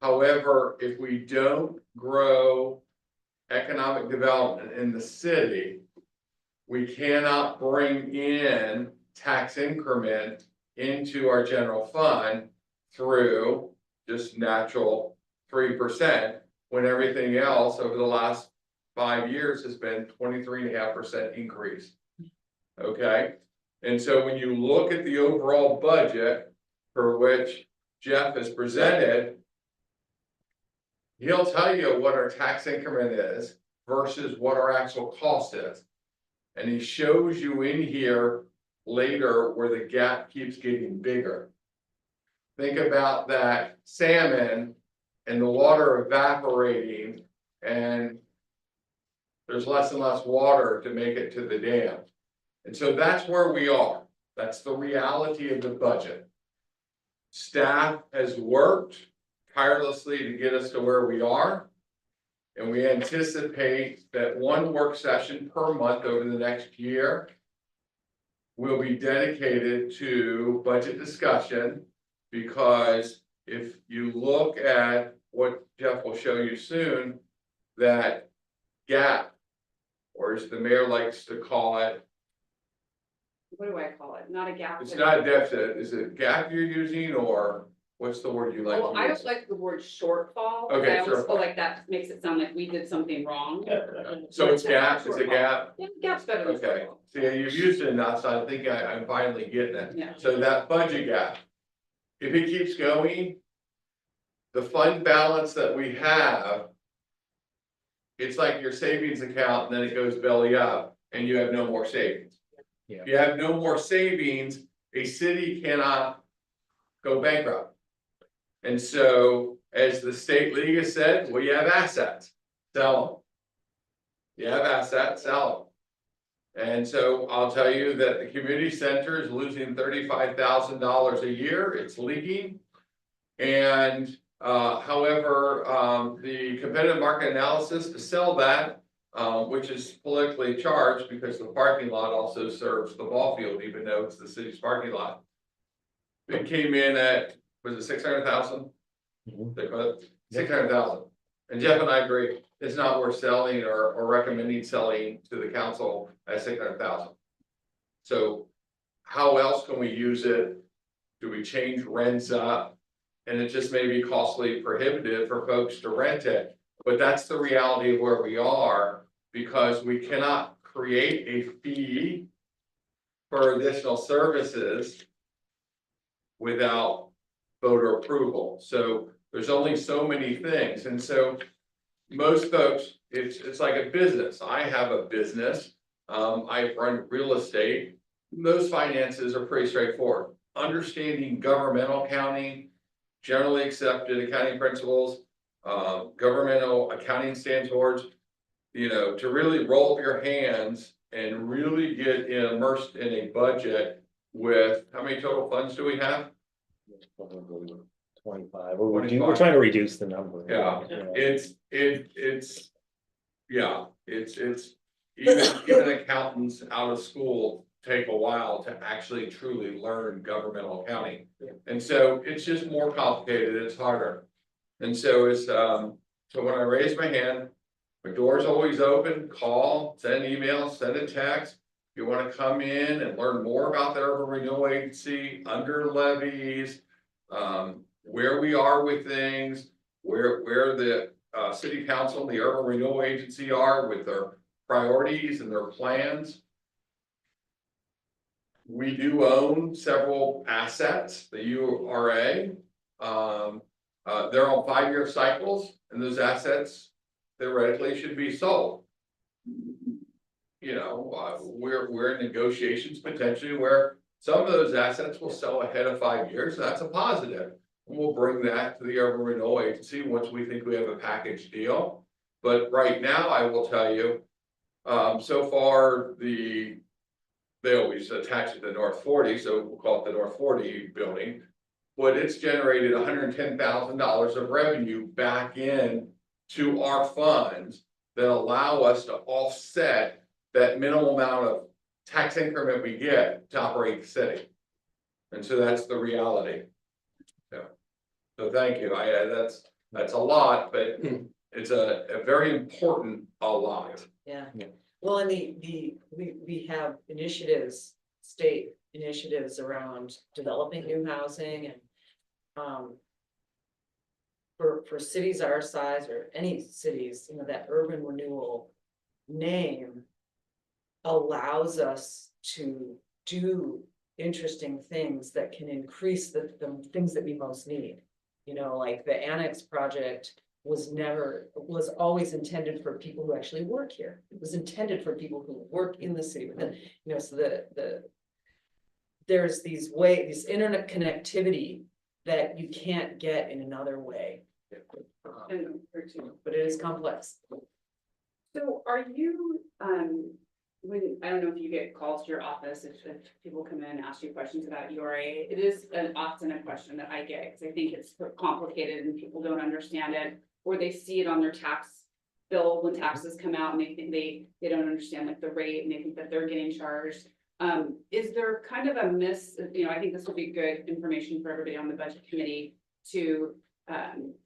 However, if we don't grow economic development in the city, we cannot bring in tax increment into our general fund through just natural 3% when everything else over the last 5 years has been 23.5% increase. Okay, and so when you look at the overall budget for which Jeff has presented, he'll tell you what our tax increment is versus what our actual cost is. And he shows you in here later where the gap keeps getting bigger. Think about that salmon and the water evaporating, and there's less and less water to make it to the dam. And so that's where we are. That's the reality of the budget. Staff has worked tirelessly to get us to where we are. And we anticipate that one work session per month over the next year will be dedicated to budget discussion, because if you look at what Jeff will show you soon, that gap, or as the mayor likes to call it, What do I call it? Not a gap. it's not a deficit, is it gap you're using or What's the word you like Well, to I use? don't like the word shortfall. Okay, I always feel shortfall. like that makes it sound like we did something wrong. So it's gap, it's a gap? Yeah, gap's better than Okay, shortfall. see, you've used it enough, so I think I'm finally getting it. Yeah. So that budget gap, if it keeps going, the fund balance that we have, it's like your savings account and then it goes belly up and you have no more savings. Yeah. If you have no more savings, a city cannot go bankrupt. And so, as the state league has said, well, you have assets, sell them. You have assets, sell them. And so I'll tell you that the community center is losing $35,000 a year, it's leaking. And however, the competitive market analysis to sell that, which is politically charged because the parking lot also serves the ball field, even though it's the city's parking lot. It came in at, was it 600,000? Mhm. 600,000. And Jeff and I agree, it's not worth selling or recommending selling to the council at 600,000. So how else can we use it? Do we change rents up? And it just may be costly prohibitive for folks to rent it, but that's the reality of where we are, because we cannot create a fee for additional services without voter approval. So there's only so many things, and so most folks, it's like a business. I have a business, I run real estate. Those finances are pretty straightforward. Understanding governmental accounting, generally accepted accounting principles, governmental accounting standards, you know, to really roll up your hands and really get immersed in a budget with, how many total funds do we have? 25, we're trying to reduce the number. Yeah, You know. it's even accountants out of school take a while to actually truly learn governmental accounting. And so it's just more complicated, it's harder. And so it's, so when I raise my hand, my door's always open, call, send an email, send a text. If you wanna come in and learn more about the Urban Renewal Agency, under levies, where we are with things, where the city council, and the Urban Renewal Agency are with their priorities and their plans. We do own several assets, the URA. They're on 5-year cycles, and those assets theoretically should be sold. You know, we're in negotiations potentially where some of those assets will sell ahead of 5 years, so that's a positive. And we'll bring that to the Urban Renewal Agency once we think we have a package deal. But right now, I will tell you, so far, they always attach it to North 40, so we'll call it the North 40 building. But it's generated $110,000 of revenue back in to our funds that allow us to offset that minimal amount of tax increment we get to operate the city. And so that's the reality. Yeah. So thank you. That's a lot, but it's a very important a lot. Yeah. Yeah. Well, and we have initiatives, state initiatives around developing new housing and, for cities our size or any cities, you know, that urban renewal name allows us to do interesting things that can increase the things that we most need. You know, like the annex project was always intended for people who actually work here. It was intended for people who work in the city, you know, so there's these internet connectivity that you can't get in another way. But it is complex. So are you, when, I don't know if you get calls to your office, if people come in and ask you questions about URA, it is often a question that I get, because I think it's complicated and people don't understand it, or they see it on their tax bill when taxes come out and they think they don't understand like the rate and they think that they're getting charged. Is there kind of a you know, I think this would be good information for everybody on the budget committee to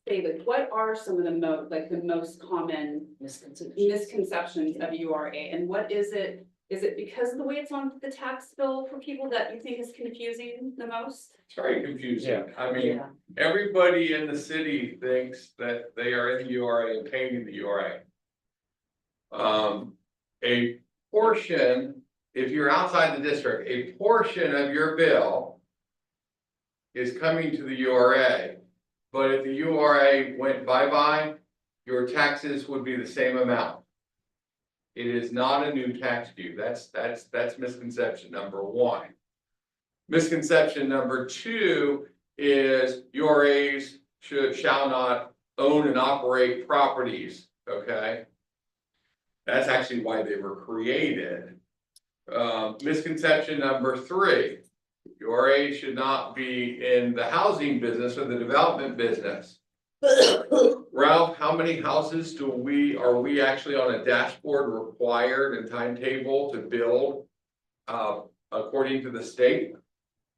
say like, what are some of the most common misconceptions of URA, and what is it Is it because of the way it's on the tax bill for people that you think is confusing the most? It's very confusing. I mean, Yeah. everybody in the city thinks that they are in the URA and paying the URA. A portion, if you're outside the district, a portion of your bill is coming to the URA. But if the URA went bye-bye, your taxes would be the same amount. It is not a new tax due. That's misconception number one. Misconception number two is URAs shall not own and operate properties, okay? That's actually why they were created. Misconception number three, URA should not be in the housing business or the development business. Ralph, how many houses are we actually on a dashboard required and timetable to build? According to the state?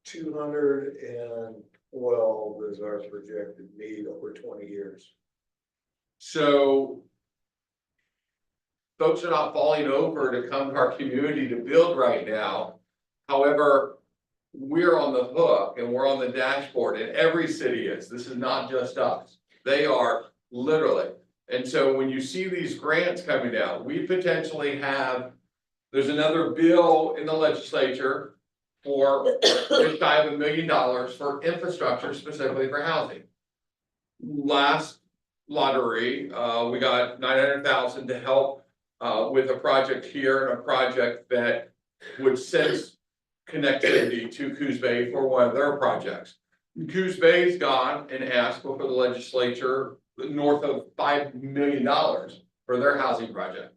212 is our projected need over 20 years. So. Folks are not falling over to come to our community to build right now. However, we're on the hook and we're on the dashboard, and every city is. This is not just us. They are literally. And so when you see these grants coming out, we potentially have, there's another bill in the legislature for just shy of $1 million for infrastructure, specifically for housing. Last lottery, we got 900,000 to help with a project here and a project that would sense connectivity to Coos Bay for one of their projects. Coos Bay's gone and asked for the legislature north of $5 million for their housing project.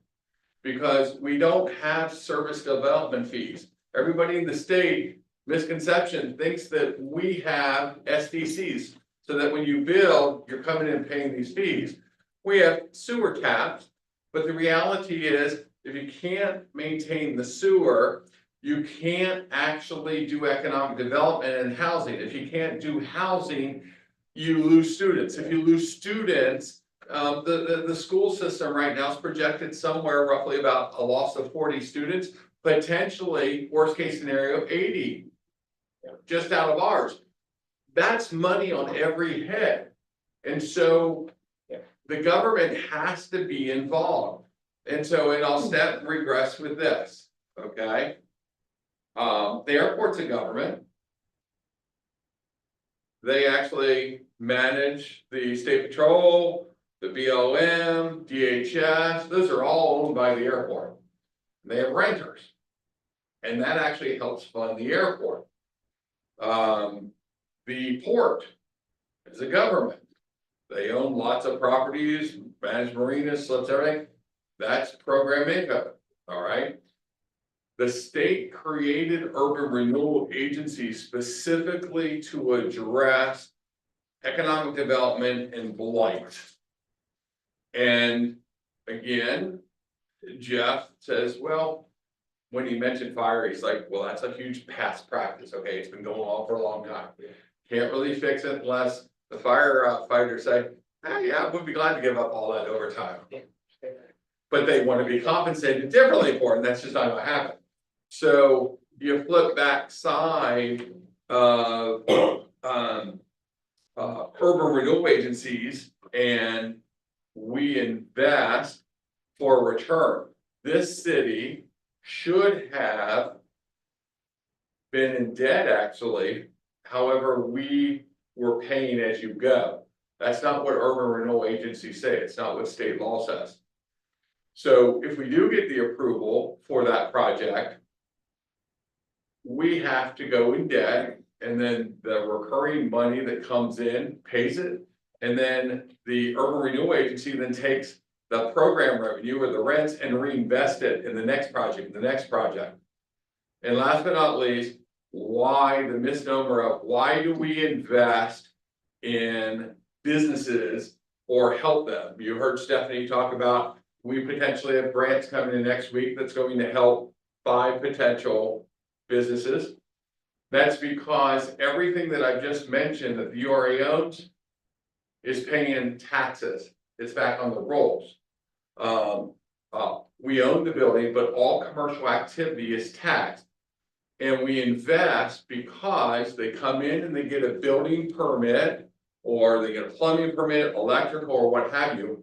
Because we don't have service development fees. Everybody in the state, misconception, thinks that we have SDCs. So that when you build, you're coming in and paying these fees. We have sewer taps. But the reality is, if you can't maintain the sewer, you can't actually do economic development and housing. If you can't do housing, you lose students. If you lose students, the school system right now is projected somewhere roughly about a loss of 40 students, potentially, worst case scenario, 80, just out of ours. That's money on every head. And so the government has to be involved. And so, and I'll regress with this, okay? The airport's a government. They actually manage the state patrol, the BLM, DHS, those are all owned by the airport. They have renters. And that actually helps fund the airport. The port is a government. They own lots of properties, manage marinas, slips, everything. That's program income, all right? The state created urban renewal agencies specifically to address economic development and blight. And again, Jeff says, well, when he mentioned fire, he's like, well, that's a huge past practice. Okay, it's been going on for a long time. Can't really fix it unless the firefighters say, hey, yeah, we'd be glad to give up all that overtime. But they want to be compensated differently for it, and that's just not going to happen. So you flip back side of urban renewal agencies, and we invest for a return. This city should have been in debt, actually. However, we were paying as you go. That's not what urban renewal agencies say. It's not what state law says. So if we do get the approval for that project, we have to go in debt, and then the recurring money that comes in pays it. And then the urban renewal agency then takes the program revenue or the rents and reinvest it in the next project, And last but not least, why the misnomer of why do we invest in businesses or help them? You heard Stephanie talk about, we potentially have grants coming in next week that's going to help 5 potential businesses. That's because everything that I've just mentioned that the URA owns is paying taxes. It's back on the rolls. we own the building, but all commercial activity is taxed. And we invest because they come in and they get a building permit, or they get a plumbing permit, electrical, or what have you.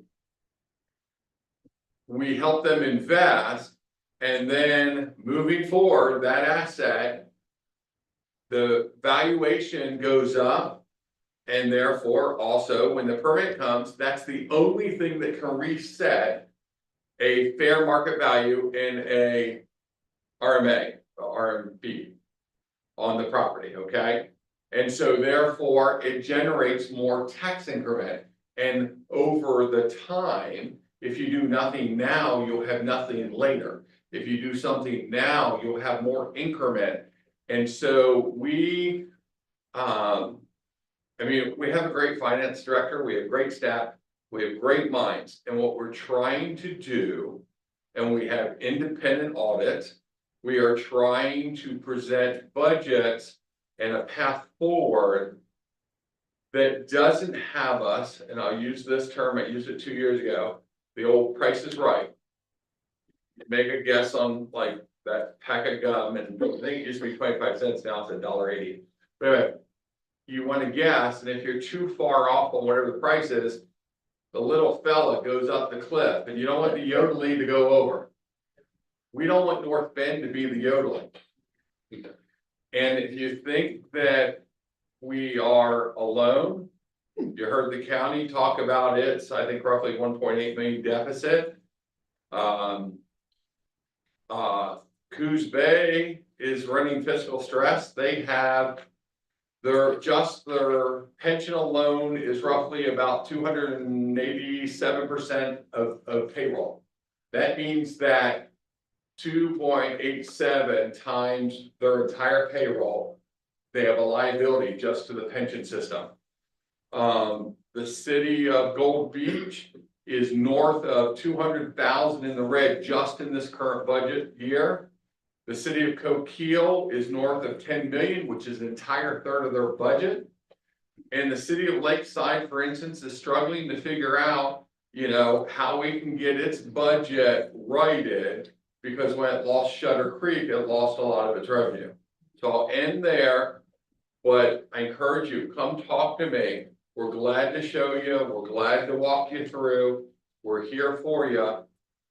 We help them invest, and then moving forward, that asset, the valuation goes up. And therefore, also, when the permit comes, that's the only thing that can reset a fair market value in a RMA, RMB on the property, okay? And so therefore, it generates more tax increment. And over the time, if you do nothing now, you'll have nothing later. If you do something now, you'll have more increment. And so we, I mean, we have a great finance director, we have great staff, we have great minds, and what we're trying to do, and we have independent audits, we are trying to present budgets and a path forward that doesn't have us, and I'll use this term, I used it 2 years ago, the old Price is Right. Make a guess on like that pack of gum, and I think it used to be 25 cents, now it's $1.80. But anyway, you want to guess, and if you're too far off on whatever the price is, the little fella goes up the cliff, and you don't want the yodeling to go over. We don't want North Bend to be the yodeling. And if you think that we are alone, you heard the county talk about its, I think, roughly 1.8 million deficit. Coos Bay is running fiscal stress. They have their pension alone is roughly about 287% of payroll. That means that 2.87 times their entire payroll, they have a liability just to the pension system. The city of Gold Beach is north of 200,000 in the red just in this current budget year. The city of Coquille is north of 10 million, which is an entire third of their budget. And the city of Lakeside, for instance, is struggling to figure out, you know, how we can get its budget righted, because when it lost Shutter Creek, it lost a lot of its revenue. So I'll end there, but I encourage you, come talk to me. We're glad to show you, we're glad to walk you through, we're here for you.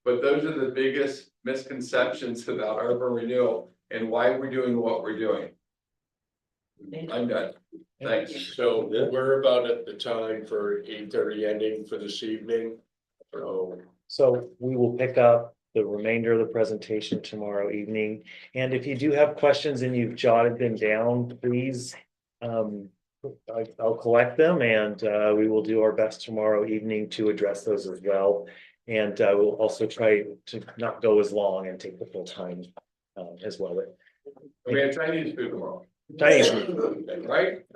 But those are the biggest misconceptions about urban renewal and why we're doing what we're doing. I'm done. Thanks. So we're about at the time for 8:30 ending for this evening. So we will pick up the remainder of the presentation tomorrow evening. And if you do have questions and you've jotted them down, please, I'll collect them, and we will do our best tomorrow evening to address those as well. And we'll also try to not go as long and take the full time as well. We have Chinese food tomorrow. Chinese food. Right?